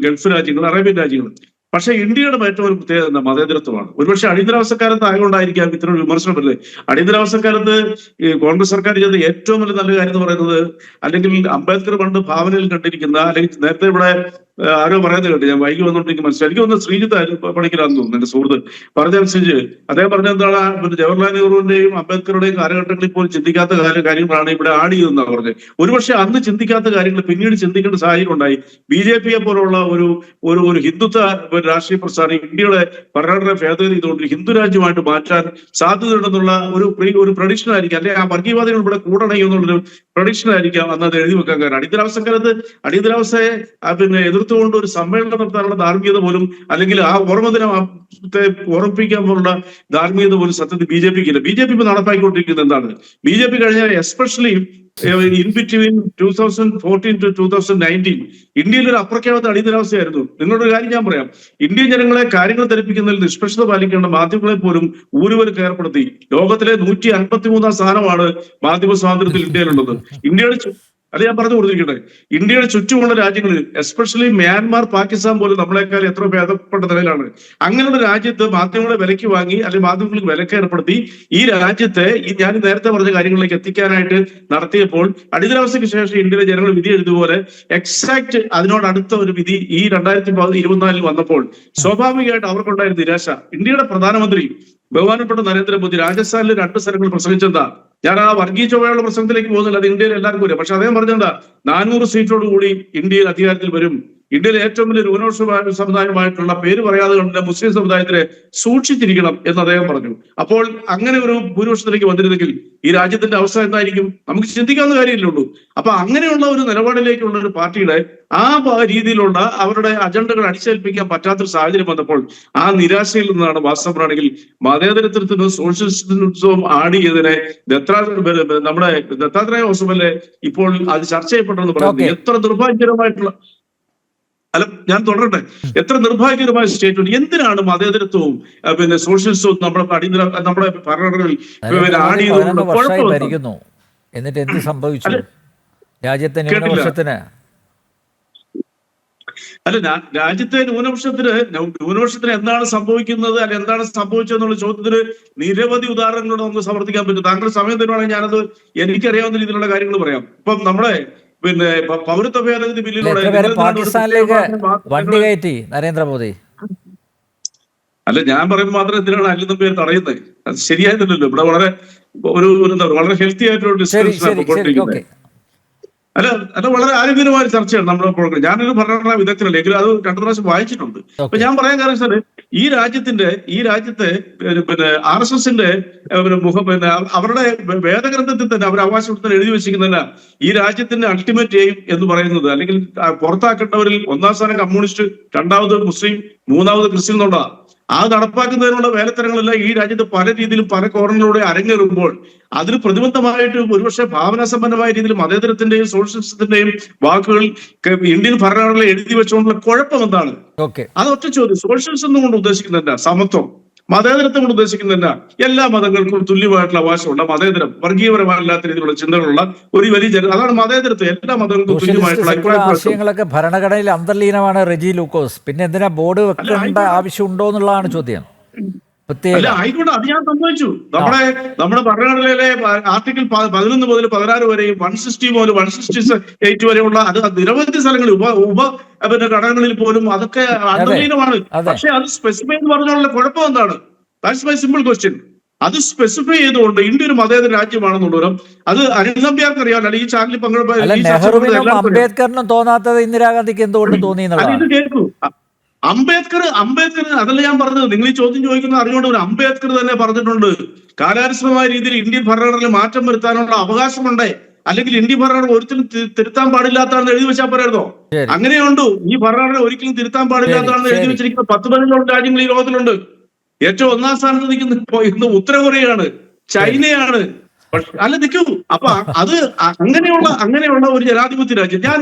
ഗൾഫ് രാജ്യങ്ങൾ, അറേബ്യൻ രാജ്യങ്ങൾ. പക്ഷെ ഇന്ത്യയുടെ ഏറ്റവും ഒരു പ്രത്യേകത മതേതരത്വമാണ്. ഒരുപക്ഷെ അടിയന്തരാവസ്ഥക്കാലത്ത് ആയതുകൊണ്ടായിരിക്കാം ഇത്തരം വിമർശനം വരുന്നത്. അടിയന്തരാവസ്ഥക്കാലത്ത് ഈ കോൺഗ്രസ് സർക്കാർ ചെയ്ത ഏറ്റവും വലിയ നല്ല കാര്യം എന്ന് പറയുന്നത്, അല്ലെങ്കിൽ അംബേദ്കർ പണ്ട് ഭാവനയിൽ കണ്ടിരിക്കുന്ന, അല്ലെങ്കിൽ നേരത്തെ ഇവിടെ ആരോ പറയുന്നത് കേട്ട്, ഞാൻ വൈകി വന്നോണ്ടെങ്കിൽ മനസ്സിലായി, എനിക്ക് തോന്നുന്നു ശ്രീജിത്ത് പണിക്കലാന്ന് തോന്നുന്നു എന്റെ സുഹൃത്ത് പറഞ്ഞനുസരിച്ച്. അദ്ദേഹം പറഞ്ഞ എന്താണ്, ജവഹർലാൽ നെഹ്റുവിന്റെയും അംബേദ്കറുടെയും കാലഘട്ടങ്ങളിൽ പോലും ചിന്തിക്കാത്ത കാര്യങ്ങളാണ് ഇവിടെ ആഡ് ചെയ്തെന്നാണ് പറഞ്ഞത്. ഒരുപക്ഷെ അന്ന് ചിന്തിക്കാത്ത കാര്യങ്ങൾ പിന്നീട് ചിന്തിക്കേണ്ട സാഹചര്യം ഉണ്ടായി. BJPയെ പോലുള്ള ഒരു ഹിന്ദുത്വ രാഷ്ട്രീയ പ്രസ്ഥാനം ഇന്ത്യയുടെ ഭരണഘടന ഭേദഗതി ചെയ്തുകൊണ്ട് ഹിന്ദു രാജ്യമായിട്ട് മാറ്റാൻ സാധ്യതയുണ്ടെന്നുള്ള ഒരു പ്രഡിക്ഷൻ ആയിരിക്കാം, അല്ലെങ്കിൽ ആ വർഗീയവാദികൾ ഇവിടെ കൂടണയോ എന്നുള്ളൊരു പ്രഡിക്ഷൻ ആയിരിക്കാം അന്ന് അത് എഴുതി വെക്കാൻ കാരണം. അടിയന്തരാവസ്ഥയെ എതിർത്തുകൊണ്ട് ഒരു സമ്മേളനം നടത്താനുള്ള ധാർമ്മികത പോലും, അല്ലെങ്കിൽ ആ ഓർമ്മദിനത്തെ ഓർമ്മിപ്പിക്കാൻ പോലുള്ള ധാർമ്മികത പോലും സത്യത്തിൽ BJPക്ക് ഇല്ല. BJP ഇപ്പൊ നടപ്പാക്കിക്കൊണ്ടിരിക്കുന്നത് എന്താണ്? BJP കഴിഞ്ഞ എസ്പെഷ്യലി ഇൻ ബിറ്റ്വീൻ 2014 to 2019 ഇന്ത്യയിൽ ഒരു അപ്രഖ്യാപിത അടിയന്തരാവസ്ഥയായിരുന്നു. നിങ്ങളൊരു കാര്യം ഞാൻ പറയാം, ഇന്ത്യൻ ജനങ്ങളെ കാര്യങ്ങൾ ധരിപ്പിക്കുന്നതിൽ നിഷ്പക്ഷത പാലിക്കേണ്ട മാധ്യമങ്ങളെ പോലും ഊരുവർക്ക് ഏർപ്പെടുത്തി. ലോകത്തിലെ 153ാം സ്ഥാനമാണ് മാധ്യമ സ്വാതന്ത്ര്യത്തിൽ ഇന്ത്യയിലുള്ളത്. അത് ഞാൻ പറഞ്ഞു കൊടുത്തിരിക്കട്ടെ. ഇന്ത്യയുടെ ചുറ്റുമുള്ള രാജ്യങ്ങളിൽ എസ്പെഷ്യലി മ്യാൻമാർ, പാകിസ്ഥാൻ പോലും നമ്മളെക്കാൾ എത്ര ഭേദപ്പെട്ട നിലയിലാണ്. അങ്ങനെയുള്ള രാജ്യത്ത് മാധ്യമങ്ങളെ വിലയ്ക്ക് വാങ്ങി, അല്ലെങ്കിൽ മാധ്യമങ്ങൾക്ക് വിലക്ക് ഏർപ്പെടുത്തി ഈ രാജ്യത്തെ ഞാൻ നേരത്തെ പറഞ്ഞ കാര്യങ്ങളിലേക്ക് എത്തിക്കാനായിട്ട് നടത്തിയപ്പോൾ അടിയന്തരാവസ്ഥയ്ക്ക് ശേഷം ഇന്ത്യയിലെ ജനങ്ങൾ വിധി എഴുതുപോലെ എക്സാക്ട് അതിനോട് അടുത്ത ഒരു വിധി ഈ 2024 വന്നപ്പോൾ സ്വാഭാവികമായിട്ട് അവർക്കുണ്ടായിരുന്ന നിരാശ. ഇന്ത്യയുടെ പ്രധാനമന്ത്രി ബഹുമാനപ്പെട്ട നരേന്ദ്രമോദി രാജസ്ഥാനിൽ 2 സ്ഥലങ്ങൾ പ്രസംഗിച്ചെന്താ, ഞാൻ ആ വർഗീയ ചൊവ്വയുള്ള പ്രസംഗത്തിലേക്ക് പോകുന്നില്ല, അത് ഇന്ത്യയിൽ എല്ലാവർക്കും വരും. പക്ഷെ അദ്ദേഹം പറഞ്ഞെന്താ, 400 സീറ്റോട് കൂടി ഇന്ത്യയിൽ അധികാരത്തിൽ വരും, ഇന്ത്യയിലെ ഏറ്റവും വലിയ ന്യൂനപക്ഷ സമുദായമായിട്ടുള്ള പേര് പറയാതെ കണ്ട മുസ്ലിം സമുദായത്തിനെ സൂക്ഷിച്ചിരിക്കണം എന്ന് അദ്ദേഹം പറഞ്ഞു. അപ്പോൾ അങ്ങനെ ഒരു ഭൂരിപക്ഷത്തിലേക്ക് വന്നിരുന്നെങ്കിൽ ഈ രാജ്യത്തിന്റെ അവസ്ഥ എന്തായിരിക്കും നമുക്ക് ചിന്തിക്കാവുന്ന കാര്യമല്ലേ ഉള്ളൂ. അപ്പൊ അങ്ങനെയുള്ള ഒരു നിലപാടിലേക്കുള്ള ഒരു പാർട്ടിയുടെ ആ രീതിയിലുള്ള അവരുടെ അജണ്ടകൾ അടിച്ചേൽപ്പിക്കാൻ പറ്റാത്തൊരു സാഹചര്യം വന്നപ്പോൾ ആ നിരാശയിൽ നിന്നാണ് വാസ്തവമാണെങ്കിൽ മതേതരത്വത്തിനും സോഷ്യലിസവും ആഡ് ചെയ്തതിനെ നമ്മുടെ ദത്താത്രേയ ഹോസ്പിറ്റലിലെ ഇപ്പോൾ അത് ചർച്ച ചെയ്യപ്പെട്ടെന്ന് പറയുന്നത് എത്ര നിർഭാഗ്യകരമായിട്ടുള്ള അല്ല ഞാൻ തുടരട്ടെ, എത്ര നിർഭാഗ്യകരമായ സ്റ്റേറ്റ്മെന്റ്. എന്തിനാണ് മതേതരത്വവും സോഷ്യലിസവും നമ്മുടെ ഭരണഘടനയിൽ ആഡ് ചെയ്തു? എന്നിട്ട് എന്ത് സംഭവിച്ചു രാജ്യത്തെ ന്യൂനപക്ഷത്തിന്? അല്ല, രാജ്യത്തെ ന്യൂനപക്ഷത്തിന് എന്താണ് സംഭവിക്കുന്നത്, അല്ല എന്താണ് സംഭവിച്ചതെന്നുള്ള ചോദ്യത്തിന് നിരവധി ഉദാഹരണങ്ങൾ നമുക്ക് സമർത്ഥിക്കാൻ പറ്റും. താങ്കൾ സമയം തരുവാണെങ്കിൽ ഞാനത് എനിക്കറിയാവുന്ന രീതിയിലുള്ള കാര്യങ്ങൾ പറയാം. ഇപ്പം നമ്മുടെ പൗരത്വ ഭേദഗതി ബില്ലിലൂടെ പാകിസ്ഥാനിലേക്ക് വണ്ടി കയറ്റി നരേന്ദ്രമോദി. അല്ല, ഞാൻ പറയുമ്പോൾ മാത്രം എന്തിനാണ് അല്ലെന്ന പേര് തടയുന്നത്? അത് ശരിയായിരുന്നല്ലോ. ഇവിടെ വളരെ ഹെൽത്തി ആയിട്ടുള്ള ഡിസ്കഷൻ. അല്ല വളരെ ആരോഗ്യകരമായ ചർച്ചയാണ് നമ്മുടെ പ്രോഗ്രാം. ഞാനൊരു ഭരണഘടനാ വിദഗ്ധനല്ല, എങ്കിലും അത് രണ്ടു പ്രാവശ്യം വായിച്ചിട്ടുണ്ട്. അപ്പൊ ഞാൻ പറയാൻ കാരണം വെച്ചാൽ ഈ രാജ്യത്തെ RSSന്റെ അവരുടെ വേദഗ്രന്ഥത്തിൽ തന്നെ അവർ അവകാശപ്പെടുത്താൻ എഴുതി വെച്ചിരിക്കുന്നതല്ല ഈ രാജ്യത്തിന്റെ അൾട്ടിമേറ്റ് എയിം എന്ന് പറയുന്നത്, അല്ലെങ്കിൽ പുറത്താക്കേണ്ടവരിൽ ഒന്നാം സ്ഥാനം കമ്മ്യൂണിസ്റ്റ്, രണ്ടാമത് മുസ്ലിം, മൂന്നാമത് ക്രിസ്ത്യൻ എന്നുള്ളതാണ്. അത് നടപ്പാക്കുന്നതിനുള്ള വേലത്തരങ്ങളെല്ലാം ഈ രാജ്യത്ത് പല രീതിയിലും പല കോർണറിലൂടെ അരങ്ങേറുമ്പോൾ അതിന് പ്രതിബദ്ധമായിട്ട് ഒരുപക്ഷെ ഭാവനാസമ്പന്നമായ രീതിയിൽ മതേതരത്തിന്റെയും സോഷ്യലിസത്തിന്റെയും വാക്കുകൾ ഇന്ത്യൻ ഭരണഘടനയിൽ എഴുതി വെച്ചുകൊണ്ടുള്ള കുഴപ്പം എന്താണ്? അത് ഒറ്റ ചോദ്യം. സോഷ്യലിസം കൊണ്ട് ഉദ്ദേശിക്കുന്നില്ല സമത്വം, മതേതരത്വം കൊണ്ട് ഉദ്ദേശിക്കുന്നില്ല എല്ലാ മതങ്ങൾക്കും തുല്യമായിട്ടുള്ള അവകാശമുള്ള മതേതരം, വർഗീയപരമല്ലാത്ത രീതിയിലുള്ള ചിന്തകളുള്ള ഒരു വലിയ അതാണ് മതേതരത്വം. എല്ലാ മതങ്ങൾക്കും തുല്യമായിട്ടുള്ള ആശയങ്ങളൊക്കെ ഭരണഘടനയിൽ അന്തർലീനമാണ്. റെജി ലൂക്കോസ്, പിന്നെ എന്തിനാ ബോർഡ് വെക്കേണ്ട ആവശ്യമുണ്ടോ എന്നുള്ളതാണ് ചോദ്യം. അല്ല, ആയിക്കോട്ടെ, അത് ഞാൻ സമ്മതിച്ചു. നമ്മുടെ ഭരണഘടനയിലെ ആർട്ടിക്കിൾ 11 മുതൽ 16 വരെയും 160 മുതൽ 168 വരെയുള്ള അത് നിരവധി സ്ഥലങ്ങളിൽ ഘടകങ്ങളിൽ പോലും അതൊക്കെ അന്തർലീനമാണ്. പക്ഷെ അത് സ്പെസിഫൈ എന്ന് പറഞ്ഞുള്ള കുഴപ്പം എന്താണ്? That's my simple question. അത് സ്പെസിഫൈ ചെയ്തുകൊണ്ട് ഇന്ത്യ ഒരു മതേതര രാജ്യമാണെന്നുള്ളവരും അത് അനിൽനമ്പ്യാർക്ക് അറിയാം, അല്ലെങ്കിൽ ഈ ചാനലിൽ പങ്കെടുക്കുന്ന അംബേദ്കറിനും തോന്നാത്തത് ഇന്ദിരാഗാന്ധിക്ക് എന്തുകൊണ്ട് തോന്നി? ഇത് കേൾക്കൂ. അംബേദ്കർ അതല്ല ഞാൻ പറഞ്ഞത്. നിങ്ങൾ ഈ ചോദ്യം ചോദിക്കുന്ന അറിഞ്ഞുകൊണ്ട് ഒരു അംബേദ്കർ തന്നെ പറഞ്ഞിട്ടുണ്ട്, കാലാനുസൃതമായ രീതിയിൽ ഇന്ത്യൻ ഭരണഘടനയിൽ മാറ്റം വരുത്താനുള്ള അവകാശമുണ്ട്, അല്ലെങ്കിൽ ഇന്ത്യൻ ഭരണഘടന ഒരിക്കലും തിരുത്താൻ പാടില്ലാത്തതാണെന്ന് എഴുതി വെച്ചാൽ പോരായിരുന്നോ? അങ്ങനെയുണ്ട്. ഈ ഭരണഘടന ഒരിക്കലും തിരുത്താൻ പാടില്ലാത്തതാണെന്ന് എഴുതി വെച്ചിരിക്കുന്ന 10-15 രാജ്യങ്ങൾ ഈ ലോകത്തിലുണ്ട്. ഏറ്റവും ഒന്നാം സ്ഥാനത്ത് നിൽക്കുന്ന ഇന്ന് ഉത്തര കൊറിയയാണ്, ചൈനയാണ്. അല്ല നിൽക്കൂ. അപ്പൊ അത് അങ്ങനെയുള്ള ഒരു ജനാധിപത്യ രാജ്യം. ഞാൻ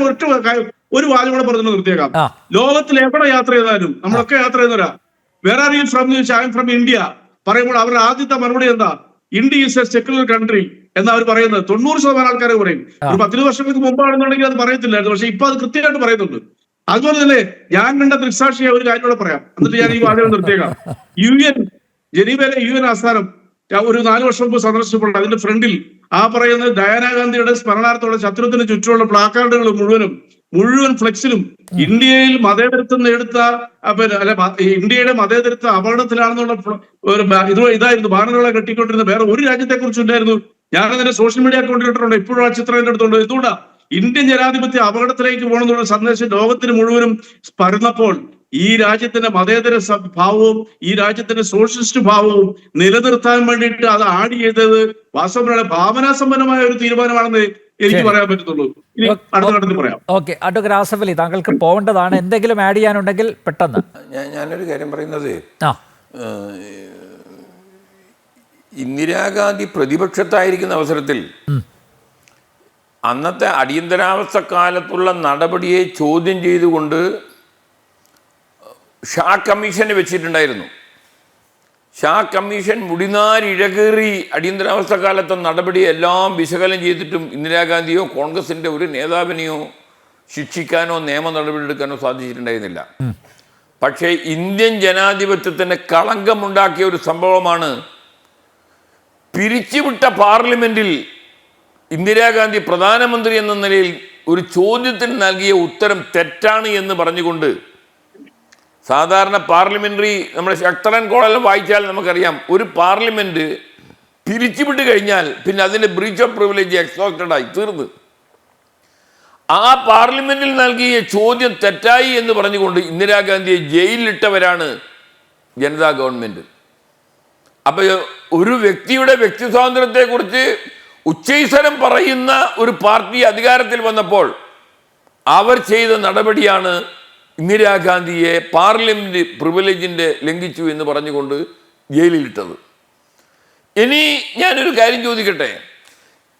ഒരു വാചകം കൂടെ പറഞ്ഞു നിർത്തിയേക്കാം. ലോകത്തിൽ എവിടെ യാത്ര ചെയ്താലും നമ്മളൊക്കെ യാത്ര ചെയ്യുന്നവരാ. വേറെ ആരെങ്കിലും ഫ്രം ഇന്ത്യ പറയുമ്പോൾ അവരുടെ ആദ്യത്തെ മറുപടി എന്താ? India is A secular country എന്ന് അവർ പറയുന്നത് 90% ആൾക്കാരെ പറയും. ഒരു 10 വർഷങ്ങൾക്ക് മുമ്പാണെന്നുണ്ടെങ്കിൽ അത് പറയത്തില്ലായിരുന്നു, പക്ഷെ ഇപ്പൊ അത് കൃത്യമായിട്ട് പറയുന്നുണ്ട്. അതുപോലെ തന്നെ ഞാൻ കണ്ട ദൃക്സാക്ഷിയെ ഒരു കാര്യം കൂടെ പറയാം, എന്നിട്ട് ഞാൻ ഈ വാചകം നിർത്തിയേക്കാം. ജനീവയിലെ UN ആസ്ഥാനം ഒരു 4 വർഷം മുമ്പ് സന്ദർശിച്ചപ്പോൾ അതിന്റെ ഫ്രണ്ടിൽ ആ പറയുന്നത് ഡയാനാഗാന്ധിയുടെ സ്മരണാർത്ഥമുള്ള ചത്തുരത്തിന് ചുറ്റുമുള്ള പ്ലാക്കാർഡുകൾ മുഴുവൻ ഫ്ലെക്സിലും ഇന്ത്യയിൽ മതേതരത്വം എടുത്ത ഇന്ത്യയുടെ മതേതരത്വ അപകടത്തിലാണെന്നുള്ള ഇതായിരുന്നു ബാനറുകളെ കെട്ടിക്കൊണ്ടിരുന്ന. വേറെ ഒരു രാജ്യത്തെ കുറിച്ചും ഇല്ലായിരുന്നു. ഞാനതിന്റെ സോഷ്യൽ മീഡിയ അക്കൗണ്ടിൽ ഇട്ടിട്ടുണ്ട്. ഇപ്പോഴും ആ ചിത്രം എന്റെ അടുത്തുണ്ട്. എന്തുകൊണ്ടാ ഇന്ത്യൻ ജനാധിപത്യ അപകടത്തിലേക്ക് പോകണമെന്നുള്ള സന്ദേശം ലോകത്തിന് മുഴുവനും പരന്നപ്പോൾ ഈ രാജ്യത്തിന്റെ മതേതര ഭാവവും ഈ രാജ്യത്തിന്റെ സോഷ്യലിസ്റ്റ് ഭാവവും നിലനിർത്താൻ വേണ്ടിയിട്ട് അത് ആഡ് ചെയ്തത് വാസ്തവമാണ് ഭാവനാസമ്പന്നമായ ഒരു തീരുമാനമാണെന്ന് എനിക്ക് പറയാൻ പറ്റത്തുള്ളൂ. ഇനി അടുത്ത ഘട്ടത്തിൽ പറയാം. ഓക്കെ, അഡ്വക്കേറ്റ് ആസഫ് അലി, താങ്കൾക്ക് പോകേണ്ടതാണ്. എന്തെങ്കിലും ആഡ് ചെയ്യാനുണ്ടെങ്കിൽ പെട്ടെന്ന്. ഞാനൊരു കാര്യം പറയുന്നത്, ഇന്ദിരാഗാന്ധി പ്രതിപക്ഷത്തായിരിക്കുന്ന അവസരത്തിൽ അന്നത്തെ അടിയന്തരാവസ്ഥ കാലത്തുള്ള നടപടിയെ ചോദ്യം ചെയ്തുകൊണ്ട് ഷാ കമ്മീഷനെ വെച്ചിട്ടുണ്ടായിരുന്നു. ഷാ കമ്മീഷൻ മുടിനാരിഴകേറി അടിയന്തരാവസ്ഥ കാലത്തെ നടപടിയെല്ലാം വിശകലനം ചെയ്തിട്ടും ഇന്ദിരാഗാന്ധിയോ കോൺഗ്രസിൻ്റെ ഒരു നേതാവിനെയോ ശിക്ഷിക്കാനോ നിയമ നടപടിയെടുക്കാനോ സാധിച്ചിട്ടുണ്ടായിരുന്നില്ല. പക്ഷേ ഇന്ത്യൻ ജനാധിപത്യത്തിന് കളങ്കമുണ്ടാക്കിയ ഒരു സംഭവമാണ് പിരിച്ചുവിട്ട പാർലമെന്റിൽ ഇന്ദിരാഗാന്ധി പ്രധാനമന്ത്രി എന്ന നിലയിൽ ഒരു ചോദ്യത്തിന് നൽകിയ ഉത്തരം തെറ്റാണ് എന്ന് പറഞ്ഞുകൊണ്ട്, സാധാരണ പാർലമെന്ററി നമ്മുടെ ശക്തരൻ കോളെല്ലാം വായിച്ചാൽ നമുക്കറിയാം, ഒരു പാർലമെന്റ് പിരിച്ചുവിട്ട് കഴിഞ്ഞാൽ പിന്നെ അതിൻ്റെ ബ്രീച്ച് ഓഫ് പ്രിവിലേജ് എക്സോസ്റ്റഡ് ആയി തീർന്നു. ആ പാർലമെന്റിൽ നൽകിയ ചോദ്യം തെറ്റായി എന്ന് പറഞ്ഞുകൊണ്ട് ഇന്ദിരാഗാന്ധിയെ ജയിലിലിട്ടവരാണ് ജനതാ ഗവൺമെന്റ്. അപ്പൊ ഒരു വ്യക്തിയുടെ വ്യക്തി സ്വാതന്ത്ര്യത്തെക്കുറിച്ച് ഉച്ചൈസ്വരം പറയുന്ന ഒരു പാർട്ടി അധികാരത്തിൽ വന്നപ്പോൾ അവർ ചെയ്ത നടപടിയാണ് ഇന്ദിരാഗാന്ധിയെ പാർലമെന്റ് പ്രിവിലേജിന്റെ ലംഘിച്ചു എന്ന് പറഞ്ഞുകൊണ്ട് ജയിലിലിട്ടത്. ഇനി ഞാനൊരു കാര്യം ചോദിക്കട്ടെ,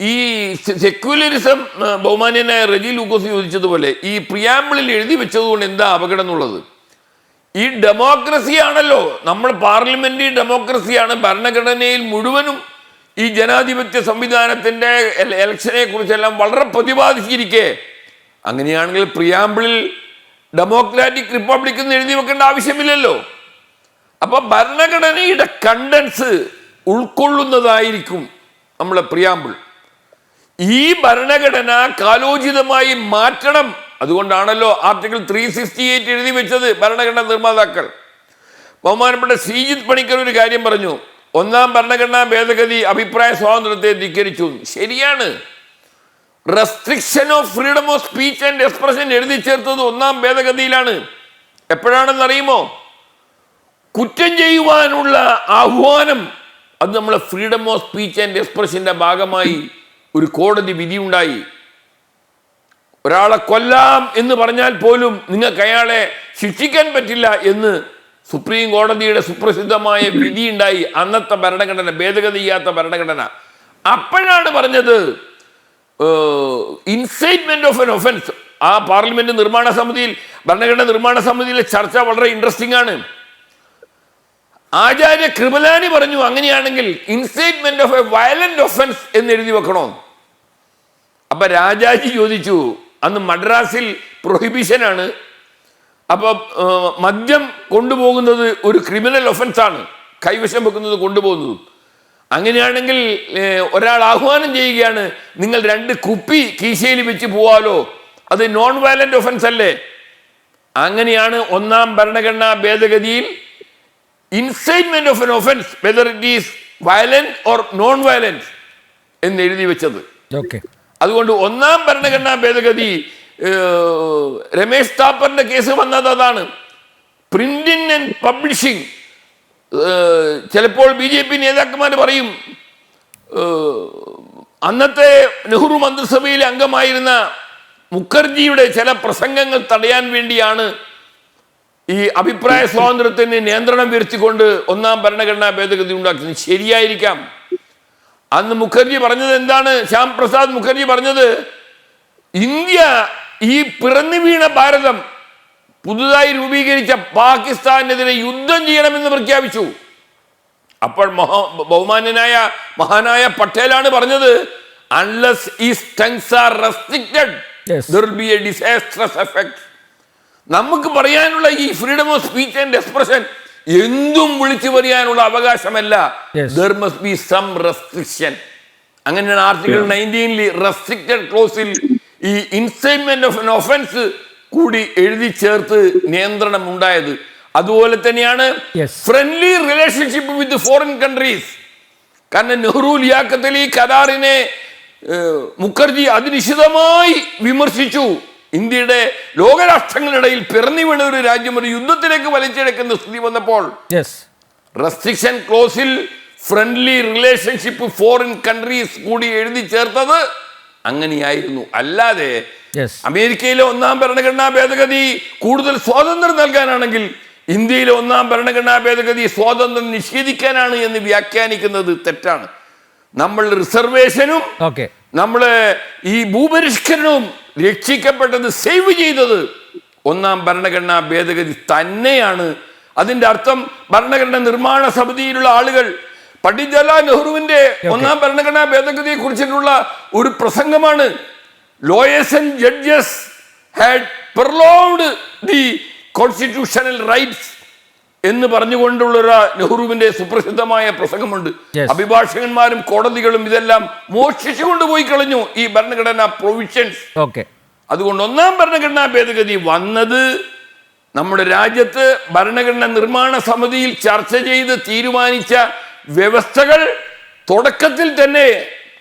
ഈ സെക്യുലറിസം ബഹുമാന്യനായ റെജി ലൂക്കോസ് ചോദിച്ചതുപോലെ ഈ പ്രിയാമ്പിളിൽ എഴുതി വെച്ചതുകൊണ്ട് എന്താ അപകടം എന്നുള്ളത്? ഈ ഡെമോക്രസിയാണല്ലോ, നമ്മൾ പാർലമെന്ററി ഡെമോക്രസിയാണ്. ഭരണഘടനയിൽ മുഴുവനും ഈ ജനാധിപത്യ സംവിധാനത്തിന്റെ ഇലക്ഷനെ കുറിച്ചെല്ലാം വളരെ പ്രതിപാദിച്ചിരിക്കെ അങ്ങനെയാണെങ്കിൽ പ്രിയാമ്പിളിൽ ഡെമോക്രാറ്റിക് റിപ്പബ്ലിക് എന്ന് എഴുതി വെക്കേണ്ട ആവശ്യമില്ലല്ലോ. അപ്പൊ ഭരണഘടനയുടെ കണ്ടൻസ് ഉൾക്കൊള്ളുന്നതായിരിക്കും നമ്മളെ പ്രിയാമ്പിൾ. ഈ ഭരണഘടന കാലോചിതമായി മാറ്റണം. അതുകൊണ്ടാണല്ലോ ആർട്ടിക്കിൾ 368 എഴുതി വെച്ചത് ഭരണഘടനാ നിർമ്മാതാക്കൾ. ബഹുമാനപ്പെട്ട ശ്രീജിത്ത് പണിക്കർ ഒരു കാര്യം പറഞ്ഞു, ഒന്നാം ഭരണഘടനാ ഭേദഗതി അഭിപ്രായ സ്വാതന്ത്ര്യത്തെ ധിക്കരിച്ചു. ശരിയാണ്. Restriction of freedom of speech and expression എഴുതി ചേർത്തത് ഒന്നാം ഭേദഗതിയിലാണ്. എപ്പോഴാണെന്ന് അറിയുമോ? കുറ്റം ചെയ്യുവാനുള്ള ആഹ്വാനം, അത് നമ്മളെ ഫ്രീഡം ഓഫ് സ്പീച്ച് ആൻഡ് എക്സ്പ്രഷന്റെ ഭാഗമായി ഒരു കോടതി വിധിയുണ്ടായി. ഒരാളെ കൊല്ലാം എന്ന് പറഞ്ഞാൽ പോലും നിങ്ങൾക്ക് അയാളെ ശിക്ഷിക്കാൻ പറ്റില്ല എന്ന് സുപ്രീം കോടതിയുടെ സുപ്രസിദ്ധമായ വിധിയുണ്ടായി. അന്നത്തെ ഭരണഘടന, ഭേദഗതി ചെയ്യാത്ത ഭരണഘടന. അപ്പോഴാണ് പറഞ്ഞത് ഇൻസൈറ്റ്മെന്റ് ഓഫ് എൻ ഒഫൻസ്. ആ പാർലമെന്റ് നിർമ്മാണ സമിതിയിൽ, ഭരണഘടന നിർമ്മാണ സമിതിയിലെ ചർച്ച വളരെ ഇൻട്രസ്റ്റിംഗ് ആണ്. ആചാര്യ കൃപലാനി പറഞ്ഞു, അങ്ങനെയാണെങ്കിൽ incitement of A violent offence എന്ന് എഴുതി വെക്കണോ? അപ്പൊ രാജാജി ചോദിച്ചു, അന്ന് മദ്രാസിൽ പ്രൊഹിബിഷനാണ്, അപ്പൊ മദ്യം കൊണ്ടുപോകുന്നത് ഒരു ക്രിമിനൽ ഒഫൻസാണ്, കൈവശം വെക്കുന്നത് കൊണ്ടുപോകുന്നത്. അങ്ങനെയാണെങ്കിൽ ഒരാൾ ആഹ്വാനം ചെയ്യുകയാണ്, നിങ്ങൾ 2 കുപ്പി കീശയിൽ വെച്ച് പോവാലോ, അത് നോൺ വയലന്റ് ഒഫൻസ് അല്ലേ? അങ്ങനെയാണ് ഒന്നാം ഭരണഘടനാ ഭേദഗതിയിൽ incitement of an offence whether it is violent or non violent എന്ന് എഴുതി വെച്ചത്. അതുകൊണ്ട് ഒന്നാം ഭരണഘടനാ ഭേദഗതി, രമേശ് താപ്പറിന്റെ കേസ് വന്നത് അതാണ്. Printing and publishing. ചിലപ്പോൾ BJP നേതാക്കന്മാർ പറയും, അന്നത്തെ നെഹ്റു മന്ത്രിസഭയിലെ അംഗമായിരുന്ന മുഖർജിയുടെ ചില പ്രസംഗങ്ങൾ തടയാൻ വേണ്ടിയാണ് ഈ അഭിപ്രായ സ്വാതന്ത്ര്യത്തിന് നിയന്ത്രണം വിരിച്ചുകൊണ്ട് ഒന്നാം ഭരണഘടനാ ഭേദഗതി ഉണ്ടാക്കുന്നത്. ശരിയായിരിക്കാം. അന്ന് മുഖർജി പറഞ്ഞത് എന്താണ്? ശ്യാം പ്രസാദ് മുഖർജി പറഞ്ഞത്, ഇന്ത്യ, ഈ പിറന്നു വീണ ഭാരതം പുതുതായി രൂപീകരിച്ച പാകിസ്ഥാനെതിരെ യുദ്ധം ചെയ്യണമെന്ന് പ്രഖ്യാപിച്ചു. അപ്പോൾ മഹാനായ പട്ടേലാണ് പറഞ്ഞത്, unless is tongues are restricted there will be a disastrous effect. നമുക്ക് പറയാനുള്ള ഈ freedom of speech and expression എന്തും വിളിച്ചു പറയാനുള്ള അവകാശമല്ല. there must be some restriction. അങ്ങനെയാണ് ആർട്ടിക്കിൾ 19 റെസ്ട്രിക്റ്റഡ് ക്ലോസിൽ ഈ ഇൻസൈറ്റ്മെന്റ് ഓഫ് എൻ ഒഫൻസ് കൂടി എഴുതി ചേർത്ത് നിയന്ത്രണം ഉണ്ടായത്. അതുപോലെ തന്നെയാണ് friendly relationship with foreign countries. കാരണം നെഹ്റു ലിയാഖത്ത് അലി കരാറിനെ മുഖർജി അതിനിശിതമായി വിമർശിച്ചു. ഇന്ത്യയുടെ ലോകരാഷ്ട്രങ്ങളിടയിൽ പിറന്നു വീണ ഒരു രാജ്യം ഒരു യുദ്ധത്തിലേക്ക് വലിച്ചെടുക്കുന്ന സ്ഥിതി വന്നപ്പോൾ റെസ്ട്രിക്ഷൻ ക്ലോസിൽ ഫ്രണ്ട്ലി റിലേഷൻഷിപ്പ് ഫോറിൻ കൺട്രീസ് കൂടി എഴുതി ചേർത്തത് അങ്ങനെയായിരുന്നു. അല്ലാതെ അമേരിക്കയിലെ ഒന്നാം ഭരണഘടനാ ഭേദഗതി കൂടുതൽ സ്വാതന്ത്ര്യം നൽകാനാണെങ്കിൽ ഇന്ത്യയിലെ ഒന്നാം ഭരണഘടനാ ഭേദഗതി സ്വാതന്ത്ര്യം നിഷേധിക്കാനാണ് എന്ന് വ്യാഖ്യാനിക്കുന്നത് തെറ്റാണ്. നമ്മൾ റിസർവേഷനും നമ്മള് ഈ ഭൂപരിഷ്കരണവും രക്ഷിക്കപ്പെട്ടത്, സേവ് ചെയ്തത് ഒന്നാം ഭരണഘടനാ ഭേദഗതി തന്നെയാണ്. അതിന്റെ അർത്ഥം ഭരണഘടനാ നിർമ്മാണ സമിതിയിലുള്ള ആളുകൾ, പണ്ഡിറ്റ് ജവഹർലാൽ നെഹ്റുവിന്റെ ഒന്നാം ഭരണഘടനാ ഭേദഗതിയെ കുറിച്ചിട്ടുള്ള ഒരു പ്രസംഗമാണ്, lawyers and judges had prolonged the constitutional rights എന്ന് പറഞ്ഞുകൊണ്ടുള്ള നെഹ്റുവിന്റെ സുപ്രസിദ്ധമായ പ്രസംഗമുണ്ട്. അഭിഭാഷകന്മാരും കോടതികളും ഇതെല്ലാം മോഷ്ടിച്ചു കൊണ്ടുപോയി കളഞ്ഞു ഈ ഭരണഘടനാ പ്രൊവിഷൻസ്. അതുകൊണ്ട് ഒന്നാം ഭരണഘടനാ ഭേദഗതി വന്നത് നമ്മുടെ രാജ്യത്ത് ഭരണഘടനാ നിർമ്മാണ സമിതിയിൽ ചർച്ച ചെയ്ത് തീരുമാനിച്ച വ്യവസ്ഥകൾ തുടക്കത്തിൽ തന്നെ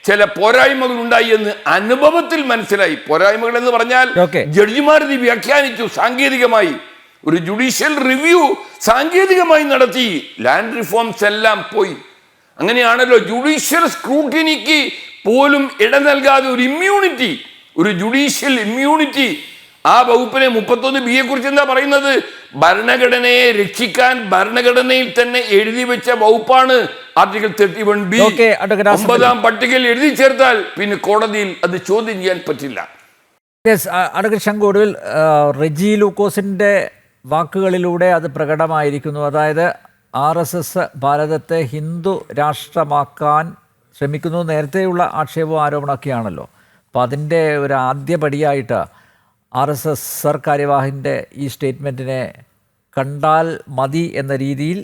ചില പോരായ്മകൾ ഉണ്ടായി എന്ന് അനുഭവത്തിൽ മനസ്സിലായി. പോരായ്മകൾ എന്ന് പറഞ്ഞാൽ ജഡ്ജിമാർ ഇത് വ്യാഖ്യാനിച്ചു സാങ്കേതികമായി. ഒരു ജുഡീഷ്യൽ റിവ്യൂ സാങ്കേതികമായി നടത്തി. ലാൻഡ് റിഫോംസ് എല്ലാം പോയി. അങ്ങനെയാണല്ലോ ജുഡീഷ്യൽ സ്ക്രൂട്ടിനിക്ക് പോലും ഇട നൽകാതെ ഒരു ഇമ്മ്യൂണിറ്റി, ഒരു ജുഡീഷ്യൽ ഇമ്മ്യൂണിറ്റി. ആ വകുപ്പിനെ 31B കുറിച്ച് എന്താ പറയുന്നത്? ഭരണഘടനയെ രക്ഷിക്കാൻ ഭരണഘടനയിൽ തന്നെ എഴുതി വെച്ച വകുപ്പാണ് ആർട്ടിക്കിൾ 31B. 9ാം പട്ടികയിൽ എഴുതി ചേർത്താൽ പിന്നെ കോടതിയിൽ അത് ചോദ്യം ചെയ്യാൻ പറ്റില്ല. അഡ്വക്കേറ്റ് ശങ്കു, ഒടുവിൽ റെജി ലൂക്കോസിന്റെ വാക്കുകളിലൂടെ അത് പ്രകടമായിരിക്കുന്നു. അതായത് RSS ഭാരതത്തെ ഹിന്ദു രാഷ്ട്രമാക്കാൻ ശ്രമിക്കുന്നു. നേരത്തെയുള്ള ആക്ഷേപവും ആരോപണമൊക്കെയാണല്ലോ. അപ്പോൾ അതിൻ്റെ ഒരു ആദ്യപടിയായിട്ട് RSS കാര്യവാഹിൻ്റെ ഈ സ്റ്റേറ്റ്മെൻറ്റിനെ കണ്ടാൽ മതി എന്ന രീതിയിൽ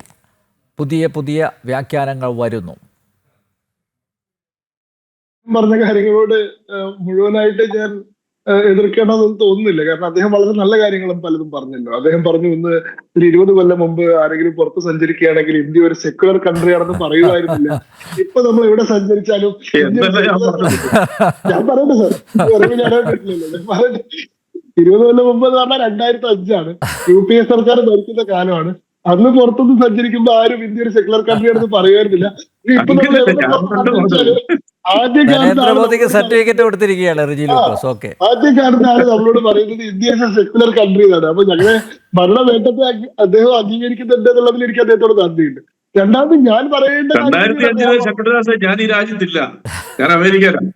പുതിയ പുതിയ വ്യാഖ്യാനങ്ങൾ വരുന്നു. പറഞ്ഞ കാര്യങ്ങളോട് മുഴുവനായിട്ട് ഞാൻ എതിർക്കേണ്ടതെന്ന് തോന്നുന്നില്ല. കാരണം അദ്ദേഹം വളരെ നല്ല കാര്യങ്ങളും പലതും പറഞ്ഞല്ലോ. അദ്ദേഹം പറഞ്ഞു, ഇന്ന് ഒരു 20 കൊല്ലം മുമ്പ് ആരെങ്കിലും പുറത്ത് സഞ്ചരിക്കുകയാണെങ്കിൽ ഇന്ത്യ ഒരു സെക്യുലർ കൺട്രി ആണെന്ന് പറയുമായിരുന്നില്ല. ഇപ്പൊ നമ്മൾ എവിടെ സഞ്ചരിച്ചാലും ഞാൻ പറയട്ടെ സാർ, ഞാൻ പറയട്ടെ, 20 കൊല്ലം മുമ്പ് എന്ന് പറഞ്ഞാൽ 2005 UPA സർക്കാർ ഭരിക്കുന്ന കാലമാണ്. അന്ന് പുറത്തുനിന്ന് സഞ്ചരിക്കുമ്പോൾ ആരും ഇന്ത്യ ഒരു സെക്യുലർ കൺട്രി ആണെന്ന് പറയുമായിരുന്നില്ല. ഇപ്പൊ നമ്മൾ നരേന്ദ്രമോദിക്ക് സർട്ടിഫിക്കറ്റ് കൊടുത്തിരിക്കുകയാണ് റെജി ലൂക്കോസ്. ആദ്യകാലത്താണ് നമ്മളോട് പറയുന്നത് ഇന്ത്യ സെക്യുലർ കൺട്രി എന്നാണ്. അപ്പൊ ഞങ്ങളെ ഭരണ നേട്ടത്തെ അദ്ദേഹം അംഗീകരിക്കുന്നുണ്ട് എന്നുള്ളതിൽ എനിക്ക് അദ്ദേഹത്തോട് നന്ദിയുണ്ട്. രണ്ടാമത് ഞാൻ പറയേണ്ട 2005 ഞാൻ ഈ രാജ്യത്തില്ല, ഞാൻ അമേരിക്കയിലാണ്.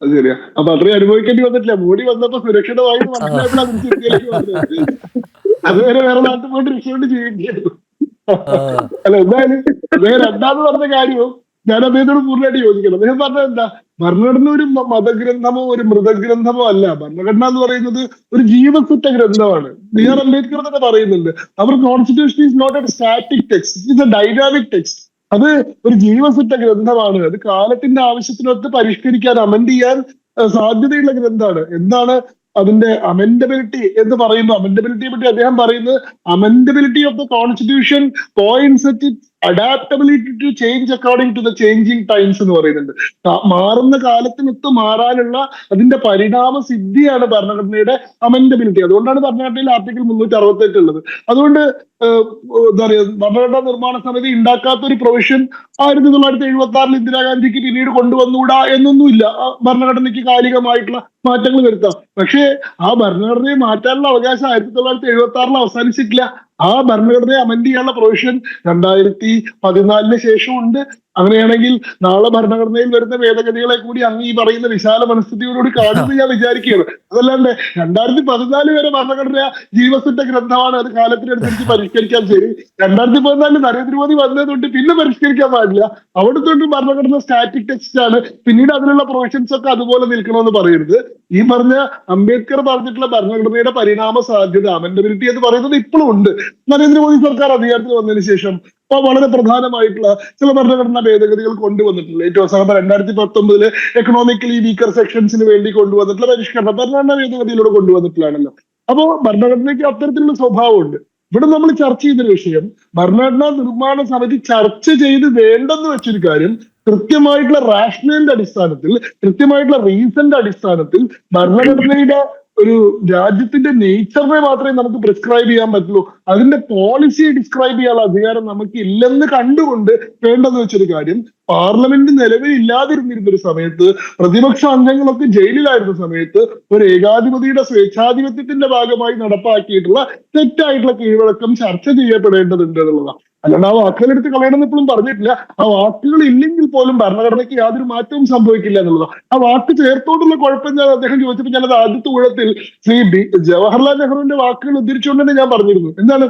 അത് ശരിയാ. അപ്പൊ അത്രയും അനുഭവിക്കേണ്ടി വന്നിട്ടില്ല. മോഡി വന്നപ്പോ സുരക്ഷിതമായി മനസ്സിലായപ്പോഴാണ് അതുവരെ വേറെ നാട്ടിൽ പോയിട്ട് രക്ഷപ്പെട്ട് ജീവിക്കുകയായിരുന്നു. അല്ല, എന്തായാലും അദ്ദേഹം രണ്ടാമത് പറഞ്ഞ കാര്യവും ഞാൻ അദ്ദേഹത്തോട് പൂർണ്ണമായിട്ട് യോജിക്കണം. അദ്ദേഹം പറഞ്ഞത് എന്താ, ഭരണഘടന ഒരു മതഗ്രന്ഥമോ ഒരു മൃതഗ്രന്ഥമോ അല്ല. ഭരണഘടന എന്ന് പറയുന്നത് ഒരു ജീവസുറ്റ ഗ്രന്ഥമാണ്. BR അംബേദ്കർ തന്നെ പറയുന്നുണ്ട്, അവർ constitution is not a static text, it is a dynamic text. അത് ഒരു ജീവസുറ്റ ഗ്രന്ഥമാണ്. അത് കാലത്തിന്റെ ആവശ്യത്തിനൊത്ത് പരിഷ്കരിക്കാൻ, അമെൻഡ് ചെയ്യാൻ സാധ്യതയുള്ള ഗ്രന്ഥമാണ്. എന്താണ് അതിന്റെ അമെൻഡബിലിറ്റി എന്ന് പറയുമ്പോൾ, അമെൻഡബിലിറ്റിയെ പറ്റി അദ്ദേഹം പറയുന്നത്, amendability of the constitution points at it adaptability to change according to the changing times എന്ന് പറയുന്നുണ്ട്. മാറുന്ന കാലത്തിനൊത്ത് മാറാനുള്ള അതിന്റെ പരിണാമ സിദ്ധിയാണ് ഭരണഘടനയുടെ അമെൻഡബിലിറ്റി. അതുകൊണ്ടാണ് ഭരണഘടനയിൽ ആർട്ടിക്കിൾ 368 ഉള്ളത്. അതുകൊണ്ട് എന്താ പറയുക, ഭരണഘടനാ നിർമ്മാണ സമിതി ഉണ്ടാക്കാത്ത ഒരു പ്രൊവിഷൻ 1976 ഇന്ദിരാഗാന്ധിക്ക് പിന്നീട് കൊണ്ടുവന്നുകൂടാ എന്നൊന്നുമില്ല. ഭരണഘടനയ്ക്ക് കാലികമായിട്ടുള്ള മാറ്റങ്ങൾ വരുത്താം. പക്ഷേ ആ ഭരണഘടനയെ മാറ്റാനുള്ള അവകാശം 1976 അവസാനിച്ചിട്ടില്ല. ആ ഭരണഘടനയെ അമെൻഡ് ചെയ്യാനുള്ള പ്രൊവിഷൻ 2014 ശേഷം ഉണ്ട്. അങ്ങനെയാണെങ്കിൽ നാളെ ഭരണഘടനയിൽ വരുന്ന ഭേദഗതികളെ കൂടി അങ്ങ് ഈ പറയുന്ന വിശാല മനസ്ഥിതിയോടുകൂടി കാണുമെന്ന് ഞാൻ വിചാരിക്കുകയാണ്. അതല്ലാണ്ട് 2014 വരെ ഭരണഘടന ജീവസുറ്റ ഗ്രന്ഥമാണ്, അത് കാലത്തിനനുസരിച്ച് പരിഷ്കരിക്കാൻ. ശരി, 2014 നരേന്ദ്രമോദി വന്നത് തൊട്ട് പിന്നെ പരിഷ്കരിക്കാൻ പാടില്ല. അവിടെ തൊട്ട് ഭരണഘടന സ്റ്റാറ്റിക് ടെക്സ്റ്റ് ആണ്. പിന്നീട് അതിലുള്ള പ്രൊവിഷൻസ് ഒക്കെ അതുപോലെ നിൽക്കണമെന്ന് പറയരുത്. ഈ പറഞ്ഞ അംബേദ്കർ പറഞ്ഞിട്ടുള്ള ഭരണഘടനയുടെ പരിണാമ സാധ്യത, അമെൻഡബിലിറ്റി എന്ന് പറയുന്നത് ഇപ്പോഴും ഉണ്ട്. നരേന്ദ്രമോദി സർക്കാർ അധികാരത്തിൽ വന്നതിന് ശേഷം ഇപ്പൊ വളരെ പ്രധാനമായിട്ടുള്ള ചില ഭരണഘടനാ ഭേദഗതികൾ കൊണ്ടുവന്നിട്ടുള്ളത്. ഏറ്റവും അവസാനം 2019 എക്കണോമിക്കലി വീക്കർ സെക്ഷൻസിന് വേണ്ടി കൊണ്ടുവന്നിട്ടുള്ള പരിഷ്കരണം ഭരണഘടനാ ഭേദഗതിയിലൂടെ കൊണ്ടുവന്നിട്ടുള്ളതാണല്ലോ. അപ്പോ ഭരണഘടനയ്ക്ക് അത്തരത്തിലുള്ള സ്വഭാവമുണ്ട്. ഇവിടെ നമ്മൾ ചർച്ച ചെയ്തൊരു വിഷയം, ഭരണഘടനാ നിർമ്മാണ സമിതി ചർച്ച ചെയ്ത് വേണ്ടെന്ന് വെച്ചൊരു കാര്യം കൃത്യമായിട്ടുള്ള റാഷണലിന്റെ അടിസ്ഥാനത്തിൽ, കൃത്യമായിട്ടുള്ള റീസണിന്റെ അടിസ്ഥാനത്തിൽ ഭരണഘടനയുടെ ഒരു രാജ്യത്തിന്റെ നേച്ചറിനെ മാത്രമേ നമുക്ക് പ്രിസ്ക്രൈബ് ചെയ്യാൻ പറ്റുള്ളൂ. അതിന്റെ പോളിസിയെ ഡിസ്ക്രൈബ് ചെയ്യാനുള്ള അധികാരം നമുക്ക് ഇല്ലെന്ന് കണ്ടുകൊണ്ട് വേണ്ടെന്ന് വെച്ചൊരു കാര്യം, പാർലമെന്റ് നിലവിൽ ഇല്ലാതിരുന്നിരുന്ന ഒരു സമയത്ത്, പ്രതിപക്ഷ അംഗങ്ങളൊക്കെ ജയിലിലായിരുന്ന സമയത്ത്, ഒരു ഏകാധിപതിയുടെ സ്വേച്ഛാധിപത്യത്തിന്റെ ഭാഗമായി നടപ്പാക്കിയിട്ടുള്ള തെറ്റായിട്ടുള്ള കീഴ്വഴക്കം ചർച്ച ചെയ്യപ്പെടേണ്ടതുണ്ട് എന്നുള്ളതാണ്. അല്ലാണ്ട് ആ വാക്കുകൾ എടുത്ത് കളയണമെന്ന് ഇപ്പോഴും പറഞ്ഞിട്ടില്ല. ആ വാക്കുകൾ ഇല്ലെങ്കിൽ പോലും ഭരണഘടനയ്ക്ക് യാതൊരു മാറ്റവും സംഭവിക്കില്ല എന്നുള്ളതാണ്. ആ വാക്ക് ചേർത്തോണ്ടുള്ള കുഴപ്പം ഞാൻ അദ്ദേഹം ചോദിച്ചപ്പോൾ ഞാനത് ആദ്യത്തെ ഊഴത്തിൽ ശ്രീ ജവഹർലാൽ നെഹ്റുവിന്റെ വാക്കുകൾ ഉദ്ധരിച്ചുകൊണ്ട് തന്നെ ഞാൻ പറഞ്ഞിരുന്നു. എന്താണ്,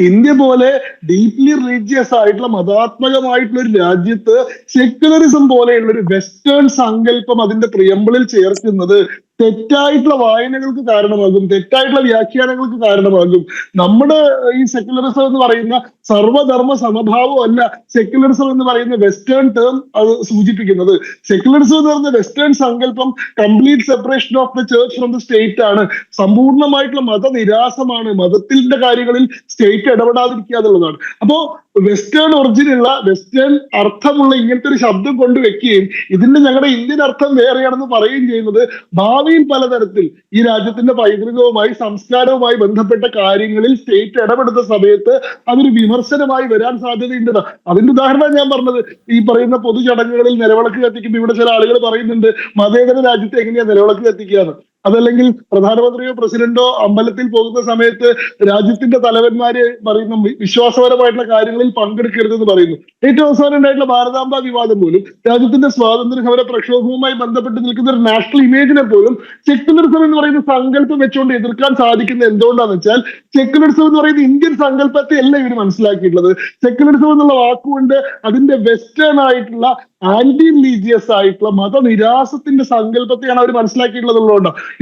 ഇന്ത്യ പോലെ ഡീപ്ലി റിലീജിയസ് ആയിട്ടുള്ള മതാത്മകമായിട്ടുള്ള ഒരു രാജ്യത്ത് സെക്യുലറിസം പോലെയുള്ള ഒരു വെസ്റ്റേൺ സങ്കല്പം അതിന്റെ പ്രിയമ്പിളിൽ ചേർക്കുന്നത് തെറ്റായിട്ടുള്ള വായനകൾക്ക് കാരണമാകും, തെറ്റായിട്ടുള്ള വ്യാഖ്യാനങ്ങൾക്ക് കാരണമാകും. നമ്മുടെ ഈ സെക്യുലറിസം എന്ന് പറയുന്ന സർവ്വധർമ്മ സമഭാവം അല്ല സെക്യുലറിസം എന്ന് പറയുന്ന വെസ്റ്റേൺ ടേം അത് സൂചിപ്പിക്കുന്നത്. സെക്യുലറിസം എന്ന് പറയുന്ന വെസ്റ്റേൺ സങ്കല്പം complete separation of the church from the state ആണ്, സമ്പൂർണ്ണമായിട്ടുള്ള മതനിരാസമാണ്, മതത്തിന്റെ കാര്യങ്ങളിൽ സ്റ്റേറ്റ് ഇടപെടാതിരിക്കുക എന്നുള്ളതാണ്. അപ്പോ വെസ്റ്റേൺ ഒറിജിനുള്ള വെസ്റ്റേൺ അർത്ഥമുള്ള ഇങ്ങനത്തെ ഒരു ശബ്ദം കൊണ്ടുവെക്കുകയും ഇതിന്റെ ഞങ്ങളുടെ ഇന്ത്യൻ അർത്ഥം വേറെയാണെന്ന് പറയുകയും ചെയ്യുന്നത് ഭാവിയിൽ പലതരത്തിൽ ഈ രാജ്യത്തിന്റെ പൈതൃകവുമായി സംസ്കാരവുമായി ബന്ധപ്പെട്ട കാര്യങ്ങളിൽ സ്റ്റേറ്റ് ഇടപെടുന്ന സമയത്ത് അതൊരു വിമർശനമായി വരാൻ സാധ്യതയുണ്ട്. അതിന്റെ ഉദാഹരണം ഞാൻ പറഞ്ഞത്, ഈ പറയുന്ന പൊതുചടങ്ങുകളിൽ നിലവിളക്ക് കത്തിക്കുമ്പോൾ ഇവിടെ ചില ആളുകൾ പറയുന്നുണ്ട് മതേതര രാജ്യത്ത് എങ്ങനെയാ നിലവിളക്ക് കത്തിക്കുകയെന്ന്. അതല്ലെങ്കിൽ പ്രധാനമന്ത്രിയോ പ്രസിഡന്റോ അമ്പലത്തിൽ പോകുന്ന സമയത്ത് രാജ്യത്തിന്റെ തലവന്മാര് പറയുന്ന വിശ്വാസപരമായിട്ടുള്ള കാര്യങ്ങളിൽ പങ്കെടുക്കരുതെന്ന് പറയുന്നു. ഏറ്റവും അവസാനം ഉണ്ടായിട്ടുള്ള ഭാരതാംബ വിവാദം പോലും രാജ്യത്തിന്റെ സ്വാതന്ത്ര്യ സമര പ്രക്ഷോഭവുമായി ബന്ധപ്പെട്ട് നിൽക്കുന്ന ഒരു നാഷണൽ ഇമേജിനെ പോലും സെക്യുലറിസം എന്ന് പറയുന്ന സങ്കല്പം വെച്ചുകൊണ്ട് എതിർക്കാൻ സാധിക്കുന്നത് എന്തുകൊണ്ടാന്ന് വെച്ചാൽ സെക്യുലറിസം എന്ന് പറയുന്ന ഇന്ത്യൻ സങ്കല്പത്തെ അല്ല ഇവർ മനസ്സിലാക്കിയിട്ടുള്ളത്. സെക്യുലറിസം എന്നുള്ള വാക്കുകൊണ്ട് അതിന്റെ വെസ്റ്റേൺ ആയിട്ടുള്ള ആന്റി റിലീജിയസ് ആയിട്ടുള്ള മതനിരാസത്തിന്റെ സങ്കല്പത്തെയാണ് അവർ മനസ്സിലാക്കിയിട്ടുള്ളത്.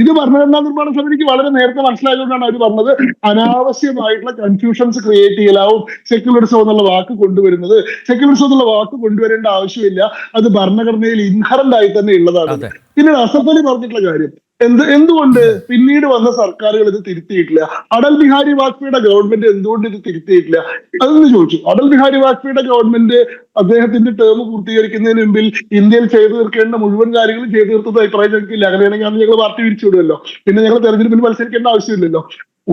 ഇത് ഭരണഘടനാ നിർമ്മാണ സമിതിക്ക് വളരെ നേരത്തെ മനസ്സിലായതുകൊണ്ടാണ് അവർ പറഞ്ഞത് അനാവശ്യമായിട്ടുള്ള കൺഫ്യൂഷൻസ് ക്രിയേറ്റ് ചെയ്യലാവും സെക്യുലറിസം എന്നുള്ള വാക്ക് കൊണ്ടുവരുന്നത്. സെക്യുലറിസം എന്നുള്ള വാക്ക് കൊണ്ടുവരേണ്ട ആവശ്യമില്ല, അത് ഭരണഘടനയിൽ ഇൻഹറന്റ് ആയി തന്നെ ഉള്ളതാണ്. പിന്നെ അസഫ് അലി പറഞ്ഞിട്ടുള്ള കാര്യം, എന്തുകൊണ്ട് പിന്നീട് വന്ന സർക്കാരുകൾ ഇത് തിരുത്തിയിട്ടില്ല? അടൽ ബിഹാരി വാജ്പേയിയുടെ ഗവൺമെന്റ് എന്തുകൊണ്ട് ഇത് തിരുത്തിയിട്ടില്ല അതെന്ന് ചോദിച്ചു. അടൽ ബിഹാരി വാജ്പേയിയുടെ ഗവൺമെന്റ് അദ്ദേഹത്തിന്റെ ടേം പൂർത്തീകരിക്കുന്നതിന് മുമ്പിൽ ഇന്ത്യയിൽ ചെയ്തു തീർക്കേണ്ട മുഴുവൻ കാര്യങ്ങളും ചെയ്തു തീർത്തത് അഭിപ്രായം ഞങ്ങൾക്കില്ല. അങ്ങനെയാണെങ്കിൽ അന്ന് ഞങ്ങൾ പാർട്ടി പിരിച്ചുവിടുമല്ലോ, പിന്നെ ഞങ്ങൾ തെരഞ്ഞെടുപ്പിൽ മത്സരിക്കേണ്ട ആവശ്യമില്ലല്ലോ.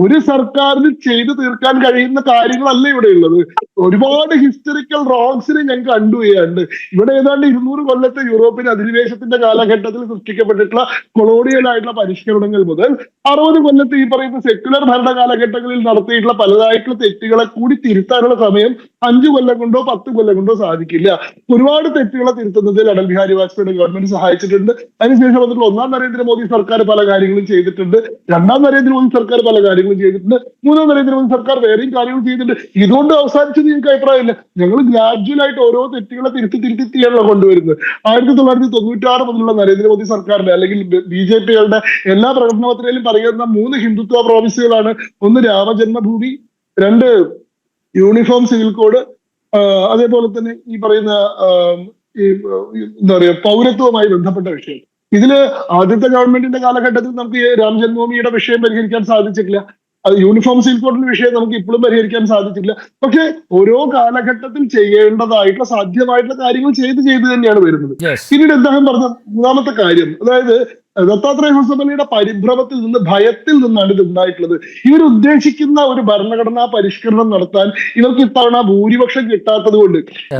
ഒരു സർക്കാരിന് ചെയ്തു തീർക്കാൻ കഴിയുന്ന കാര്യങ്ങളല്ല ഇവിടെ ഉള്ളത്. ഒരുപാട് ഹിസ്റ്ററിക്കൽ റോങ്സിനെ ഞങ്ങൾക്ക് കണ്ടു ചെയ്യാണ്ട് ഇവിടെ ഏതാണ്ട് 200 കൊല്ലത്തെ യൂറോപ്യൻ അധിനിവേശത്തിന്റെ കാലഘട്ടത്തിൽ സൃഷ്ടിക്കപ്പെട്ടിട്ടുള്ള കൊളോണിയൽ ആയിട്ടുള്ള പരിഷ്കരണങ്ങൾ മുതൽ 60 കൊല്ലത്തെ ഈ പറയുന്ന സെക്യുലർ ഭരണ കാലഘട്ടങ്ങളിൽ നടത്തിയിട്ടുള്ള പലതായിട്ടുള്ള തെറ്റുകളെ കൂടി തിരുത്താനുള്ള സമയം 5 കൊല്ലം കൊണ്ടോ 10 കൊല്ലം കൊണ്ടോ സാധിക്കില്ല. ഒരുപാട് തെറ്റുകളെ തിരുത്തുന്നതിൽ അടൽ ബിഹാരി വാജ്പേയിയുടെ ഗവൺമെന്റ് സഹായിച്ചിട്ടുണ്ട്. അതിനുശേഷം വന്നിട്ടുള്ള 1ാം നരേന്ദ്രമോദി സർക്കാർ പല കാര്യങ്ങളും ചെയ്തിട്ടുണ്ട്, 2ാം നരേന്ദ്രമോദി സർക്കാർ പല കാര്യങ്ങളും ചെയ്തിട്ടുണ്ട്, 3ാം നരേന്ദ്രമോദി സർക്കാർ വേറെയും കാര്യങ്ങൾ ചെയ്തിട്ടുണ്ട്. ഇതുകൊണ്ട് അവസാനിച്ചത് ഞങ്ങൾക്ക് അഭിപ്രായമില്ല. ഞങ്ങൾ ഗ്രാജുവൽ ആയിട്ട് ഓരോ തെറ്റുകളെ തിരുത്തിയാണല്ലോ കൊണ്ടുവരുന്നത്. 1996 മുതലുള്ള നരേന്ദ്രമോദി സർക്കാരിന്റെ അല്ലെങ്കിൽ BJPകളുടെ എല്ലാ പ്രകടന പത്രികയിലും പറയുന്ന 3 ഹിന്ദുത്വ പ്രോമിസുകളാണ്. 1 രാമജന്മഭൂമി, 2 യൂണിഫോം സിവിൽ കോഡ്, അതേപോലെ തന്നെ ഈ പറയുന്ന എന്താ പറയുക പൗരത്വവുമായി ബന്ധപ്പെട്ട വിഷയം. ഇതില് ആദ്യത്തെ ഗവൺമെന്റിന്റെ കാലഘട്ടത്തിൽ നമുക്ക് രാം ജന്മഭൂമിയുടെ വിഷയം പരിഹരിക്കാൻ സാധിച്ചിട്ടില്ല, അത് യൂണിഫോം സിവിൽ കോഡിന്റെ വിഷയം നമുക്ക് ഇപ്പോഴും പരിഹരിക്കാൻ സാധിച്ചില്ല. പക്ഷെ ഓരോ കാലഘട്ടത്തിൽ ചെയ്യേണ്ടതായിട്ടുള്ള സാധ്യമായിട്ടുള്ള കാര്യങ്ങൾ ചെയ്ത് തന്നെയാണ് വരുന്നത്. പിന്നീട് അദ്ദേഹം പറഞ്ഞ 3ാമത്തെ കാര്യം, അതായത് ദത്താത്രേയ ഹൊസബലയുടെ പരിഭ്രമത്തിൽ നിന്ന് ഭയത്തിൽ നിന്നാണ് ഇത് ഉണ്ടായിട്ടുള്ളത്. ഇവർ ഉദ്ദേശിക്കുന്ന ഒരു ഭരണഘടനാ പരിഷ്കരണം നടത്താൻ ഇവർക്ക് ഇത്തവണ ഭൂരിപക്ഷം കിട്ടാത്തത് കൊണ്ട്,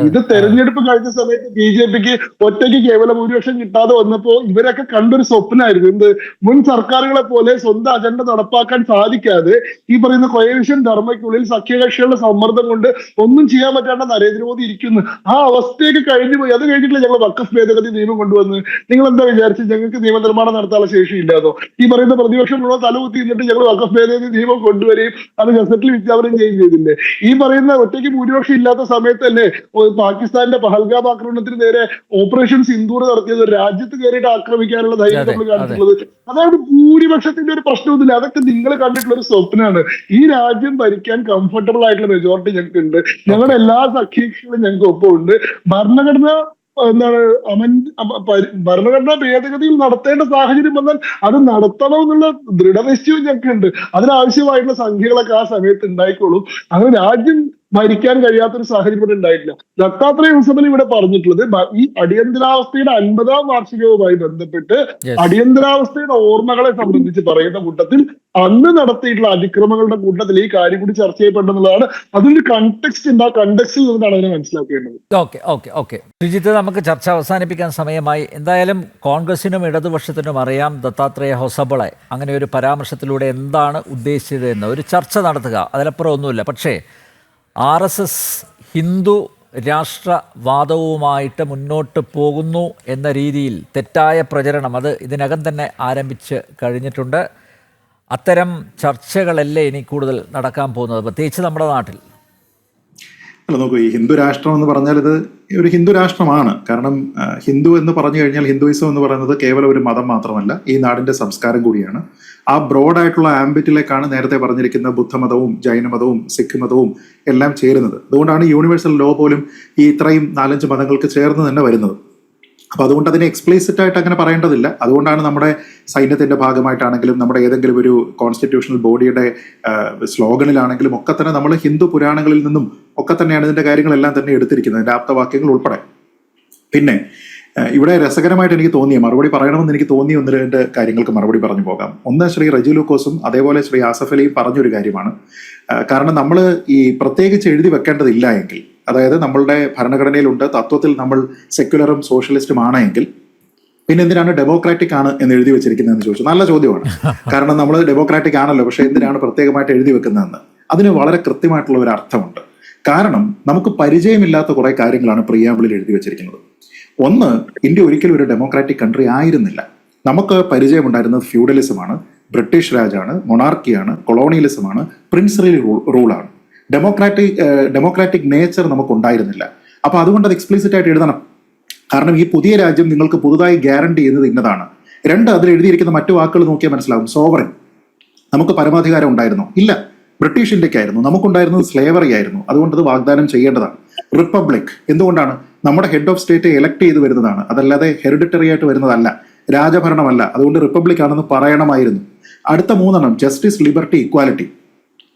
ഇത് തെരഞ്ഞെടുപ്പ് കഴിഞ്ഞ സമയത്ത് BJPക്ക് ഒറ്റയ്ക്ക് കേവല ഭൂരിപക്ഷം കിട്ടാതെ വന്നപ്പോ ഇവരൊക്കെ കണ്ടൊരു സ്വപ്നമായിരുന്നു. എന്ത്, മുൻ സർക്കാരുകളെ പോലെ സ്വന്തം അജണ്ട നടപ്പാക്കാൻ സാധിക്കാതെ ഈ പറയുന്ന കോയലിഷൻ ധർമ്മയ്ക്കുള്ളിൽ സഖ്യകക്ഷികളുടെ സമ്മർദ്ദം കൊണ്ട് ഒന്നും ചെയ്യാൻ പറ്റാണ്ട നരേന്ദ്രമോദി ഇരിക്കുന്നു. ആ അവസ്ഥയൊക്കെ കഴിഞ്ഞു പോയി. അത് കഴിഞ്ഞിട്ടില്ല ഞങ്ങൾ വഖഫ് ഭേദഗതി നിയമം കൊണ്ടുവന്ന്. നിങ്ങൾ എന്താ വിചാരിച്ച് ഞങ്ങൾക്ക് നിയമനിർമ്മാണം നടത്താനുള്ള ശേഷിയില്ലാതോ? ഈ പറയുന്ന പ്രതിപക്ഷം മുഴുവൻ തലകുത്തി നിന്നിട്ട് ഞങ്ങൾ വഖഫ് ഭേദഗതി നിയമം കൊണ്ടുവരികയും അത് ഗസറ്റിൽ വിജ്ഞാപനം ചെയ്യുകയും ചെയ്തില്ലേ? ഈ പറയുന്ന ഒറ്റയ്ക്ക് ഭൂരിപക്ഷം ഇല്ലാത്ത സമയത്തല്ലേ പാകിസ്ഥാന്റെ പഹൽഗാം ആക്രമണത്തിന് നേരെ ഓപ്പറേഷൻ സിന്ദൂർ നടത്തിയത്? രാജ്യത്ത് കയറിയിട്ട് ആക്രമിക്കാനുള്ള ധൈര്യം നമ്മൾ കാണിച്ചിട്ടുള്ളത്. അതായത് ഭൂരിപക്ഷത്തിന്റെ ഒരു പ്രശ്നമൊന്നുമില്ല, അതൊക്കെ നിങ്ങൾ കണ്ടിട്ടുള്ള ഒരു സ്വപ്നമാണ്. ഈ രാജ്യം ഭരിക്കാൻ കംഫർട്ടബിൾ ആയിട്ടുള്ള മെജോറിറ്റി ഞങ്ങൾക്ക് ഉണ്ട്, ഞങ്ങളുടെ എല്ലാ സഖ്യകക്ഷികളും ഞങ്ങൾക്ക് ഒപ്പം ഉണ്ട്. ഭരണഘടന എന്താണ് ഭരണഘടനാ ഭേദഗതിയിൽ നടത്തേണ്ട സാഹചര്യം വന്നാൽ അത് നടത്തണമെന്നുള്ള ദൃഢനിശ്ചയവും ഞങ്ങൾക്കുണ്ട്. അതിനാവശ്യമായിട്ടുള്ള സംഖ്യകളൊക്കെ ആ സമയത്ത് ഉണ്ടായിക്കോളും. അങ്ങനെ രാജ്യം ഭരിക്കാൻ കഴിയാത്തൊരു സാഹചര്യം ഇവിടെ ഉണ്ടായിട്ടില്ല. ദത്താത്രേയ ഹൊസബല ഇവിടെ പറഞ്ഞിട്ടുള്ളത് ഈ അടിയന്തരാവസ്ഥയുടെ 50ാം വാർഷികവുമായി ബന്ധപ്പെട്ട് അടിയന്തരാവസ്ഥയുടെ ഓർമ്മകളെ സംബന്ധിച്ച് പറയുന്ന കൂട്ടത്തിൽ അന്ന് നടത്തിയിട്ടുള്ള അതിക്രമങ്ങളുടെ കൂട്ടത്തിൽ ഈ കാര്യം കൂടി ചർച്ച ചെയ്യപ്പെടുന്നതാണ്. അതിന്റെ കണ്ടെക്സ്റ്റ് ഉണ്ട്, ആ കണ്ടെക്സ്റ്റിൽ നിന്നാണ് അതിനെ മനസ്സിലാക്കേണ്ടത്. ഓക്കെ ശ്രീജിത്ത്, നമുക്ക് ചർച്ച അവസാനിപ്പിക്കാൻ സമയമായി. എന്തായാലും കോൺഗ്രസിനും ഇടതുപക്ഷത്തിനും അറിയാം ദത്താത്രേയ ഹൊസബളെ അങ്ങനെ ഒരു പരാമർശത്തിലൂടെ എന്താണ് ഉദ്ദേശിച്ചത് എന്ന്. ഒരു ചർച്ച നടത്തുക, അതിലപ്പുറം ഒന്നുമില്ല. പക്ഷേ RSS ഹിന്ദു രാഷ്ട്രവാദവുമായിട്ട് മുന്നോട്ട് പോകുന്നു എന്ന രീതിയിൽ തെറ്റായ പ്രചരണം അത് ഇതിനകം തന്നെ ആരംഭിച്ച് കഴിഞ്ഞിട്ടുണ്ട്. അത്തരം ചർച്ചകളല്ലേ ഇനി കൂടുതൽ നടക്കാൻ പോകുന്നത്, പ്രത്യേകിച്ച് നമ്മുടെ നാട്ടിൽ? അല്ല നോക്കൂ, ഈ ഹിന്ദു രാഷ്ട്രം എന്ന് പറഞ്ഞാൽ ഇത് ഒരു ഹിന്ദു രാഷ്ട്രമാണ്. കാരണം ഹിന്ദു എന്ന് പറഞ്ഞു കഴിഞ്ഞാൽ ഹിന്ദുയിസം എന്ന് പറയുന്നത് കേവലം ഒരു മതം മാത്രമല്ല, ഈ നാടിന്റെ സംസ്കാരം കൂടിയാണ്. ആ ബ്രോഡായിട്ടുള്ള ആംബിറ്റിലേക്കാണ് നേരത്തെ പറഞ്ഞിരിക്കുന്ന ബുദ്ധമതവും ജൈനമതവും സിഖ് മതവും എല്ലാം ചേരുന്നത്. അതുകൊണ്ടാണ് യൂണിവേഴ്സൽ ലോ പോലും ഈ ഇത്രയും 4-5 മതങ്ങൾക്ക് ചേർന്ന് തന്നെ വരുന്നത്. അപ്പോൾ അതുകൊണ്ട് അതിനെ എക്സ്പ്ലിസിറ്റ് ആയിട്ട് അങ്ങനെ പറയേണ്ടതില്ല. അതുകൊണ്ടാണ് നമ്മുടെ സൈന്യത്തിന്റെ ഭാഗമായിട്ടാണെങ്കിലും നമ്മുടെ ഏതെങ്കിലും ഒരു കോൺസ്റ്റിറ്റ്യൂഷണൽ ബോഡിയുടെ സ്ലോഗനിലാണെങ്കിലും ഒക്കെ തന്നെ നമ്മൾ ഹിന്ദു പുരാണങ്ങളിൽ നിന്നും ഒക്കെ തന്നെയാണ് ഇതിന്റെ കാര്യങ്ങളെല്ലാം തന്നെ എടുത്തിരിക്കുന്നത്, ഇതിന്റെ ആപ്തവാക്യങ്ങൾ ഉൾപ്പെടെ. പിന്നെ ഇവിടെ രസകരമായിട്ട് എനിക്ക് തോന്നിയ മറുപടി പറയണമെന്ന് എനിക്ക് തോന്നിയ 1-2 കാര്യങ്ങൾക്ക് മറുപടി പറഞ്ഞു പോകാം. ഒന്ന്, ശ്രീ റജു ലൂക്കോസും അതേപോലെ ശ്രീ ആസഫ് അലിയും പറഞ്ഞൊരു കാര്യമാണ്. കാരണം നമ്മൾ ഈ പ്രത്യേകിച്ച് എഴുതി വെക്കേണ്ടതില്ല എങ്കിൽ, അതായത് നമ്മളുടെ ഭരണഘടനയിലുണ്ട് തത്വത്തിൽ നമ്മൾ സെക്യുലറും സോഷ്യലിസ്റ്റും ആണെങ്കിൽ പിന്നെ എന്തിനാണ് ഡെമോക്രാറ്റിക് ആണ് എന്ന് എഴുതി വെച്ചിരിക്കുന്നതെന്ന് ചോദിച്ചു. നല്ല ചോദ്യമാണ്. കാരണം നമ്മൾ ഡെമോക്രാറ്റിക് ആണല്ലോ, പക്ഷെ എന്തിനാണ് പ്രത്യേകമായിട്ട് എഴുതി വെക്കുന്നതെന്ന് അതിന് വളരെ കൃത്യമായിട്ടുള്ള ഒരു അർത്ഥമുണ്ട്. കാരണം നമുക്ക് പരിചയമില്ലാത്ത കുറെ കാര്യങ്ങളാണ് പ്രിയാമ്പിളിൽ എഴുതി വെച്ചിരിക്കുന്നത്. ഒന്ന്, ഇന്ത്യ ഒരിക്കലും ഒരു ഡെമോക്രാറ്റിക് കൺട്രി ആയിരുന്നില്ല. നമുക്ക് പരിചയമുണ്ടായിരുന്നത് ഫ്യൂഡലിസമാണ്, ബ്രിട്ടീഷ് രാജാണ്, മൊണാർക്കിയാണ്, കൊളോണിയലിസമാണ്, പ്രിൻസറി റൂളാണ്. ഡെമോക്രാറ്റിക് നേച്ചർ നമുക്ക് ഉണ്ടായിരുന്നില്ല. അപ്പൊ അതുകൊണ്ട് അത് എക്സ്പ്ലിസിറ്റ് ആയിട്ട് എഴുതണം. കാരണം ഈ പുതിയ രാജ്യം നിങ്ങൾക്ക് പുതുതായി ഗ്യാരണ്ടി ചെയ്യുന്നത് ഇന്നതാണ്. 2, അതിൽ എഴുതിയിരിക്കുന്ന മറ്റു വാക്കുകൾ നോക്കിയാൽ മനസ്സിലാവും. സോവറിൻ, നമുക്ക് പരമാധികാരം ഉണ്ടായിരുന്നോ? ഇല്ല, ബ്രിട്ടീഷ് ഇന്ത്യക്കായിരുന്നു. നമുക്കുണ്ടായിരുന്നത് സ്ലേവറി ആയിരുന്നു. അതുകൊണ്ട് അത് വാഗ്ദാനം ചെയ്യേണ്ടതാണ്. റിപ്പബ്ലിക്, എന്തുകൊണ്ടാണ്? നമ്മുടെ ഹെഡ് ഓഫ് സ്റ്റേറ്റ് എലക്ട് ചെയ്ത് വരുന്നതാണ്, അതല്ലാതെ ഹെറിഡിറ്ററി ആയിട്ട് വരുന്നതല്ല, രാജഭരണമല്ല. അതുകൊണ്ട് റിപ്പബ്ലിക് ആണെന്ന് പറയണമായിരുന്നു. അടുത്ത 3 ജസ്റ്റിസ്, ലിബർട്ടി, ഇക്വാലിറ്റി.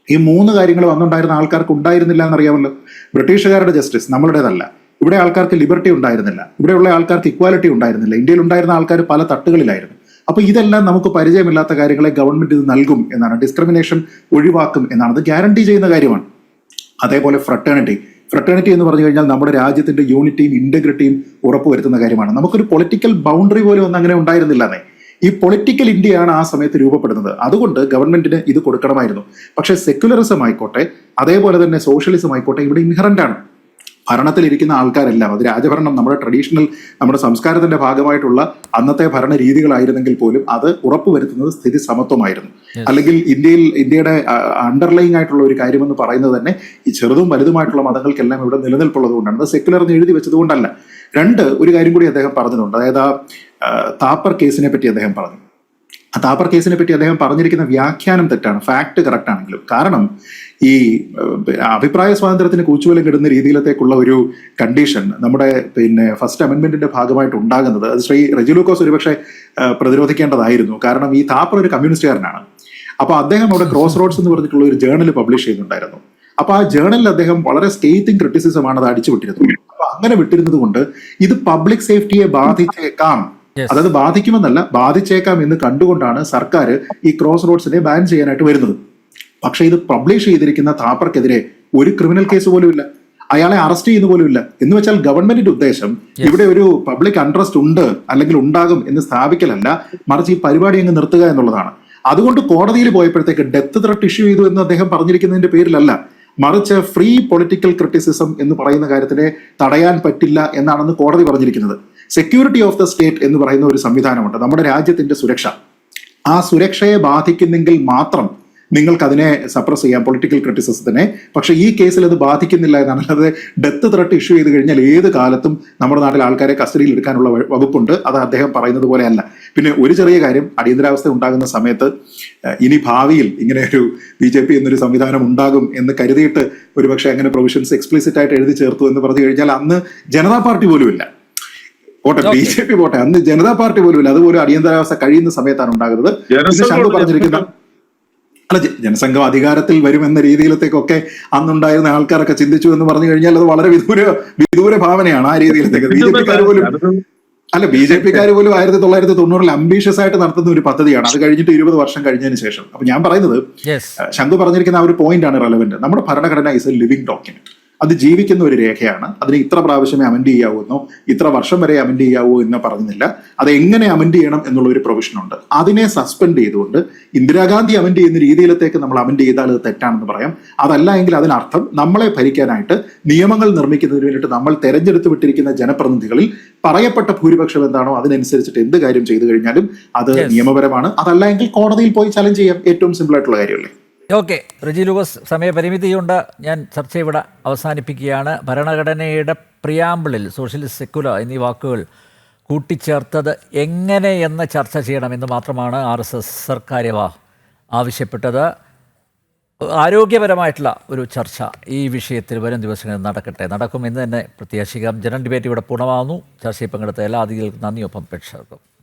ഈ 3 കാര്യങ്ങൾ വന്നുണ്ടായിരുന്ന ആൾക്കാർക്ക് ഉണ്ടായിരുന്നില്ല എന്നറിയാമല്ലോ. ബ്രിട്ടീഷുകാരുടെ ജസ്റ്റിസ് നമ്മളുടേതല്ല. ഇവിടെ ആൾക്കാർക്ക് ലിബർട്ടി ഉണ്ടായിരുന്നില്ല, ഇവിടെയുള്ള ആൾക്കാർക്ക് ഇക്വാലിറ്റി ഉണ്ടായിരുന്നില്ല. ഇന്ത്യയിൽ ഉണ്ടായിരുന്ന ആൾക്കാർ പല തട്ടുകളിലായിരുന്നു. അപ്പൊ ഇതെല്ലാം നമുക്ക് പരിചയമില്ലാത്ത കാര്യങ്ങളെ ഗവൺമെന്റ് ഇത് നൽകും എന്നാണ്, ഡിസ്ക്രിമിനേഷൻ ഒഴിവാക്കും എന്നാണ്, അത് ഗ്യാരണ്ടി ചെയ്യുന്ന കാര്യമാണ്. അതേപോലെ ഫ്രട്ടേണിറ്റി എന്ന് പറഞ്ഞു കഴിഞ്ഞാൽ നമ്മുടെ രാജ്യത്തിന്റെ യൂണിറ്റിയും ഇന്റഗ്രിറ്റിയും ഉറപ്പുവരുത്തുന്ന കാര്യമാണ്. നമുക്കൊരു പൊളിറ്റിക്കൽ ബൗണ്ടറി പോലും ഒന്നും അങ്ങനെ ഉണ്ടായിരുന്നില്ലെന്നേ. ഈ പൊളിറ്റിക്കൽ ഇന്ത്യയാണ് ആ സമയത്ത് രൂപപ്പെടുന്നത്. അതുകൊണ്ട് ഗവൺമെന്റിന് ഇത് കൊടുക്കണമായിരുന്നു. പക്ഷേ സെക്യുലറിസം ആയിക്കോട്ടെ, അതേപോലെ തന്നെ സോഷ്യലിസം ആയിക്കോട്ടെ, ഇവിടെ ഇൻഹറന്റ് ആണ്. ഭരണത്തിലിരിക്കുന്ന ആൾക്കാരെല്ലാം, അത് രാജഭരണം നമ്മുടെ ട്രഡീഷണൽ നമ്മുടെ സംസ്കാരത്തിന്റെ ഭാഗമായിട്ടുള്ള അന്നത്തെ ഭരണ രീതികളായിരുന്നെങ്കിൽ പോലും അത് ഉറപ്പുവരുത്തുന്നത് സ്ഥിതി സമത്വമായിരുന്നു. അല്ലെങ്കിൽ ഇന്ത്യയുടെ അണ്ടർലൈങ് ആയിട്ടുള്ള ഒരു കാര്യമെന്ന് പറയുന്നത് തന്നെ ഈ ചെറുതും വലുതുമായിട്ടുള്ള മതങ്ങൾക്കെല്ലാം ഇവിടെ നിലനിൽപ്പുള്ളത് കൊണ്ടാണ്. അത് സെക്യുലർ എന്ന് എഴുതി വെച്ചത് കൊണ്ടല്ല. 2, ഒരു കാര്യം കൂടി അദ്ദേഹം പറഞ്ഞിട്ടുണ്ട്. അതായത് താപ്പർ കേസിനെ പറ്റി അദ്ദേഹം പറഞ്ഞു. ആ താപ്പർ കേസിനെ പറ്റി അദ്ദേഹം പറഞ്ഞിരിക്കുന്ന വ്യാഖ്യാനം തെറ്റാണ്, ഫാക്ട് കറക്റ്റ് ആണെങ്കിലും. കാരണം ഈ അഭിപ്രായ സ്വാതന്ത്ര്യത്തിന് കൂച്ചുവലം കിടുന്ന രീതിയിലത്തേക്കുള്ള ഒരു കണ്ടീഷൻ നമ്മുടെ ഫസ്റ്റ് അമെന്റ്മെന്റിന്റെ ഭാഗമായിട്ട് ഉണ്ടാകുന്നത് അത് ശ്രീ റജു ലൂക്കോസ് ഒരുപക്ഷെ പ്രതിരോധിക്കേണ്ടതായിരുന്നു. കാരണം ഈ താപ്പർ ഒരു കമ്മ്യൂണിസ്റ്റുകാരനാണ്. അപ്പൊ അദ്ദേഹം അവിടെ ക്രോസ് റോഡ്സ് എന്ന് പറഞ്ഞിട്ടുള്ള ഒരു ജേർണൽ പബ്ലിഷ് ചെയ്യുന്നുണ്ടായിരുന്നു. അപ്പൊ ആ ജേർണലിൽ അദ്ദേഹം വളരെ സ്കേത്തിങ് ക്രിറ്റിസിസമാണ് അത് അടിച്ചു വിട്ടിരുന്നത്. അപ്പൊ അങ്ങനെ വിട്ടിരുന്നത് കൊണ്ട് ഇത് പബ്ലിക് സേഫ്റ്റിയെ ബാധിച്ചേക്കാം, അതായത് ബാധിക്കുമെന്നല്ല ബാധിച്ചേക്കാം എന്ന് കണ്ടുകൊണ്ടാണ് സർക്കാർ ഈ ക്രോസ് റോഡ്സിനെ ബാൻ ചെയ്യാനായിട്ട് വരുന്നത്. പക്ഷെ ഇത് പബ്ലിഷ് ചെയ്തിരിക്കുന്ന താപ്പർക്കെതിരെ ഒരു ക്രിമിനൽ കേസ് പോലും ഇല്ല, അയാളെ അറസ്റ്റ് ചെയ്യുന്ന പോലും ഇല്ല. എന്ന് വെച്ചാൽ ഗവൺമെന്റിന്റെ ഉദ്ദേശം ഇവിടെ ഒരു പബ്ലിക് അൺട്രസ്റ്റ് ഉണ്ട് അല്ലെങ്കിൽ ഉണ്ടാകും എന്ന് സ്ഥാപിക്കലല്ല, മറിച്ച് ഈ പരിപാടി അങ്ങ് നിർത്തുക എന്നുള്ളതാണ്. അതുകൊണ്ട് കോടതിയിൽ പോയപ്പോഴത്തേക്ക് ഡെത്ത് ത്രെട്ട് ഇഷ്യൂ ചെയ്തു എന്ന് അദ്ദേഹം പറഞ്ഞിരിക്കുന്നതിന്റെ പേരിലല്ല, മറിച്ച് ഫ്രീ പൊളിറ്റിക്കൽ ക്രിറ്റിസിസം എന്ന് പറയുന്ന കാര്യത്തിനെ തടയാൻ പറ്റില്ല എന്നാണെന്ന് കോടതി പറഞ്ഞിരിക്കുന്നത്. സെക്യൂരിറ്റി ഓഫ് ദ സ്റ്റേറ്റ് എന്ന് പറയുന്ന ഒരു സംവിധാനമുണ്ട്, നമ്മുടെ രാജ്യത്തിന്റെ സുരക്ഷ. ആ സുരക്ഷയെ ബാധിക്കുന്നെങ്കിൽ മാത്രം നിങ്ങൾക്ക് അതിനെ സപ്രസ് ചെയ്യാം, പൊളിറ്റിക്കൽ ക്രിറ്റിസിസത്തിനെ. പക്ഷെ ഈ കേസിൽ അത് ബാധിക്കുന്നില്ല എന്നാണ്. അല്ലാതെ ഡെത്ത് ത്രെട്ട് ഇഷ്യൂ ചെയ്ത് കഴിഞ്ഞാൽ ഏത് കാലത്തും നമ്മുടെ നാട്ടിൽ ആൾക്കാരെ കസ്റ്റഡിയിൽ എടുക്കാനുള്ള വകുപ്പുണ്ട്. അത് അദ്ദേഹം പറയുന്നത് പോലെയല്ല. പിന്നെ ഒരു ചെറിയ കാര്യം, അടിയന്തരാവസ്ഥ ഉണ്ടാകുന്ന സമയത്ത് ഇനി ഭാവിയിൽ ഇങ്ങനെ ഒരു BJP എന്നൊരു സംവിധാനം ഉണ്ടാകും എന്ന് കരുതിയിട്ട് ഒരുപക്ഷെ അങ്ങനെ പ്രൊവിഷൻസ് എക്സ്പ്ലിസിറ്റ് ആയിട്ട് എഴുതി ചേർത്തു എന്ന് പറഞ്ഞു കഴിഞ്ഞാൽ അന്ന് ജനതാ പാർട്ടി പോലും ഇല്ല, പോട്ടെ BJP പോട്ടെ, അന്ന് ജനതാ പാർട്ടി പോലും ഇല്ല. അതുപോലെ അടിയന്തരാവസ്ഥ കഴിയുന്ന സമയത്താണ് ഉണ്ടാകുന്നത്. ശങ്കു പറഞ്ഞിരിക്കുന്ന ജനസംഘം അധികാരത്തിൽ വരുമെന്ന രീതിയിലത്തേക്കൊക്കെ അന്നുണ്ടായിരുന്ന ആൾക്കാരൊക്കെ ചിന്തിച്ചു എന്ന് പറഞ്ഞു കഴിഞ്ഞാൽ അത് വളരെ വിദൂര ഭാവനയാണ്. ആ രീതിയിലത്തേക്ക് BJP-ക്കാർ പോലും 1990 അംബീഷ്യസ് ആയിട്ട് നടത്തുന്ന ഒരു പദ്ധതിയാണ്. അത് കഴിഞ്ഞിട്ട് 20 വർഷം കഴിഞ്ഞതിന് ശേഷം. അപ്പൊ ഞാൻ പറയുന്നത് ശങ്കു പറഞ്ഞിരിക്കുന്ന ആ ഒരു പോയിന്റ് ആണ് റെലവെന്റ്. നമ്മുടെ ഭരണഘടന ഈസ് എ ലിവിംഗ് ഡോക്യുമെന്റ്. അത് ജീവിക്കുന്ന ഒരു രേഖയാണ്. അതിന് ഇത്ര പ്രാവശ്യമേ അമെൻഡ് ചെയ്യാവൂ എന്നോ ഇത്ര വർഷം വരെ അമെൻഡ് ചെയ്യാവൂ എന്നോ പറഞ്ഞില്ല. അത് എങ്ങനെ അമെൻഡ് ചെയ്യണം എന്നുള്ള ഒരു പ്രൊവിഷൻ ഉണ്ട്. അതിനെ സസ്പെൻഡ് ചെയ്തുകൊണ്ട് ഇന്ദിരാഗാന്ധി അമെൻഡ് ചെയ്യുന്ന രീതിയിലത്തേക്ക് നമ്മൾ അമെൻഡ് ചെയ്താൽ അത് തെറ്റാണെന്ന് പറയാം. അതല്ല എങ്കിൽ അതിനർത്ഥം നമ്മളെ ഭരിക്കാനായിട്ട് നിയമങ്ങൾ നിർമ്മിക്കുന്നതിന് വേണ്ടിയിട്ട് നമ്മൾ തെരഞ്ഞെടുത്ത് വിട്ടിരിക്കുന്ന ജനപ്രതിനിധികളിൽ പറയപ്പെട്ട ഭൂരിപക്ഷം എന്താണോ അതിനനുസരിച്ചിട്ട് എന്ത് കാര്യം ചെയ്തു കഴിഞ്ഞാലും അത് നിയമപരമാണ്. അതല്ല എങ്കിൽ കോടതിയിൽ പോയി ചലഞ്ച് ചെയ്യാം. ഏറ്റവും സിമ്പിൾ ആയിട്ടുള്ള കാര്യമല്ലേ. ഓക്കെ, റിജി ലൂക്കോസ്, സമയപരിമിതിയുണ്ട്. ഞാൻ ചർച്ച ഇവിടെ അവസാനിപ്പിക്കുകയാണ്. ഭരണഘടനയുടെ പ്രിയാമ്പിളിൽ സോഷ്യലിസ്റ്റ്, സെക്കുലർ എന്നീ വാക്കുകൾ കൂട്ടിച്ചേർത്തത് എങ്ങനെയെന്ന് ചർച്ച ചെയ്യണമെന്ന് മാത്രമാണ് RSS സർക്കാര്യവാ ആവശ്യപ്പെട്ടത്. ആരോഗ്യപരമായിട്ടുള്ള ഒരു ചർച്ച ഈ വിഷയത്തിൽ വരും ദിവസങ്ങളിൽ നടക്കുമെന്ന് തന്നെ പ്രത്യാശിക്കാം. ജനറൽ ഡിബേറ്റ് ഇവിടെ പൂർണ്ണമാകുന്നു. ചർച്ചയിൽ പങ്കെടുത്ത എല്ലാ അതിഥികൾക്കും നന്ദി, ഒപ്പം പ്രേക്ഷകർക്കും.